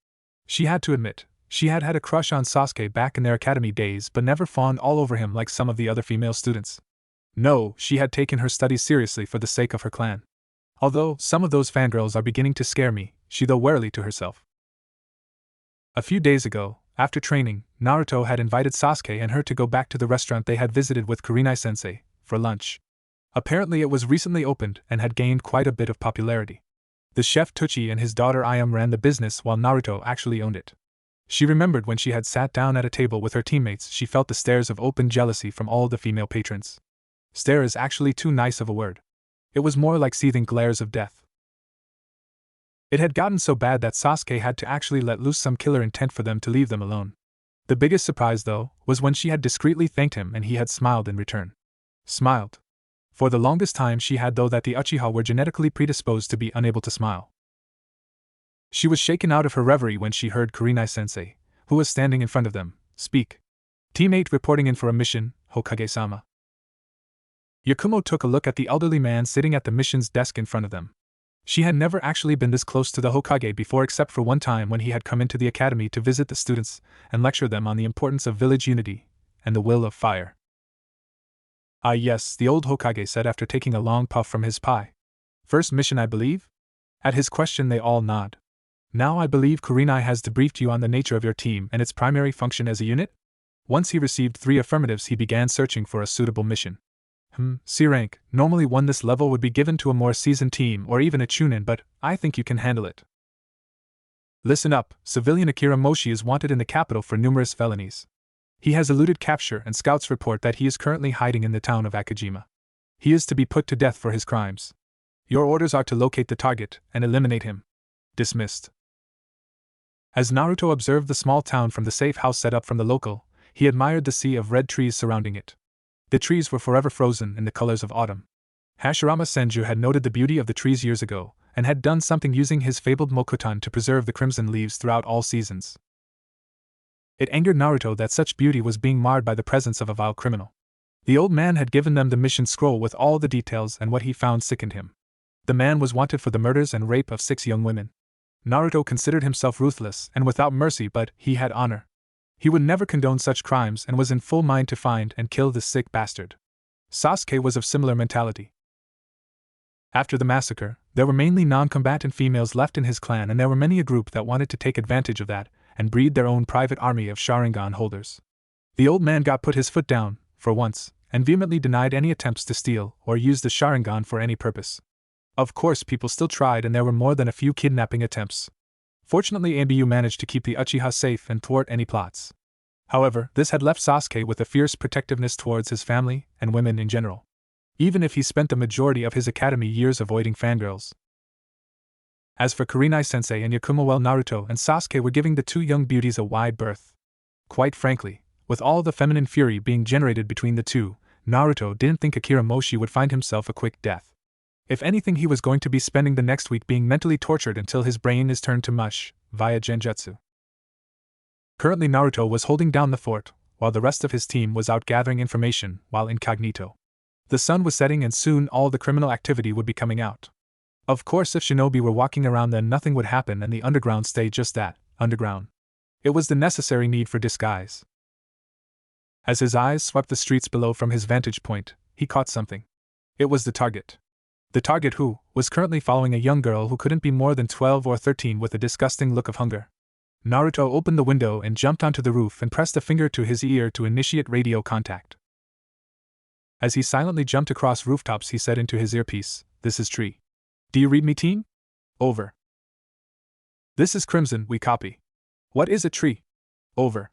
[SPEAKER 1] She had to admit, she had had a crush on Sasuke back in their academy days but never fawned all over him like some of the other female students. No, she had taken her studies seriously for the sake of her clan. Although some of those fangirls are beginning to scare me, she thought warily to herself. A few days ago, after training, Naruto had invited Sasuke and her to go back to the restaurant they had visited with Kurenai-sensei for lunch. Apparently it was recently opened and had gained quite a bit of popularity. The chef Tuchi and his daughter Ayam ran the business while Naruto actually owned it. She remembered when she had sat down at a table with her teammates, she felt the stares of open jealousy from all the female patrons. Stare is actually too nice of a word. It was more like seething glares of death. It had gotten so bad that Sasuke had to actually let loose some killer intent for them to leave them alone. The biggest surprise, though, was when she had discreetly thanked him and he had smiled in return. Smiled. For the longest time she had, though, that the Uchiha were genetically predisposed to be unable to smile. She was shaken out of her reverie when she heard Kurenai-sensei, who was standing in front of them, speak. Teammate reporting in for a mission, Hokage-sama. Yakumo took a look at the elderly man sitting at the mission's desk in front of them. She had never actually been this close to the Hokage before, except for one time when he had come into the academy to visit the students and lecture them on the importance of village unity and the will of fire. Ah yes, the old Hokage said after taking a long puff from his pie. First mission, I believe? At his question they all nod. Now I believe Kurenai has debriefed you on the nature of your team and its primary function as a unit? Once he received 3 affirmatives he began searching for a suitable mission. C rank, normally one this level would be given to a more seasoned team or even a chunin, but I think you can handle it. Listen up, civilian Akira Moshi is wanted in the capital for numerous felonies. He has eluded capture and scouts report that he is currently hiding in the town of Akajima. He is to be put to death for his crimes. Your orders are to locate the target and eliminate him. Dismissed. As Naruto observed the small town from the safe house set up from the local, he admired the sea of red trees surrounding it. The trees were forever frozen in the colors of autumn. Hashirama Senju had noted the beauty of the trees years ago, and had done something using his fabled Mokutan to preserve the crimson leaves throughout all seasons. It angered Naruto that such beauty was being marred by the presence of a vile criminal. The old man had given them the mission scroll with all the details, and what he found sickened him. The man was wanted for the murders and rape of 6 young women. Naruto considered himself ruthless and without mercy, but he had honor. He would never condone such crimes and was in full mind to find and kill this sick bastard. Sasuke was of similar mentality. After the massacre, there were mainly non-combatant females left in his clan, and there were many a group that wanted to take advantage of that and breed their own private army of Sharingan holders. The old man got put his foot down, for once, and vehemently denied any attempts to steal or use the Sharingan for any purpose. Of course, people still tried, and there were more than a few kidnapping attempts. Fortunately, Ambu managed to keep the Uchiha safe and thwart any plots. However, this had left Sasuke with a fierce protectiveness towards his family and women in general, even if he spent the majority of his academy years avoiding fangirls. As for Kurenai-sensei and Yakumo, well, Naruto and Sasuke were giving the two young beauties a wide berth. Quite frankly, with all the feminine fury being generated between the two, Naruto didn't think Akira Moshi would find himself a quick death. If anything, he was going to be spending the next week being mentally tortured until his brain is turned to mush, via genjutsu. Currently, Naruto was holding down the fort, while the rest of his team was out gathering information while incognito. The sun was setting, and soon all the criminal activity would be coming out. Of course, if shinobi were walking around, then nothing would happen and the underground stayed just that, underground. It was the necessary need for disguise. As his eyes swept the streets below from his vantage point, he caught something. It was the target. The target, who was currently following a young girl who couldn't be more than 12 or 13 with a disgusting look of hunger. Naruto opened the window and jumped onto the roof and pressed a finger to his ear to initiate radio contact. As he silently jumped across rooftops, he said into his earpiece, "This is Tree. Do you read me, team? Over. This is Crimson, we copy. What is it, Tree? Over.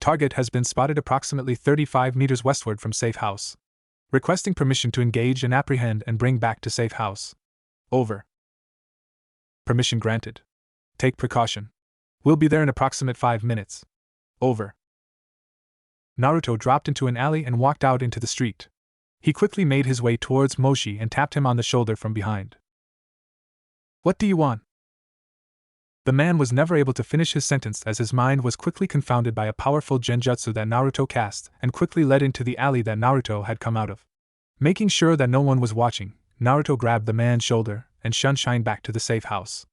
[SPEAKER 1] Target has been spotted approximately 35 meters westward from safe house. Requesting permission to engage and apprehend and bring back to safe house. Over. Permission granted. Take precaution. We'll be there in approximate 5 minutes. Over." Naruto dropped into an alley and walked out into the street. He quickly made his way towards Moshi and tapped him on the shoulder from behind. "What do you want?" The man was never able to finish his sentence, as his mind was quickly confounded by a powerful genjutsu that Naruto cast and quickly led into the alley that Naruto had come out of. Making sure that no one was watching, Naruto grabbed the man's shoulder and shined back to the safe house.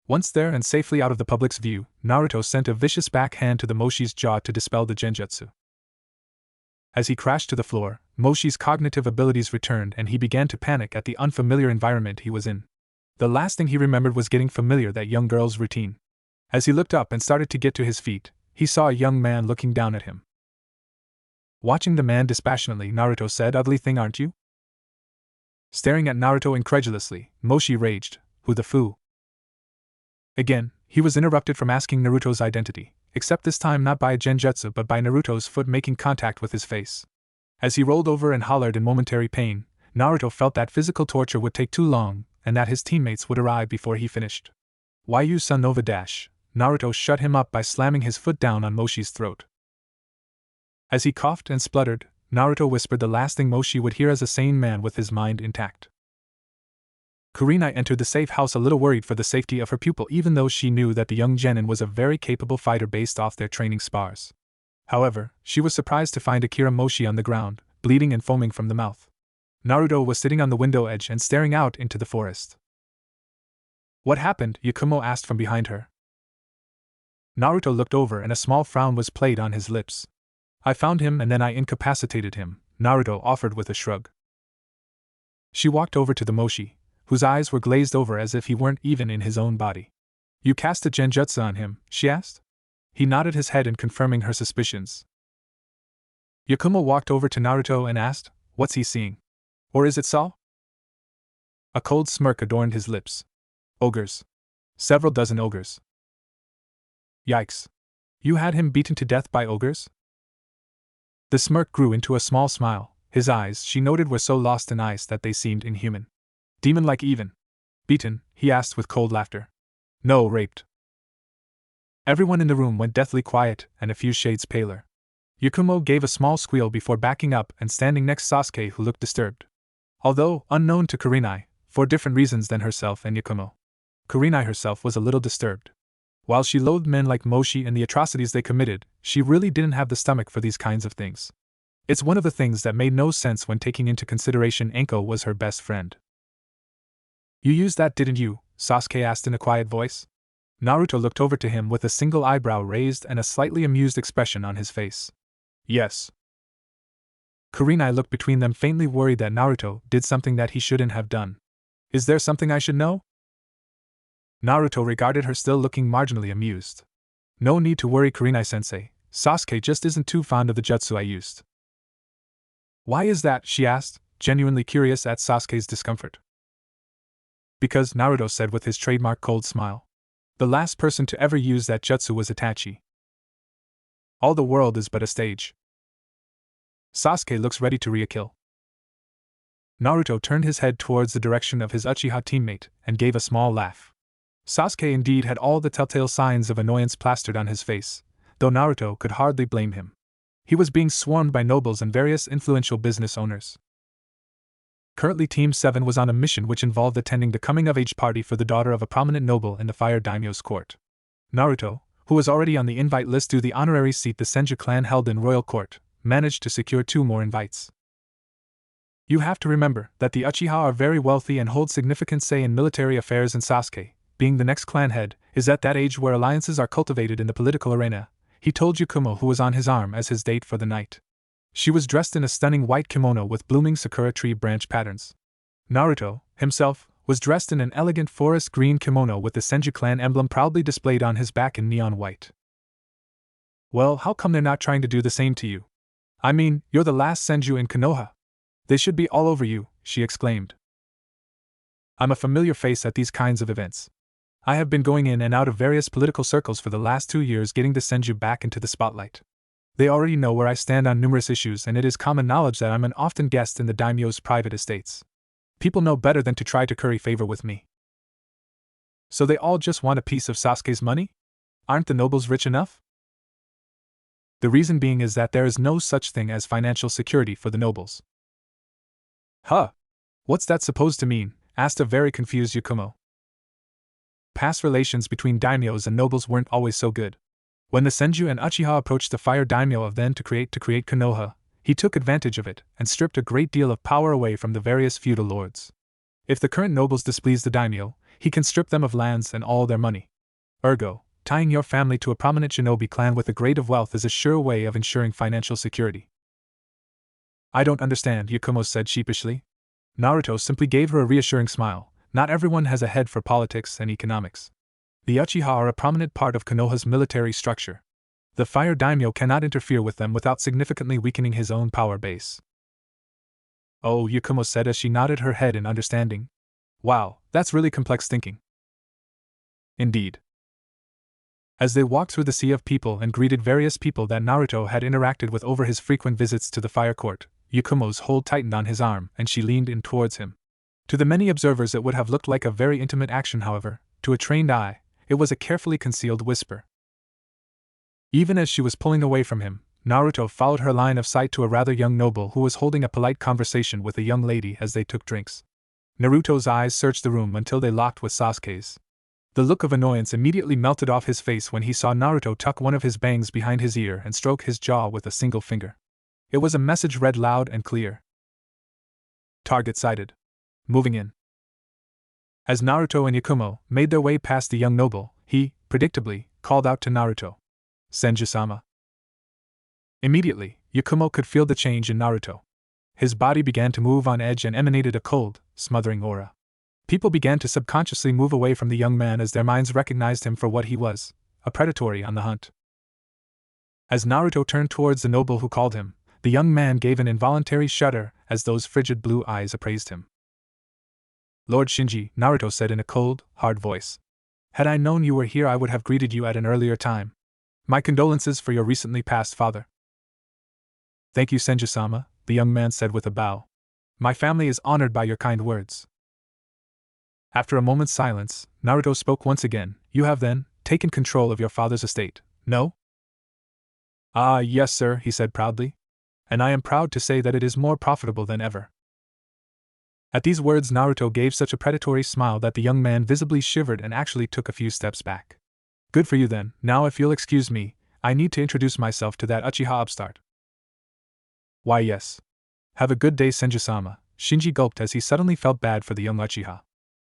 [SPEAKER 1] Once there and safely out of the public's view, Naruto sent a vicious backhand to the Moshi's jaw to dispel the genjutsu. As he crashed to the floor, Moshi's cognitive abilities returned and he began to panic at the unfamiliar environment he was in. The last thing he remembered was getting familiar that young girl's routine. As he looked up and started to get to his feet, he saw a young man looking down at him. Watching the man dispassionately, Naruto said, "Ugly thing, aren't you?" Staring at Naruto incredulously, Moshi raged, "Who the foo?" Again, he was interrupted from asking Naruto's identity, except this time not by a genjutsu but by Naruto's foot making contact with his face. As he rolled over and hollered in momentary pain, Naruto felt that physical torture would take too long, and that his teammates would arrive before he finished. "Why you son Nova dash?" Naruto shut him up by slamming his foot down on Moshi's throat. As he coughed and spluttered, Naruto whispered the last thing Moshi would hear as a sane man with his mind intact. Kurenai entered the safe house a little worried for the safety of her pupil, even though she knew that the young genin was a very capable fighter based off their training spars. However, she was surprised to find Akira Moshi on the ground, bleeding and foaming from the mouth. Naruto was sitting on the window edge and staring out into the forest. "What happened?" Yakumo asked from behind her. Naruto looked over and a small frown was played on his lips. "I found him and then I incapacitated him," Naruto offered with a shrug. She walked over to the Moshi, whose eyes were glazed over as if he weren't even in his own body. "You cast a genjutsu on him?" she asked. He nodded his head in confirming her suspicions. Yakumo walked over to Naruto and asked, "What's he seeing? Or is it Saw?" A cold smirk adorned his lips. "Ogres. Several dozen ogres." "Yikes. You had him beaten to death by ogres?" The smirk grew into a small smile. His eyes, she noted, were so lost in ice that they seemed inhuman. "Demon-like even." "Beaten?" he asked with cold laughter. "No, raped." Everyone in the room went deathly quiet and a few shades paler. Yakumo gave a small squeal before backing up and standing next Sasuke, who looked disturbed. Although unknown to Kurenai, for different reasons than herself and Yakumo, Kurenai herself was a little disturbed. While she loathed men like Moshi and the atrocities they committed, she really didn't have the stomach for these kinds of things. It's one of the things that made no sense when taking into consideration Enko was her best friend. "You used that, didn't you?" Sasuke asked in a quiet voice. Naruto looked over to him with a single eyebrow raised and a slightly amused expression on his face. "Yes." Kurenai looked between them, faintly worried that Naruto did something that he shouldn't have done. "Is there something I should know?" Naruto regarded her, still looking marginally amused. "No need to worry, Kurenai-sensei. Sasuke just isn't too fond of the jutsu I used." "Why is that?" she asked, genuinely curious at Sasuke's discomfort. "Because," Naruto said with his trademark cold smile, "the last person to ever use that jutsu was Itachi. All the world is but a stage. Sasuke looks ready to re-kill." Naruto turned his head towards the direction of his Uchiha teammate and gave a small laugh. Sasuke indeed had all the telltale signs of annoyance plastered on his face, though Naruto could hardly blame him. He was being swarmed by nobles and various influential business owners. Currently, Team 7 was on a mission which involved attending the coming-of-age party for the daughter of a prominent noble in the Fire Daimyo's court. Naruto, who was already on the invite list due to the honorary seat the Senju clan held in royal court, managed to secure 2 more invites. You have to remember that the Uchiha are very wealthy and hold significant say in military affairs, and Sasuke, being the next clan head, is at that age where alliances are cultivated in the political arena, he told Yakumo, who was on his arm as his date for the night. She was dressed in a stunning white kimono with blooming sakura tree branch patterns. Naruto, himself, was dressed in an elegant forest green kimono with the Senju clan emblem proudly displayed on his back in neon white. "Well, how come they're not trying to do the same to you? I mean, you're the last Senju in Konoha. They should be all over you," she exclaimed. "I'm a familiar face at these kinds of events. I have been going in and out of various political circles for the last 2 years, getting the Senju back into the spotlight. They already know where I stand on numerous issues, and it is common knowledge that I'm an often guest in the daimyo's private estates. People know better than to try to curry favor with me. So they all just want a piece of Sasuke's money? Aren't the nobles rich enough? The reason being is that there is no such thing as financial security for the nobles." "Huh? What's that supposed to mean?" asked a very confused Yakumo. Past relations between daimyos and nobles weren't always so good. When the Senju and Uchiha approached the Fire Daimyo of then to create Konoha, he took advantage of it and stripped a great deal of power away from the various feudal lords. If the current nobles displease the daimyo, he can strip them of lands and all their money. Ergo, tying your family to a prominent shinobi clan with a grade of wealth is a sure way of ensuring financial security. "I don't understand," Yakumo said sheepishly. Naruto simply gave her a reassuring smile. Not everyone has a head for politics and economics. The Uchiha are a prominent part of Konoha's military structure. The Fire Daimyo cannot interfere with them without significantly weakening his own power base. "Oh," Yakumo said as she nodded her head in understanding. "Wow, that's really complex thinking." Indeed. As they walked through the sea of people and greeted various people that Naruto had interacted with over his frequent visits to the fire court, Yakumo's hold tightened on his arm and she leaned in towards him. To the many observers it would have looked like a very intimate action, however, to a trained eye, it was a carefully concealed whisper. Even as she was pulling away from him, Naruto followed her line of sight to a rather young noble who was holding a polite conversation with a young lady as they took drinks. Naruto's eyes searched the room until they locked with Sasuke's. The look of annoyance immediately melted off his face when he saw Naruto tuck one of his bangs behind his ear and stroke his jaw with a single finger. It was a message read loud and clear. "Target sighted. Moving in." As Naruto and Yakumo made their way past the young noble, he, predictably, called out to Naruto, "Senju-sama." Immediately, Yakumo could feel the change in Naruto. His body began to move on edge and emanated a cold, smothering aura. People began to subconsciously move away from the young man as their minds recognized him for what he was, a predatory on the hunt. As Naruto turned towards the noble who called him, the young man gave an involuntary shudder as those frigid blue eyes appraised him. "Lord Shinji," Naruto said in a cold, hard voice. "Had I known you were here, I would have greeted you at an earlier time. My condolences for your recently passed father." "Thank you, Senju-sama," the young man said with a bow. "My family is honored by your kind words." After a moment's silence, Naruto spoke once again. "You have, then, taken control of your father's estate, no? Ah, yes, sir, he said proudly. And I am proud to say that it is more profitable than ever. At these words, Naruto gave such a predatory smile that the young man visibly shivered and actually took a few steps back. Good for you then. Now if you'll excuse me, I need to introduce myself to that Uchiha upstart. Why yes. Have a good day, Senju-sama, Shinji gulped as he suddenly felt bad for the young Uchiha.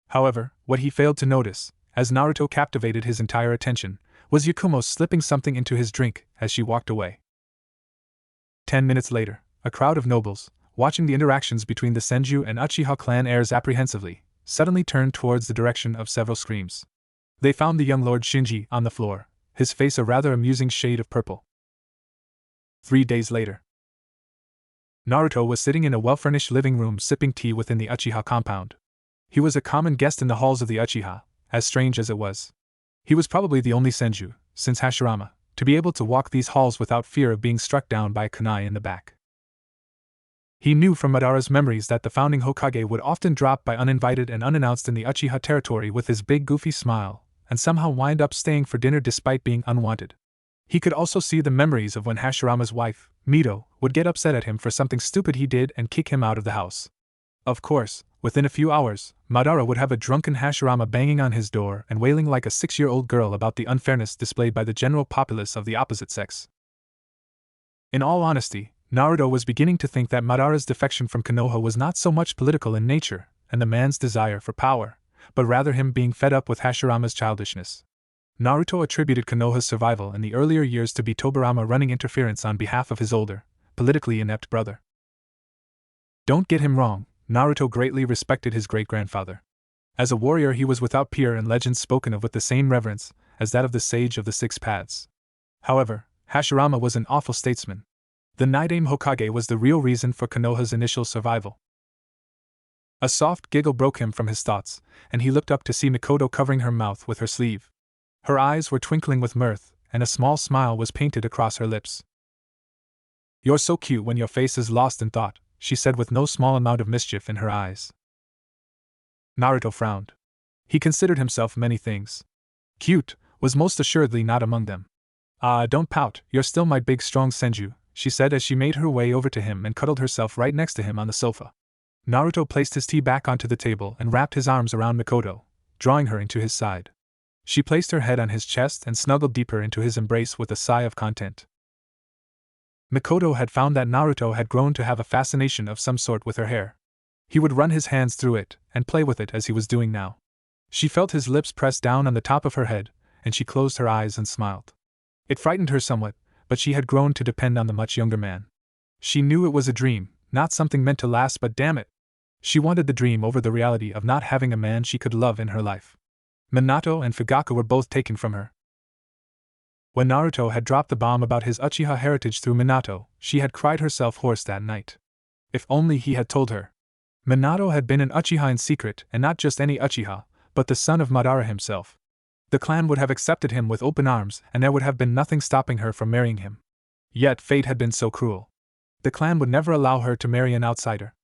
[SPEAKER 1] However, what he failed to notice, as Naruto captivated his entire attention, was Yakumo slipping something into his drink as she walked away. 10 minutes later, a crowd of nobles, watching the interactions between the Senju and Uchiha clan heirs apprehensively, suddenly turned towards the direction of several screams. They found the young Lord Shinji on the floor, his face a rather amusing shade of purple. 3 days later, Naruto was sitting in a well-furnished living room sipping tea within the Uchiha compound. He was a common guest in the halls of the Uchiha, as strange as it was. He was probably the only Senju, since Hashirama, to be able to walk these halls without fear of being struck down by a kunai in the back. He knew from Madara's memories that the founding Hokage would often drop by uninvited and unannounced in the Uchiha territory with his big goofy smile, and somehow wind up staying for dinner despite being unwanted. He could also see the memories of when Hashirama's wife, Mito, would get upset at him for something stupid he did and kick him out of the house. Of course, within a few hours, Madara would have a drunken Hashirama banging on his door and wailing like a 6-year-old girl about the unfairness displayed by the general populace of the opposite sex. In all honesty, Naruto was beginning to think that Madara's defection from Konoha was not so much political in nature, and the man's desire for power, but rather him being fed up with Hashirama's childishness. Naruto attributed Konoha's survival in the earlier years to be Tobirama running interference on behalf of his older, politically inept brother. Don't get him wrong, Naruto greatly respected his great-grandfather. As a warrior he was without peer and legends spoken of with the same reverence as that of the Sage of the Six Paths. However, Hashirama was an awful statesman. The Nidaime Hokage was the real reason for Konoha's initial survival. A soft giggle broke him from his thoughts, and he looked up to see Mikoto covering her mouth with her sleeve. Her eyes were twinkling with mirth, and a small smile was painted across her lips. "You're so cute when your face is lost in thought," she said with no small amount of mischief in her eyes. Naruto frowned. He considered himself many things. Cute was most assuredly not among them. "Ah, don't pout, you're still my big strong Senju," she said as she made her way over to him and cuddled herself right next to him on the sofa. Naruto placed his tea back onto the table and wrapped his arms around Mikoto, drawing her into his side. She placed her head on his chest and snuggled deeper into his embrace with a sigh of content. Mikoto had found that Naruto had grown to have a fascination of some sort with her hair. He would run his hands through it and play with it as he was doing now. She felt his lips press down on the top of her head, and she closed her eyes and smiled. It frightened her somewhat, but she had grown to depend on the much younger man. She knew it was a dream, not something meant to last, but damn it, she wanted the dream over the reality of not having a man she could love in her life. Minato and Fugaku were both taken from her. When Naruto had dropped the bomb about his Uchiha heritage through Minato, she had cried herself hoarse that night. If only he had told her. Minato had been an Uchiha in secret, and not just any Uchiha, but the son of Madara himself. The clan would have accepted him with open arms, and there would have been nothing stopping her from marrying him. Yet fate had been so cruel. The clan would never allow her to marry an outsider.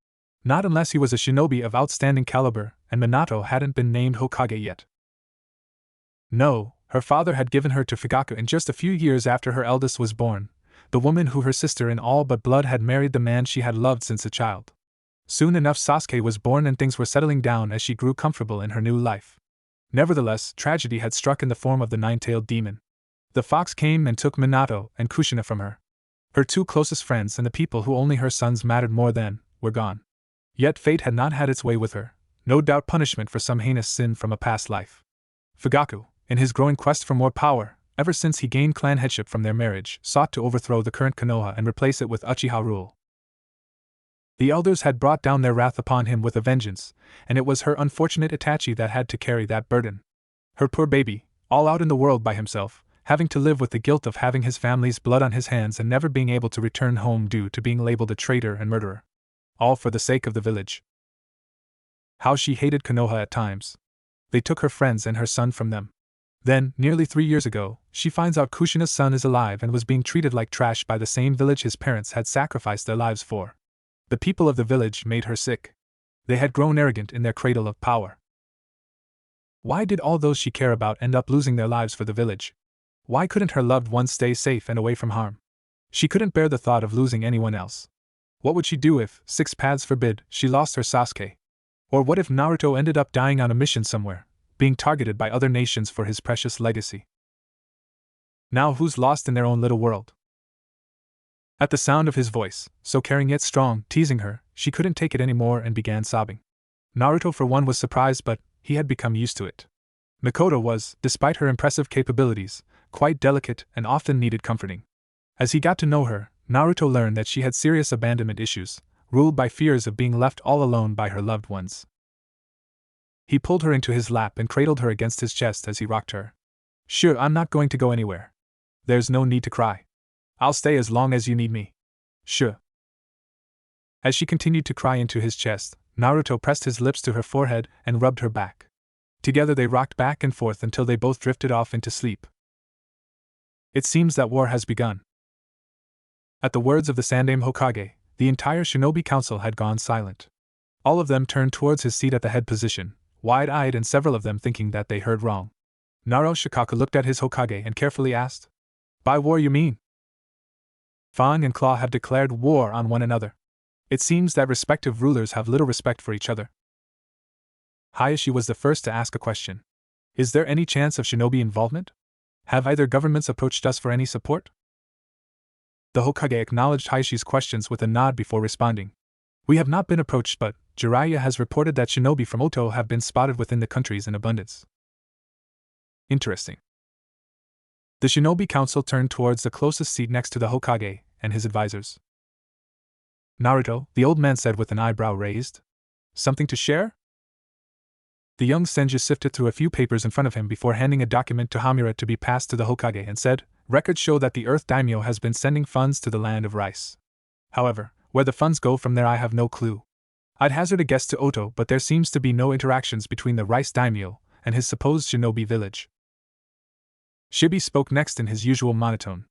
[SPEAKER 1] Not unless he was a shinobi of outstanding caliber, and Minato hadn't been named Hokage yet. No, her father had given her to Fugaku in just a few years after her eldest was born, the woman who her sister in all but blood had married the man she had loved since a child. Soon enough Sasuke was born and things were settling down as she grew comfortable in her new life. Nevertheless, tragedy had struck in the form of the nine-tailed demon. The fox came and took Minato and Kushina from her. Her two closest friends and the people who only her sons mattered more than were gone. Yet fate had not had its way with her, no doubt punishment for some heinous sin from a past life. Fugaku, in his growing quest for more power, ever since he gained clan headship from their marriage, sought to overthrow the current Konoha and replace it with Uchiha rule. The elders had brought down their wrath upon him with a vengeance, and it was her unfortunate Itachi that had to carry that burden. Her poor baby, all out in the world by himself, having to live with the guilt of having his family's blood on his hands and never being able to return home due to being labeled a traitor and murderer. All for the sake of the village. How she hated Konoha at times. They took her friends and her son from them. Then, nearly 3 years ago, she finds out Kushina's son is alive and was being treated like trash by the same village his parents had sacrificed their lives for. The people of the village made her sick. They had grown arrogant in their cradle of power. Why did all those she cared about end up losing their lives for the village? Why couldn't her loved ones stay safe and away from harm? She couldn't bear the thought of losing anyone else. What would she do if, six paths forbid, she lost her Sasuke? Or what if Naruto ended up dying on a mission somewhere, being targeted by other nations for his precious legacy? Now who's lost in their own little world? At the sound of his voice, so caring yet strong, teasing her, she couldn't take it anymore and began sobbing. Naruto for one was surprised, but he had become used to it. Mikoto was, despite her impressive capabilities, quite delicate and often needed comforting. As he got to know her, Naruto learned that she had serious abandonment issues, ruled by fears of being left all alone by her loved ones. He pulled her into his lap and cradled her against his chest as he rocked her. "Sure, I'm not going to go anywhere. There's no need to cry. I'll stay as long as you need me. Sure." As she continued to cry into his chest, Naruto pressed his lips to her forehead and rubbed her back. Together they rocked back and forth until they both drifted off into sleep. It seems that war has begun. At the words of the Sandaime Hokage, the entire shinobi council had gone silent. All of them turned towards his seat at the head position, wide-eyed, and several of them thinking that they heard wrong. Naruto Shikaku looked at his Hokage and carefully asked, "By war you mean?" Fang and Claw have declared war on one another. It seems that respective rulers have little respect for each other. Hayashi was the first to ask a question. "Is there any chance of shinobi involvement? Have either governments approached us for any support?" The Hokage acknowledged Hayashi's questions with a nod before responding. "We have not been approached, but Jiraiya has reported that shinobi from Oto have been spotted within the countries in abundance." Interesting. The shinobi council turned towards the closest seat next to the Hokage and his advisors. "Naruto," the old man said with an eyebrow raised. "Something to share?" The young Senju sifted through a few papers in front of him before handing a document to Hamura to be passed to the Hokage and said, "Records show that the Earth Daimyo has been sending funds to the land of rice. However, where the funds go from there I have no clue. I'd hazard a guess to Oto, but there seems to be no interactions between the rice daimyo and his supposed shinobi village." Shibi spoke next in his usual monotone.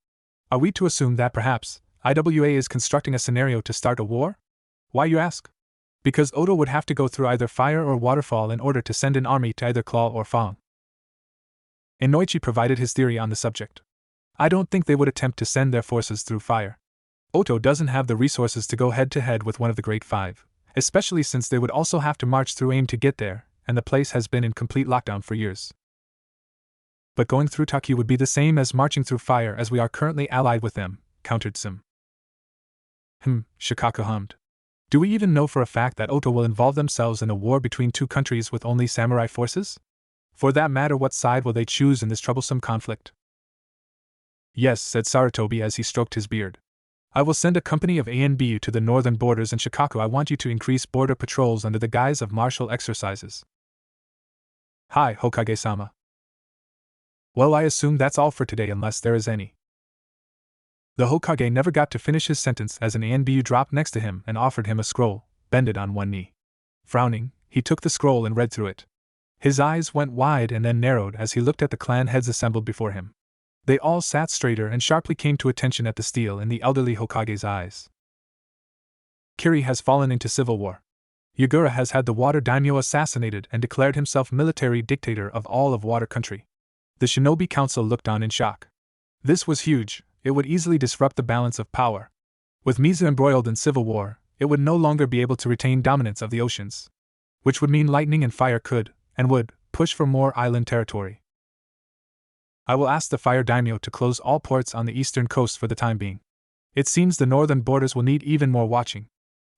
[SPEAKER 1] "Are we to assume that perhaps IWA is constructing a scenario to start a war? Why, you ask? Because Oto would have to go through either fire or waterfall in order to send an army to either Claw or Fang." Inoichi provided his theory on the subject. "I don't think they would attempt to send their forces through fire. Oto doesn't have the resources to go head-to-head with one of the Great Five, especially since they would also have to march through AIM to get there, and the place has been in complete lockdown for years. But going through Taki would be the same as marching through fire, as we are currently allied with them," countered Sim. Shikaku hummed. "Do we even know for a fact that Oto will involve themselves in a war between two countries with only samurai forces? For that matter, what side will they choose in this troublesome conflict?" "Yes," said Sarutobi as he stroked his beard. "I will send a company of ANBU to the northern borders, and Shikaku, I want you to increase border patrols under the guise of martial exercises." "Hi, Hokage-sama." "Well, I assume that's all for today unless there is any." The Hokage never got to finish his sentence as an ANBU dropped next to him and offered him a scroll, bended on one knee. Frowning, he took the scroll and read through it. His eyes went wide and then narrowed as he looked at the clan heads assembled before him. They all sat straighter and sharply came to attention at the steel in the elderly Hokage's eyes. "Kiri has fallen into civil war. Yagura has had the Water Daimyo assassinated and declared himself military dictator of all of Water Country." The Shinobi Council looked on in shock. This was huge. It would easily disrupt the balance of power. With Misa embroiled in civil war, it would no longer be able to retain dominance of the oceans. Which would mean lightning and fire could, and would, push for more island territory. "I will ask the Fire Daimyo to close all ports on the eastern coast for the time being. It seems the northern borders will need even more watching."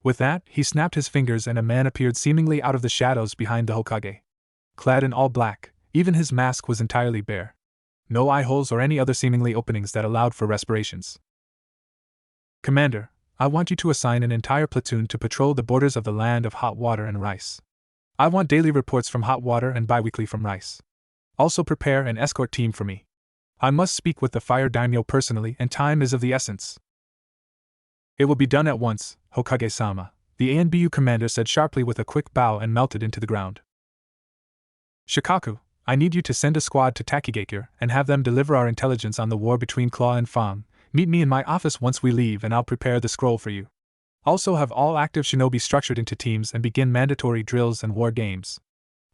[SPEAKER 1] With that, he snapped his fingers and a man appeared seemingly out of the shadows behind the Hokage. Clad in all black, even his mask was entirely bare. No eye holes or any other seemingly openings that allowed for respirations. "Commander, I want you to assign an entire platoon to patrol the borders of the land of hot water and rice. I want daily reports from hot water and biweekly from rice. Also prepare an escort team for me. I must speak with the Fire Daimyo personally and time is of the essence." "It will be done at once, Hokage-sama," the ANBU commander said sharply with a quick bow and melted into the ground. "Shikaku, I need you to send a squad to Takigakure and have them deliver our intelligence on the war between Claw and Fang. Meet me in my office once we leave and I'll prepare the scroll for you. Also have all active shinobi structured into teams and begin mandatory drills and war games.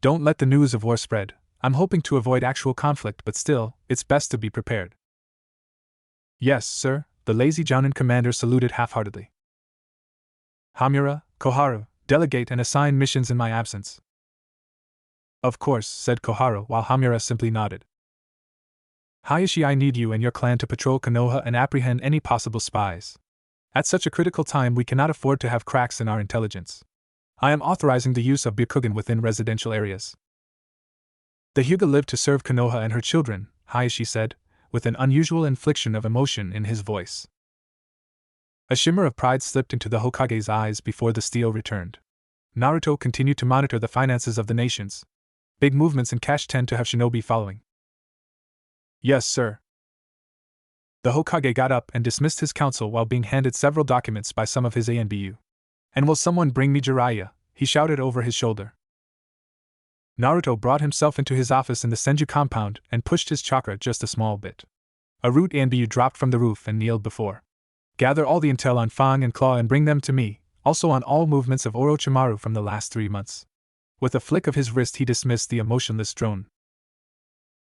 [SPEAKER 1] Don't let the news of war spread, I'm hoping to avoid actual conflict, but still, it's best to be prepared. Yes, sir, the lazy Jounin commander saluted half-heartedly. Hamura, Koharu, delegate and assign missions in my absence. Of course, said Koharu, while Hamura simply nodded. Hayashi, I need you and your clan to patrol Konoha and apprehend any possible spies. At such a critical time, we cannot afford to have cracks in our intelligence. I am authorizing the use of Byakugan within residential areas. The Hyuga live to serve Konoha and her children, Hayashi said, with an unusual inflection of emotion in his voice. A shimmer of pride slipped into the Hokage's eyes before the steel returned. Naruto continued to monitor the finances of the nations. Big movements in cash tend to have shinobi following. Yes, sir. The Hokage got up and dismissed his council while being handed several documents by some of his ANBU. And will someone bring me Jiraiya? He shouted over his shoulder. Naruto brought himself into his office in the Senju compound and pushed his chakra just a small bit. A root ANBU dropped from the roof and kneeled before. Gather all the intel on Fang and Claw and bring them to me, also on all movements of Orochimaru from the last 3 months. With a flick of his wrist, he dismissed the emotionless drone.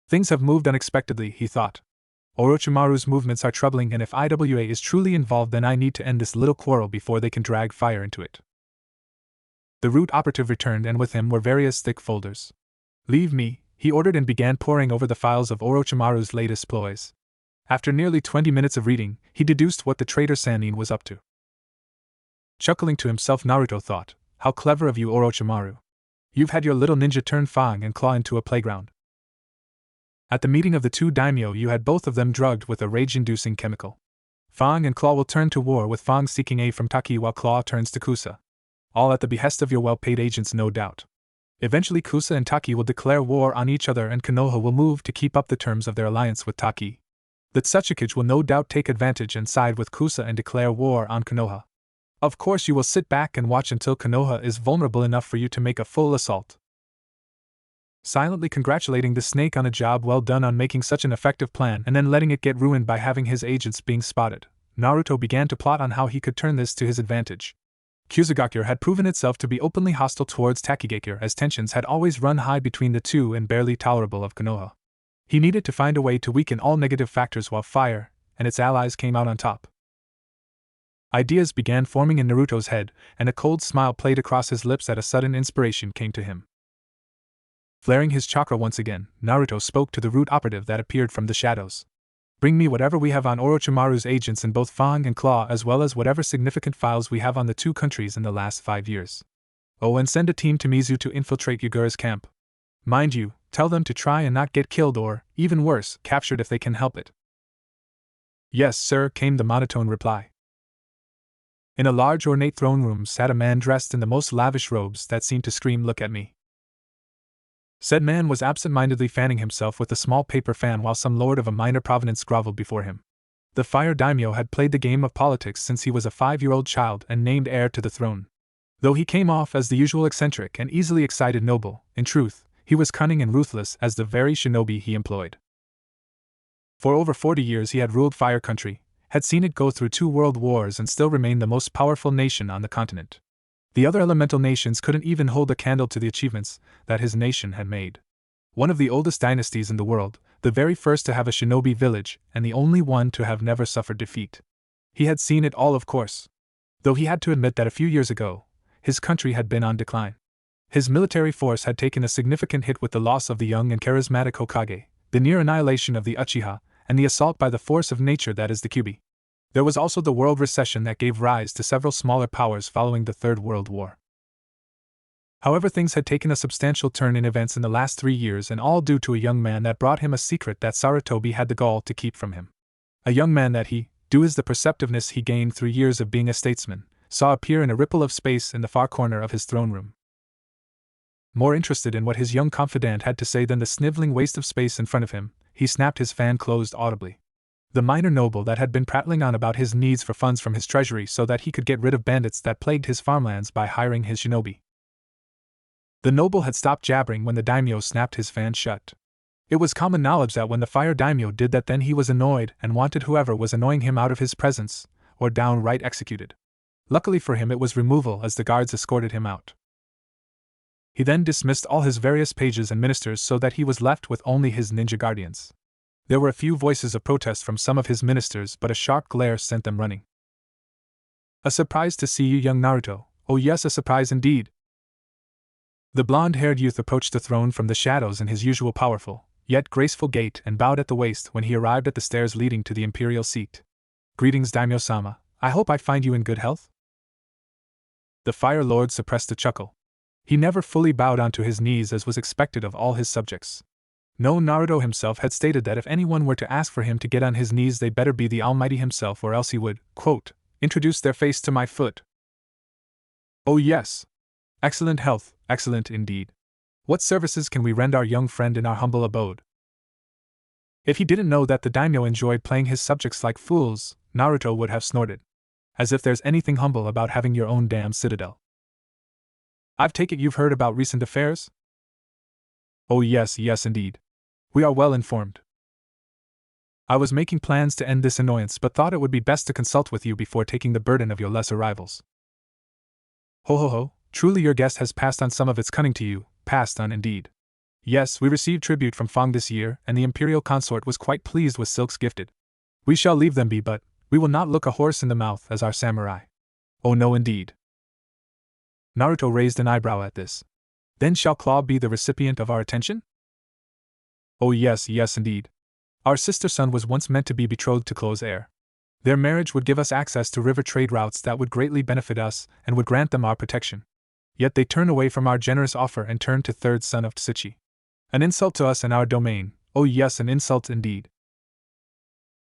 [SPEAKER 1] Things have moved unexpectedly, he thought. Orochimaru's movements are troubling, and if IWA is truly involved, then I need to end this little quarrel before they can drag fire into it. The root operative returned, and with him were various thick folders. Leave me, he ordered, and began poring over the files of Orochimaru's latest ploys. After nearly 20 minutes of reading, he deduced what the traitor Sannin was up to. Chuckling to himself, Naruto thought, how clever of you, Orochimaru. You've had your little ninja turn Fang and Claw into a playground. At the meeting of the 2 daimyo, you had both of them drugged with a rage-inducing chemical. Fang and Claw will turn to war, with Fang seeking aid from Taki while Claw turns to Kusa. All at the behest of your well-paid agents, no doubt. Eventually Kusa and Taki will declare war on each other, and Konoha will move to keep up the terms of their alliance with Taki. The Tsuchikage will no doubt take advantage and side with Kusa and declare war on Konoha. Of course, you will sit back and watch until Konoha is vulnerable enough for you to make a full assault. Silently congratulating the snake on a job well done on making such an effective plan and then letting it get ruined by having his agents being spotted, Naruto began to plot on how he could turn this to his advantage. Kusugakure had proven itself to be openly hostile towards Takigakure, as tensions had always run high between the two and barely tolerable of Konoha. He needed to find a way to weaken all negative factors while fire and its allies came out on top. Ideas began forming in Naruto's head, and a cold smile played across his lips as a sudden inspiration came to him. Flaring his chakra once again, Naruto spoke to the root operative that appeared from the shadows. Bring me whatever we have on Orochimaru's agents in both Fang and Claw, as well as whatever significant files we have on the 2 countries in the last 5 years. Oh, and send a team to Mizu to infiltrate Yagura's camp. Mind you, tell them to try and not get killed or, even worse, captured if they can help it. Yes, sir, came the monotone reply. In a large ornate throne room sat a man dressed in the most lavish robes that seemed to scream, "Look at me." Said man was absent-mindedly fanning himself with a small paper fan while some lord of a minor provenance groveled before him. The Fire Daimyo had played the game of politics since he was a 5-year-old child and named heir to the throne. Though he came off as the usual eccentric and easily excited noble, in truth, he was cunning and ruthless as the very shinobi he employed. For over 40 years he had ruled Fire Country, had seen it go through 2 world wars and still remained the most powerful nation on the continent. The other elemental nations couldn't even hold a candle to the achievements that his nation had made. One of the oldest dynasties in the world, the very first to have a shinobi village, and the only one to have never suffered defeat. He had seen it all, of course. Though he had to admit that a few years ago, his country had been on decline. His military force had taken a significant hit with the loss of the young and charismatic Hokage, the near annihilation of the Uchiha, and the assault by the force of nature that is the Kyuubi. There was also the world recession that gave rise to several smaller powers following the Third World War. However, things had taken a substantial turn in events in the last 3 years, and all due to a young man that brought him a secret that Sarutobi had the gall to keep from him. A young man that he, due as the perceptiveness he gained through years of being a statesman, saw appear in a ripple of space in the far corner of his throne room. More interested in what his young confidant had to say than the sniveling waste of space in front of him, he snapped his fan closed audibly. The minor noble that had been prattling on about his needs for funds from his treasury so that he could get rid of bandits that plagued his farmlands by hiring his shinobi. The noble had stopped jabbering when the daimyo snapped his fan shut. It was common knowledge that when the fire daimyo did that, then he was annoyed and wanted whoever was annoying him out of his presence, or downright executed. Luckily for him, it was removal as the guards escorted him out. He then dismissed all his various pages and ministers so that he was left with only his ninja guardians. There were a few voices of protest from some of his ministers, but a sharp glare sent them running. A surprise to see you, young Naruto. Oh yes, a surprise indeed. The blonde-haired youth approached the throne from the shadows in his usual powerful, yet graceful gait and bowed at the waist when he arrived at the stairs leading to the imperial seat. Greetings, Daimyo-sama. I hope I find you in good health? The Fire Lord suppressed a chuckle. He never fully bowed onto his knees as was expected of all his subjects. No, Naruto himself had stated that if anyone were to ask for him to get on his knees, they better be the Almighty himself, or else he would, quote, introduce their face to my foot. Oh yes. Excellent health, excellent indeed. What services can we render our young friend in our humble abode? If he didn't know that the daimyo enjoyed playing his subjects like fools, Naruto would have snorted. As if there's anything humble about having your own damn citadel. I take it you've heard about recent affairs? Oh yes, yes indeed. We are well informed. I was making plans to end this annoyance but thought it would be best to consult with you before taking the burden of your lesser rivals. Ho ho ho, truly your guest has passed on some of its cunning to you, passed on indeed. Yes, we received tribute from Fang this year, and the imperial consort was quite pleased with silks gifted. We shall leave them be, but we will not look a horse in the mouth as our samurai. Oh no indeed. Naruto raised an eyebrow at this. Then shall Claw be the recipient of our attention? Oh yes, yes indeed. Our sister son was once meant to be betrothed to Claw's heir. Their marriage would give us access to river trade routes that would greatly benefit us and would grant them our protection. Yet they turn away from our generous offer and turn to third son of Tsuchi. An insult to us and our domain, oh yes, an insult indeed.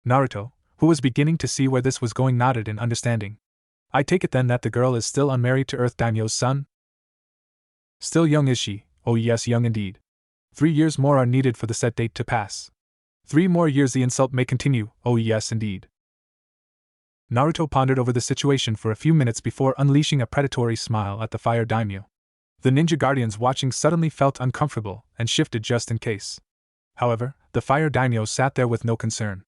[SPEAKER 1] Naruto, who was beginning to see where this was going, nodded in understanding. I take it then that the girl is still unmarried to Earth Daimyo's son? Still young is she, oh yes, young indeed. 3 years more are needed for the set date to pass. 3 more years the insult may continue, oh yes indeed. Naruto pondered over the situation for a few minutes before unleashing a predatory smile at the Fire Daimyo. The ninja guardians watching suddenly felt uncomfortable and shifted just in case. However, the Fire Daimyo sat there with no concern.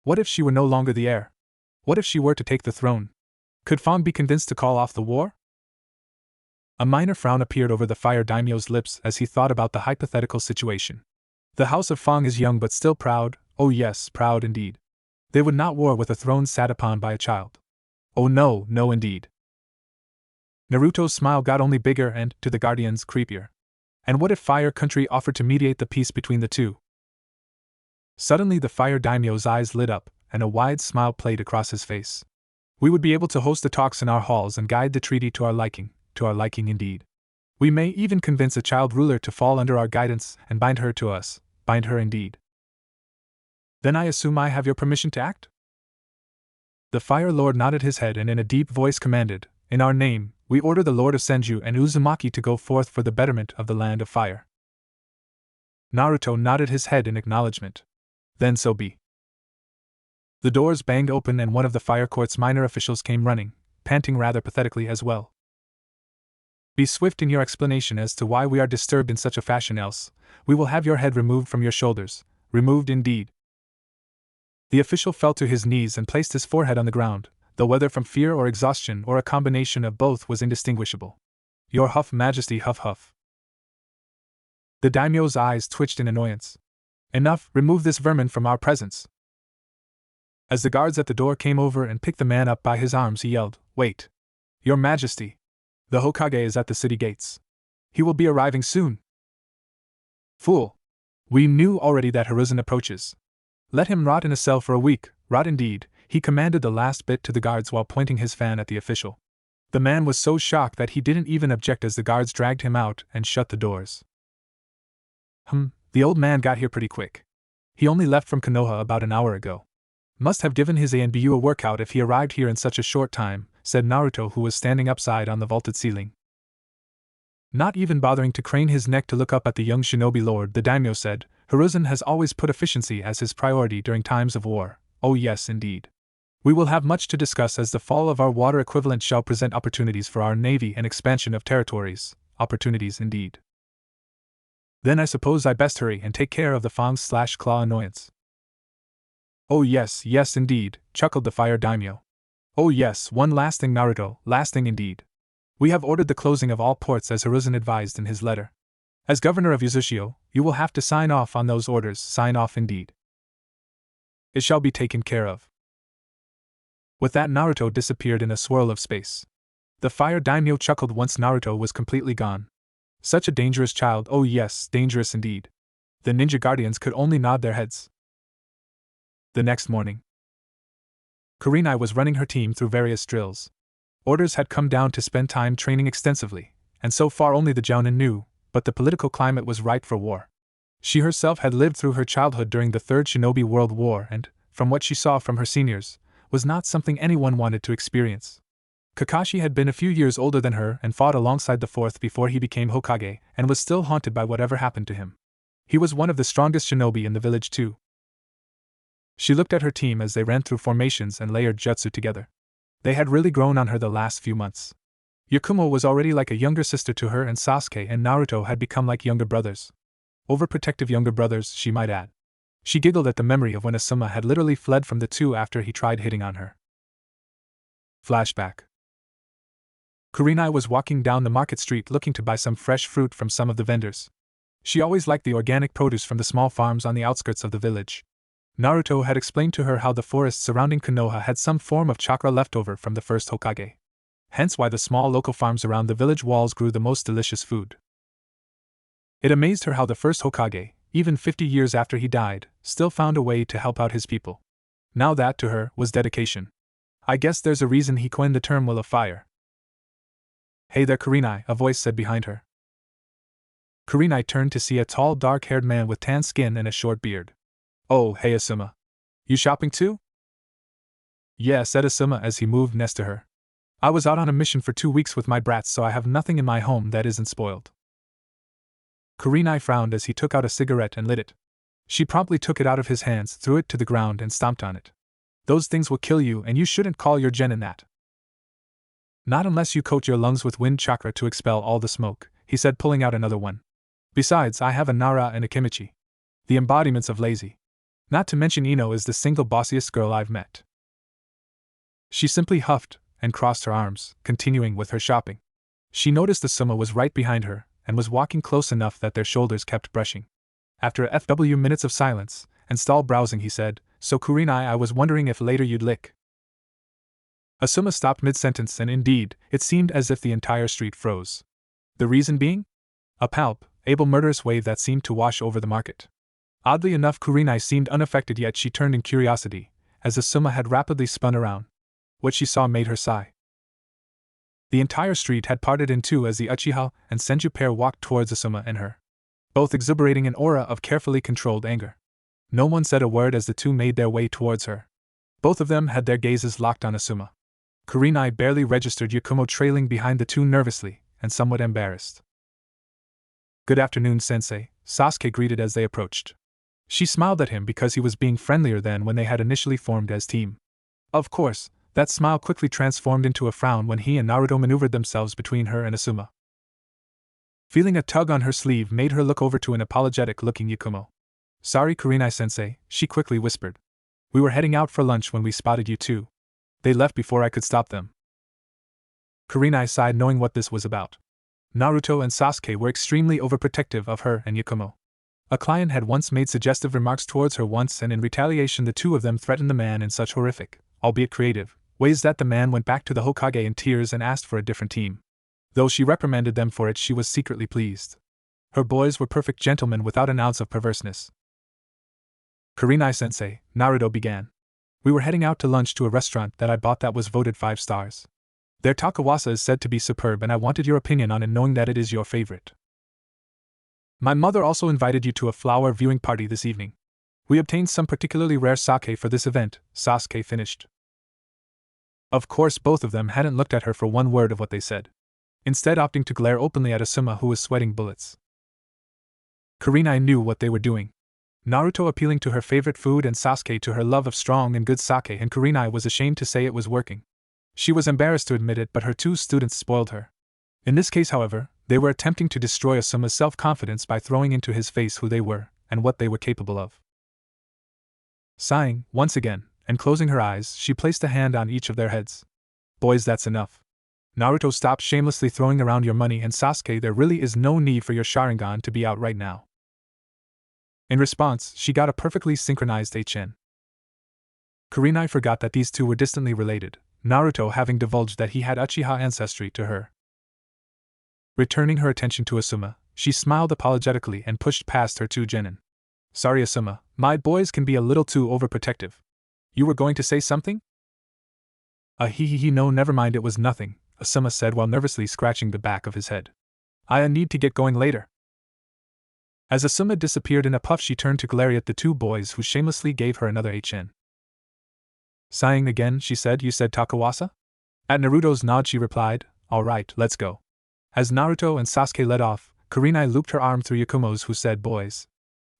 [SPEAKER 1] What if she were no longer the heir? What if she were to take the throne? Could Fang be convinced to call off the war? A minor frown appeared over the Fire Daimyo's lips as he thought about the hypothetical situation. The house of Fang is young but still proud, oh yes, proud indeed. They would not war with a throne sat upon by a child. Oh no, no indeed. Naruto's smile got only bigger and, to the guardians, creepier. And what if Fire Country offered to mediate the peace between the two? Suddenly the Fire Daimyo's eyes lit up, and a wide smile played across his face. We would be able to host the talks in our halls and guide the treaty to our liking indeed. We may even convince a child ruler to fall under our guidance and bind her to us, bind her indeed. Then I assume I have your permission to act? The Fire Lord nodded his head and in a deep voice commanded, in our name, we order the Lord of Senju and Uzumaki to go forth for the betterment of the land of fire. Naruto nodded his head in acknowledgement. Then so be. The doors banged open and one of the fire court's minor officials came running, panting rather pathetically as well. Be swift in your explanation as to why we are disturbed in such a fashion, else we will have your head removed from your shoulders, removed indeed. The official fell to his knees and placed his forehead on the ground, though whether from fear or exhaustion or a combination of both was indistinguishable. Your huff, Majesty, huff huff. The daimyo's eyes twitched in annoyance. Enough, remove this vermin from our presence. As the guards at the door came over and picked the man up by his arms, he yelled, Wait! Your Majesty! The Hokage is at the city gates. He will be arriving soon. Fool! We knew already that Hiruzen approaches. Let him rot in a cell for a week, rot indeed, he commanded the last bit to the guards while pointing his fan at the official. The man was so shocked that he didn't even object as the guards dragged him out and shut the doors. The old man got here pretty quick. He only left from Konoha about an hour ago. Must have given his ANBU a workout if he arrived here in such a short time, said Naruto, who was standing upside on the vaulted ceiling. Not even bothering to crane his neck to look up at the young shinobi lord, the daimyo said, Hiruzen has always put efficiency as his priority during times of war. Oh yes, indeed. We will have much to discuss as the fall of our water equivalent shall present opportunities for our navy and expansion of territories, opportunities indeed. Then I suppose I best hurry and take care of the Fang/Claw annoyance. Oh yes, yes indeed, chuckled the Fire Daimyo. Oh yes, one last thing, Naruto, last thing indeed. We have ordered the closing of all ports as Hiruzen advised in his letter. As governor of Yuzushio, you will have to sign off on those orders, sign off indeed. It shall be taken care of. With that, Naruto disappeared in a swirl of space. The fire daimyo chuckled once Naruto was completely gone. Such a dangerous child, oh yes, dangerous indeed. The ninja guardians could only nod their heads. The next morning, Kurenai was running her team through various drills. Orders had come down to spend time training extensively, and so far only the Jounin knew, but the political climate was ripe for war. She herself had lived through her childhood during the Third Shinobi World War and, from what she saw from her seniors, was not something anyone wanted to experience. Kakashi had been a few years older than her and fought alongside the fourth before he became Hokage, and was still haunted by whatever happened to him. He was one of the strongest shinobi in the village too. She looked at her team as they ran through formations and layered jutsu together. They had really grown on her the last few months. Yakumo was already like a younger sister to her, and Sasuke and Naruto had become like younger brothers. Overprotective younger brothers, she might add. She giggled at the memory of when Asuma had literally fled from the two after he tried hitting on her. Flashback. Kurenai was walking down the market street looking to buy some fresh fruit from some of the vendors. She always liked the organic produce from the small farms on the outskirts of the village. Naruto had explained to her how the forest surrounding Konoha had some form of chakra left over from the first Hokage. Hence why the small local farms around the village walls grew the most delicious food. It amazed her how the first Hokage, even 50 years after he died, still found a way to help out his people. Now that, to her, was dedication. I guess there's a reason he coined the term Will of Fire. Hey there, Kurenai, a voice said behind her. Kurenai turned to see a tall, dark-haired man with tan skin and a short beard. Oh, hey Asuma. You shopping too? Yeah, said Asuma as he moved next to her. I was out on a mission for 2 weeks with my brats, so I have nothing in my home that isn't spoiled. Kurenai frowned as he took out a cigarette and lit it. She promptly took it out of his hands, threw it to the ground and stomped on it. Those things will kill you, and you shouldn't call your genin that. Not unless you coat your lungs with wind chakra to expel all the smoke, he said, pulling out another one. Besides, I have a Nara and a Kimichi. The embodiments of lazy. Not to mention Ino is the single bossiest girl I've met. She simply huffed and crossed her arms, continuing with her shopping. She noticed Asuma was right behind her, and was walking close enough that their shoulders kept brushing. After a few minutes of silence and stall browsing, he said, So Kurenai, I was wondering if later you'd lick. Asuma stopped mid-sentence, and indeed, it seemed as if the entire street froze. The reason being? A palpable murderous wave that seemed to wash over the market. Oddly enough, Kurenai seemed unaffected, yet she turned in curiosity, as Asuma had rapidly spun around. What she saw made her sigh. The entire street had parted in two as the Uchiha and Senju pair walked towards Asuma and her, both exuberating an aura of carefully controlled anger. No one said a word as the two made their way towards her. Both of them had their gazes locked on Asuma. Kurenai barely registered Yakumo trailing behind the two nervously and somewhat embarrassed. Good afternoon, sensei, Sasuke greeted as they approached. She smiled at him because he was being friendlier than when they had initially formed as team. Of course, that smile quickly transformed into a frown when he and Naruto maneuvered themselves between her and Asuma. Feeling a tug on her sleeve made her look over to an apologetic-looking Yakumo. Sorry, Kurenai-sensei, she quickly whispered. We were heading out for lunch when we spotted you two. They left before I could stop them. Kurenai sighed, knowing what this was about. Naruto and Sasuke were extremely overprotective of her and Yakumo. A client had once made suggestive remarks towards her once, and in retaliation the two of them threatened the man in such horrific, albeit creative, ways that the man went back to the Hokage in tears and asked for a different team. Though she reprimanded them for it, she was secretly pleased. Her boys were perfect gentlemen without an ounce of perverseness. Kurenai-sensei, Naruto began. We were heading out to lunch to a restaurant that I bought that was voted 5 stars. Their takawasa is said to be superb, and I wanted your opinion on it, knowing that it is your favorite. My mother also invited you to a flower viewing party this evening. We obtained some particularly rare sake for this event, Sasuke finished. Of course, both of them hadn't looked at her for one word of what they said, instead opting to glare openly at Asuma, who was sweating bullets. Kurenai knew what they were doing. Naruto appealing to her favorite food and Sasuke to her love of strong and good sake, and Kurenai was ashamed to say it was working. She was embarrassed to admit it, but her two students spoiled her. In this case, however, they were attempting to destroy Asuma's self-confidence by throwing into his face who they were and what they were capable of. Sighing, once again, and closing her eyes, she placed a hand on each of their heads. Boys, that's enough. Naruto, stop shamelessly throwing around your money, and Sasuke, there really is no need for your Sharingan to be out right now. In response, she got a perfectly synchronized HN. Kurenai forgot that these two were distantly related, Naruto having divulged that he had Uchiha ancestry to her. Returning her attention to Asuma, she smiled apologetically and pushed past her two genin. Sorry Asuma, my boys can be a little too overprotective. You were going to say something? No, never mind, it was nothing, Asuma said while nervously scratching the back of his head. I need to get going later. As Asuma disappeared in a puff, she turned to glare at the two boys, who shamelessly gave her another HN. Sighing again, she said, You said Takawasa? At Naruto's nod, she replied, All right, let's go. As Naruto and Sasuke led off, Kurenai looped her arm through Yakumo's, who said, Boys.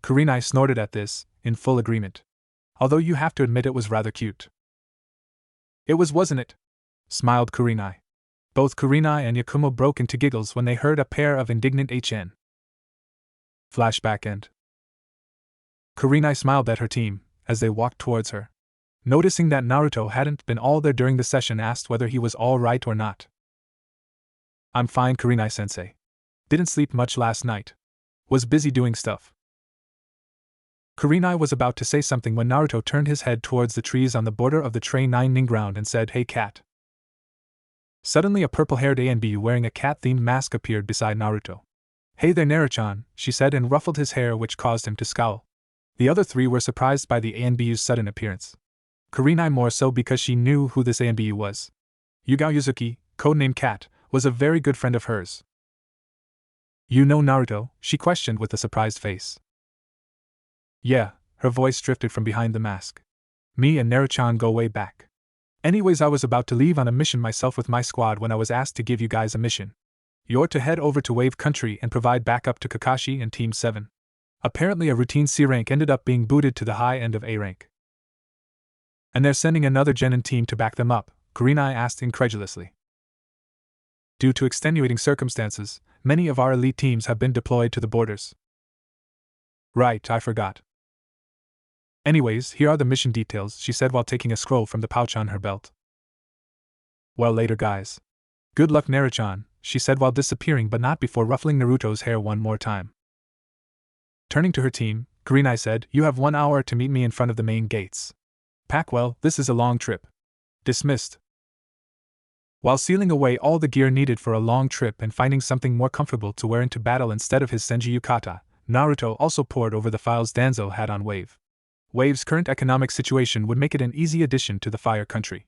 [SPEAKER 1] Kurenai snorted at this, in full agreement. Although you have to admit it was rather cute. It was, wasn't it? Smiled Kurenai. Both Kurenai and Yakumo broke into giggles when they heard a pair of indignant HN. Flashback end. Kurenai smiled at her team as they walked towards her. Noticing that Naruto hadn't been all there during the session, asked whether he was all right or not. I'm fine, Kurenai-sensei. Didn't sleep much last night. Was busy doing stuff. Kurenai was about to say something when Naruto turned his head towards the trees on the border of the training ground and said, Hey cat. Suddenly a purple-haired ANBU wearing a cat-themed mask appeared beside Naruto. Hey there Naruto-chan, she said, and ruffled his hair, which caused him to scowl. The other three were surprised by the ANBU's sudden appearance. Kurenai more so because she knew who this ANBU was. Yugao Yuzuki, codenamed Cat, was a very good friend of hers. You know Naruto? She questioned with a surprised face. Yeah, her voice drifted from behind the mask. Me and Naruto-chan go way back. Anyways, I was about to leave on a mission myself with my squad when I was asked to give you guys a mission. You're to head over to Wave Country and provide backup to Kakashi and Team 7. Apparently a routine C rank ended up being booted to the high end of A rank. And they're sending another Genin team to back them up, Kurenai asked incredulously. Due to extenuating circumstances, many of our elite teams have been deployed to the borders. Right, I forgot. Anyways, here are the mission details, she said while taking a scroll from the pouch on her belt. Well, later guys. Good luck Naruto-chan, she said while disappearing, but not before ruffling Naruto's hair one more time. Turning to her team, Kurenai said, You have 1 hour to meet me in front of the main gates. Pack well, this is a long trip. Dismissed. While sealing away all the gear needed for a long trip and finding something more comfortable to wear into battle instead of his Senju Yukata, Naruto also pored over the files Danzo had on Wave. Wave's current economic situation would make it an easy addition to the Fire Country.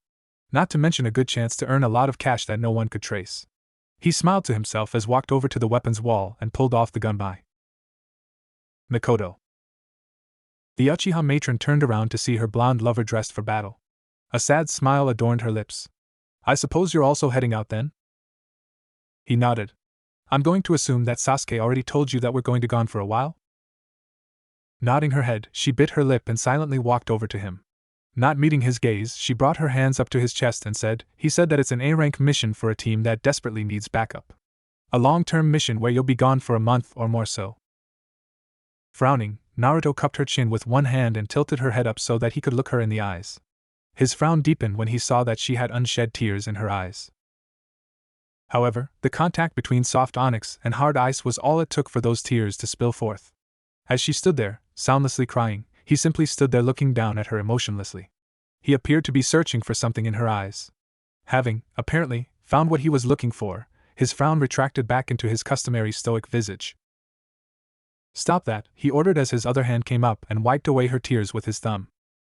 [SPEAKER 1] Not to mention a good chance to earn a lot of cash that no one could trace. He smiled to himself as walked over to the weapons wall and pulled off the gun by. Mikoto. The Uchiha matron turned around to see her blonde lover dressed for battle. A sad smile adorned her lips. I suppose you're also heading out then? He nodded. I'm going to assume that Sasuke already told you that we're going to gone for a while? Nodding her head, she bit her lip and silently walked over to him. Not meeting his gaze, she brought her hands up to his chest and said, He said that it's an A-rank mission for a team that desperately needs backup. A long-term mission where you'll be gone for a month or more so. Frowning, Naruto cupped her chin with one hand and tilted her head up so that he could look her in the eyes. His frown deepened when he saw that she had unshed tears in her eyes. However, the contact between soft onyx and hard ice was all it took for those tears to spill forth. As she stood there, soundlessly crying, he simply stood there looking down at her emotionlessly. He appeared to be searching for something in her eyes. Having, apparently, found what he was looking for, his frown retracted back into his customary stoic visage. Stop that, he ordered as his other hand came up and wiped away her tears with his thumb.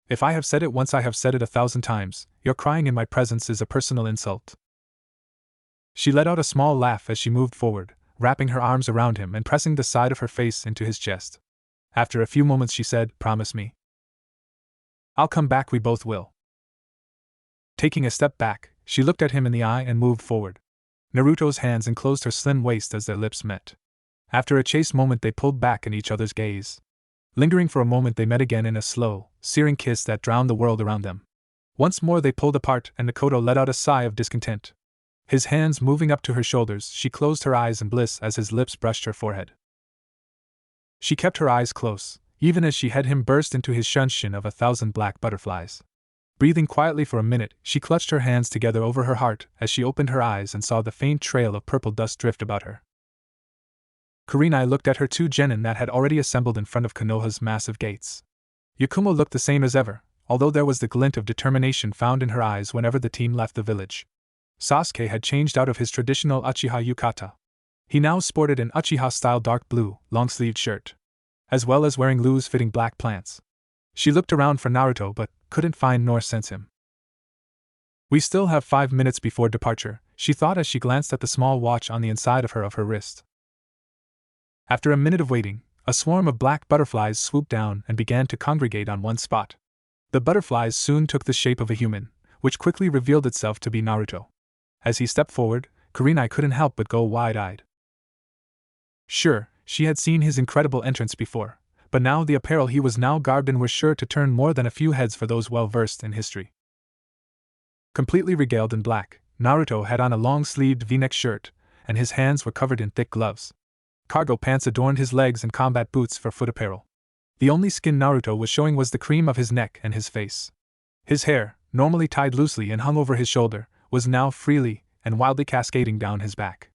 [SPEAKER 1] If I have said it once, I have said it 1,000 times, your crying in my presence is a personal insult. She let out a small laugh as she moved forward, wrapping her arms around him and pressing the side of her face into his chest. After a few moments she said, Promise me. I'll come back, we both will. Taking a step back, she looked at him in the eye and moved forward. Naruto's hands enclosed her slim waist as their lips met. After a chaste moment they pulled back in each other's gaze. Lingering for a moment they met again in a slow, searing kiss that drowned the world around them. Once more they pulled apart and Mikoto let out a sigh of discontent. His hands moving up to her shoulders, she closed her eyes in bliss as his lips brushed her forehead. She kept her eyes close, even as she had him burst into his shunshin of 1,000 black butterflies. Breathing quietly for a minute, she clutched her hands together over her heart as she opened her eyes and saw the faint trail of purple dust drift about her. Kurenai looked at her two genin that had already assembled in front of Konoha's massive gates. Yakumo looked the same as ever, although there was the glint of determination found in her eyes whenever the team left the village. Sasuke had changed out of his traditional Uchiha yukata. He now sported an Uchiha-style dark blue, long-sleeved shirt, as well as wearing loose-fitting black pants. She looked around for Naruto but couldn't find nor sense him. We still have 5 minutes before departure, she thought as she glanced at the small watch on the inside of her wrist. After a minute of waiting, a swarm of black butterflies swooped down and began to congregate on one spot. The butterflies soon took the shape of a human, which quickly revealed itself to be Naruto. As he stepped forward, Kurenai couldn't help but go wide-eyed. Sure, she had seen his incredible entrance before, but now the apparel he was now garbed in was sure to turn more than a few heads for those well-versed in history. Completely regaled in black, Naruto had on a long-sleeved V-neck shirt, and his hands were covered in thick gloves. Cargo pants adorned his legs and combat boots for foot apparel. The only skin Naruto was showing was the cream of his neck and his face. His hair, normally tied loosely and hung over his shoulder, was now freely and wildly cascading down his back.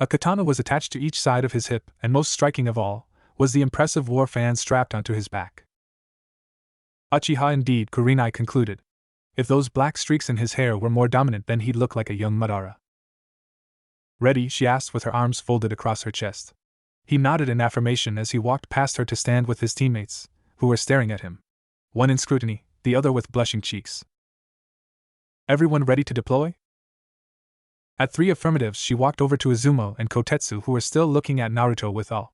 [SPEAKER 1] A katana was attached to each side of his hip, and most striking of all, was the impressive war fan strapped onto his back. Uchiha indeed, Kurenai concluded. If those black streaks in his hair were more dominant, then he'd look like a young Madara. Ready? She asked with her arms folded across her chest. He nodded in affirmation as he walked past her to stand with his teammates, who were staring at him. One in scrutiny, the other with blushing cheeks. Everyone ready to deploy? At 3 affirmatives, she walked over to Izumo and Kotetsu, who were still looking at Naruto with awe.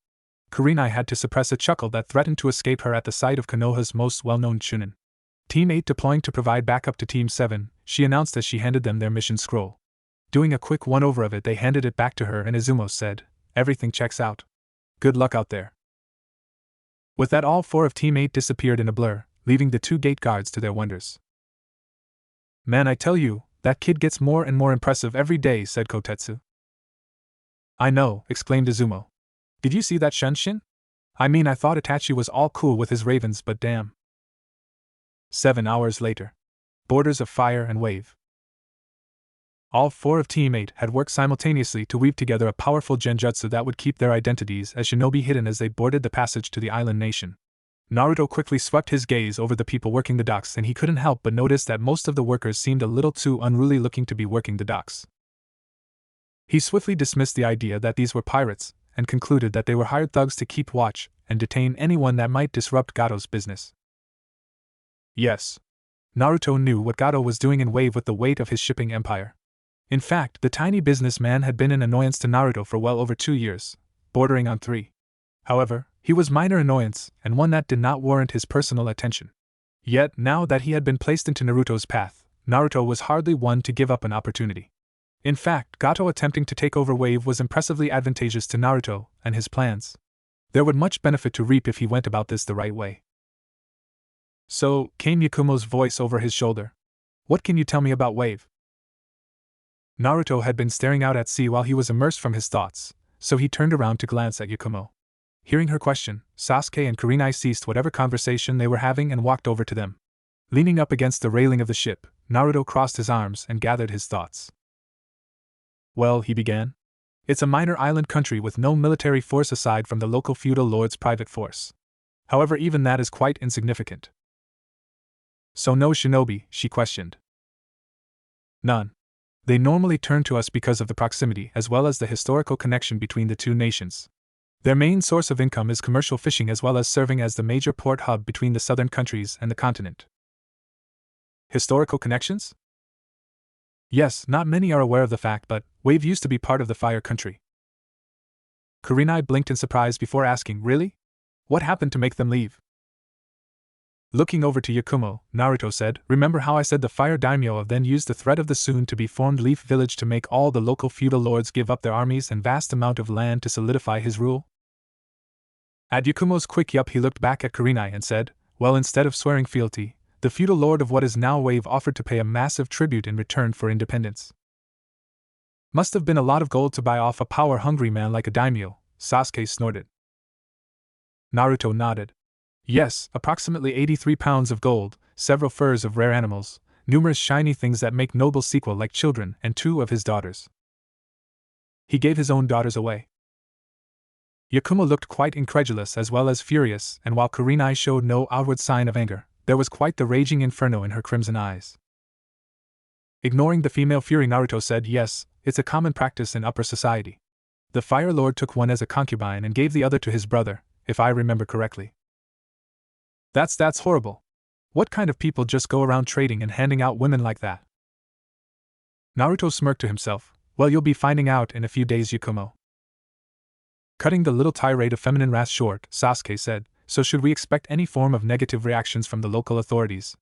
[SPEAKER 1] Kurenai had to suppress a chuckle that threatened to escape her at the sight of Konoha's most well-known chunin. Team 8 deploying to provide backup to Team 7, she announced as she handed them their mission scroll. Doing a quick one-over of it, they handed it back to her and Izumo said, "Everything checks out. Good luck out there." With that, all 4 of Team 8 disappeared in a blur, leaving the 2 gate guards to their wonders. "Man, I tell you, that kid gets more and more impressive every day," said Kotetsu. "I know," exclaimed Izumo. "Did you see that Shunshin? I mean, I thought Itachi was all cool with his ravens, but damn." 7 hours later. Borders of Fire and Wave. All 4 of Team 8 had worked simultaneously to weave together a powerful genjutsu that would keep their identities as shinobi hidden as they boarded the passage to the island nation. Naruto quickly swept his gaze over the people working the docks, and he couldn't help but notice that most of the workers seemed a little too unruly looking to be working the docks. He swiftly dismissed the idea that these were pirates, and concluded that they were hired thugs to keep watch and detain anyone that might disrupt Gato's business. Yes. Naruto knew what Gato was doing in Wave with the weight of his shipping empire. In fact, the tiny businessman had been an annoyance to Naruto for well over 2 years, bordering on 3. However, he was minor annoyance, and one that did not warrant his personal attention. Yet, now that he had been placed into Naruto's path, Naruto was hardly one to give up an opportunity. In fact, Gato attempting to take over Wave was impressively advantageous to Naruto and his plans. There would much benefit to reap if he went about this the right way. "So," came Yakumo's voice over his shoulder. "What can you tell me about Wave?" Naruto had been staring out at sea while he was immersed from his thoughts, so he turned around to glance at Yakumo. Hearing her question, Sasuke and Kurenai ceased whatever conversation they were having and walked over to them. Leaning up against the railing of the ship, Naruto crossed his arms and gathered his thoughts. "Well," he began, "it's a minor island country with no military force aside from the local feudal lord's private force. However, even that is quite insignificant." "So no shinobi?" she questioned. "None. They normally turn to us because of the proximity as well as the historical connection between the 2 nations. Their main source of income is commercial fishing as well as serving as the major port hub between the southern countries and the continent." Historical connections? Yes, not many are aware of the fact, but Wave used to be part of the Fire Country. Kurenai blinked in surprise before asking, "Really? What happened to make them leave?" Looking over to Yakumo, Naruto said, "Remember how I said the Fire Daimyo then used the threat of the soon-to-be-formed Leaf Village to make all the local feudal lords give up their armies and vast amount of land to solidify his rule?" At Yakumo's quick yup, he looked back at Kurenai and said, "Well, instead of swearing fealty, the feudal lord of what is now Wave offered to pay a massive tribute in return for independence." "Must have been a lot of gold to buy off a power-hungry man like a daimyo," Sasuke snorted. Naruto nodded. "Yes, approximately 83 pounds of gold, several furs of rare animals, numerous shiny things that make noble sequel like children, and 2 of his daughters. He gave his own daughters away. Yakumo looked quite incredulous as well as furious, and while Kurenai showed no outward sign of anger, there was quite the raging inferno in her crimson eyes. Ignoring the female fury, Naruto said, "Yes, it's a common practice in upper society. The Fire Lord took one as a concubine and gave the other to his brother, if I remember correctly." That's horrible. What kind of people just go around trading and handing out women like that?" Naruto smirked to himself. "Well, you'll be finding out in a few days, Yakumo." Cutting the little tirade of feminine wrath short, Sasuke said, "So should we expect any form of negative reactions from the local authorities?"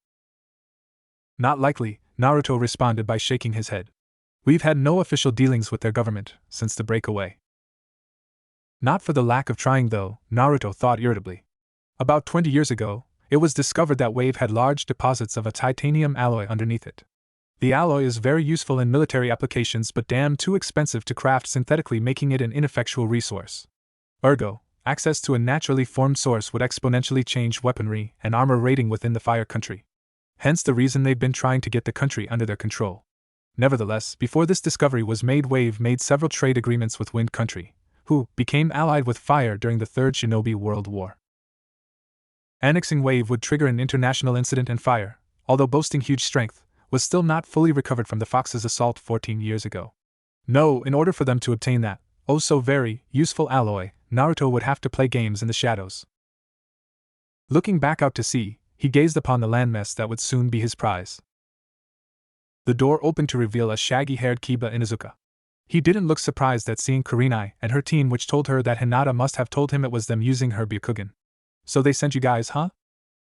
[SPEAKER 1] "Not likely," Naruto responded by shaking his head. "We've had no official dealings with their government since the breakaway." Not for the lack of trying though, Naruto thought irritably. About 20 years ago, it was discovered that Wave had large deposits of a titanium alloy underneath it. The alloy is very useful in military applications but damn too expensive to craft synthetically, making it an ineffectual resource. Ergo, access to a naturally formed source would exponentially change weaponry and armor rating within the Fire Country. Hence the reason they've been trying to get the country under their control. Nevertheless, before this discovery was made, Wave made several trade agreements with Wind Country, who became allied with Fire during the Third Shinobi World War. Annexing Wave would trigger an international incident, and Fire, although boasting huge strength, was still not fully recovered from the Fox's assault 14 years ago. No, in order for them to obtain that, oh so very, useful alloy, Naruto would have to play games in the shadows. Looking back out to sea, he gazed upon the landmass that would soon be his prize. The door opened to reveal a shaggy-haired Kiba Inuzuka. He didn't look surprised at seeing Kurenai and her team, which told her that Hinata must have told him it was them using her Byakugan. "So they sent you guys, huh?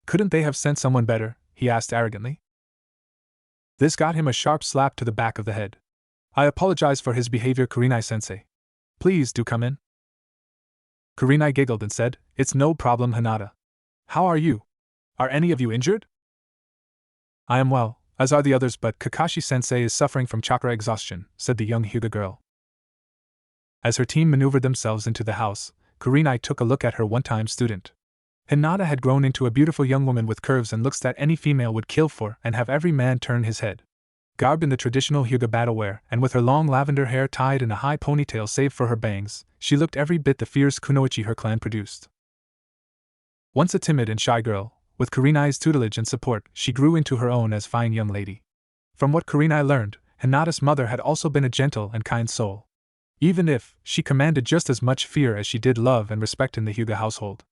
[SPEAKER 1] Couldn't they have sent someone better?" he asked arrogantly. This got him a sharp slap to the back of the head. "I apologize for his behavior, Kurenai-sensei. Please do come in." Kurenai giggled and said, "It's no problem, Hinata. How are you? Are any of you injured?" "I am well, as are the others, but Kakashi-sensei is suffering from chakra exhaustion," said the young Hyuga girl. As her team maneuvered themselves into the house, Kurenai took a look at her one-time student. Hinata had grown into a beautiful young woman with curves and looks that any female would kill for and have every man turn his head. Garbed in the traditional Hyuga battle wear, and with her long lavender hair tied in a high ponytail save for her bangs, she looked every bit the fierce kunoichi her clan produced. Once a timid and shy girl, with Kurenai's tutelage and support, she grew into her own as fine young lady. From what Kurenai learned, Hinata's mother had also been a gentle and kind soul. Even if she commanded just as much fear as she did love and respect in the Hyuga household,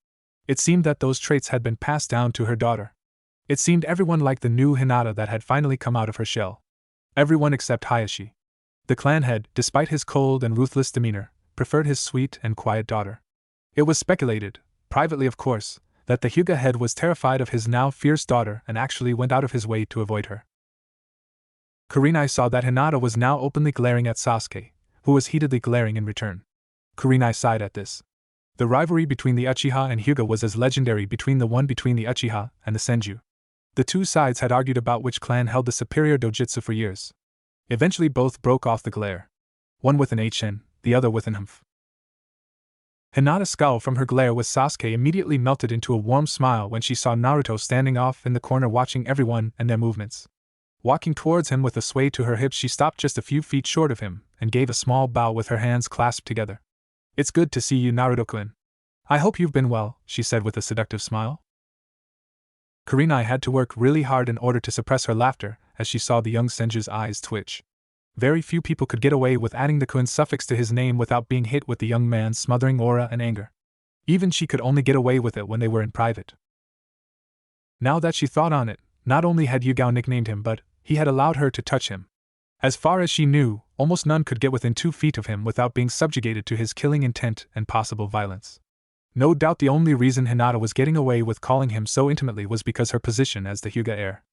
[SPEAKER 1] it seemed that those traits had been passed down to her daughter. It seemed everyone liked the new Hinata that had finally come out of her shell. Everyone except Hayashi. The clan head, despite his cold and ruthless demeanor, preferred his sweet and quiet daughter. It was speculated, privately of course, that the Hyuga head was terrified of his now fierce daughter and actually went out of his way to avoid her. Kurenai saw that Hinata was now openly glaring at Sasuke, who was heatedly glaring in return. Kurenai sighed at this. The rivalry between the Uchiha and Hyuga was as legendary between the Uchiha and the Senju. The two sides had argued about which clan held the superior dojutsu for years. Eventually both broke off the glare. One with an HN, the other with an humph. Hinata's scowl from her glare with Sasuke immediately melted into a warm smile when she saw Naruto standing off in the corner watching everyone and their movements. Walking towards him with a sway to her hips, she stopped just a few feet short of him and gave a small bow with her hands clasped together. "It's good to see you, Naruto-kun. I hope you've been well," she said with a seductive smile. Kurenai had to work really hard in order to suppress her laughter as she saw the young Senju's eyes twitch. Very few people could get away with adding the kun suffix to his name without being hit with the young man's smothering aura and anger. Even she could only get away with it when they were in private. Now that she thought on it, not only had Yugao nicknamed him, but he had allowed her to touch him. As far as she knew, almost none could get within 2 feet of him without being subjugated to his killing intent and possible violence. No doubt the only reason Hinata was getting away with calling him so intimately was because her position as the Hyuga heir.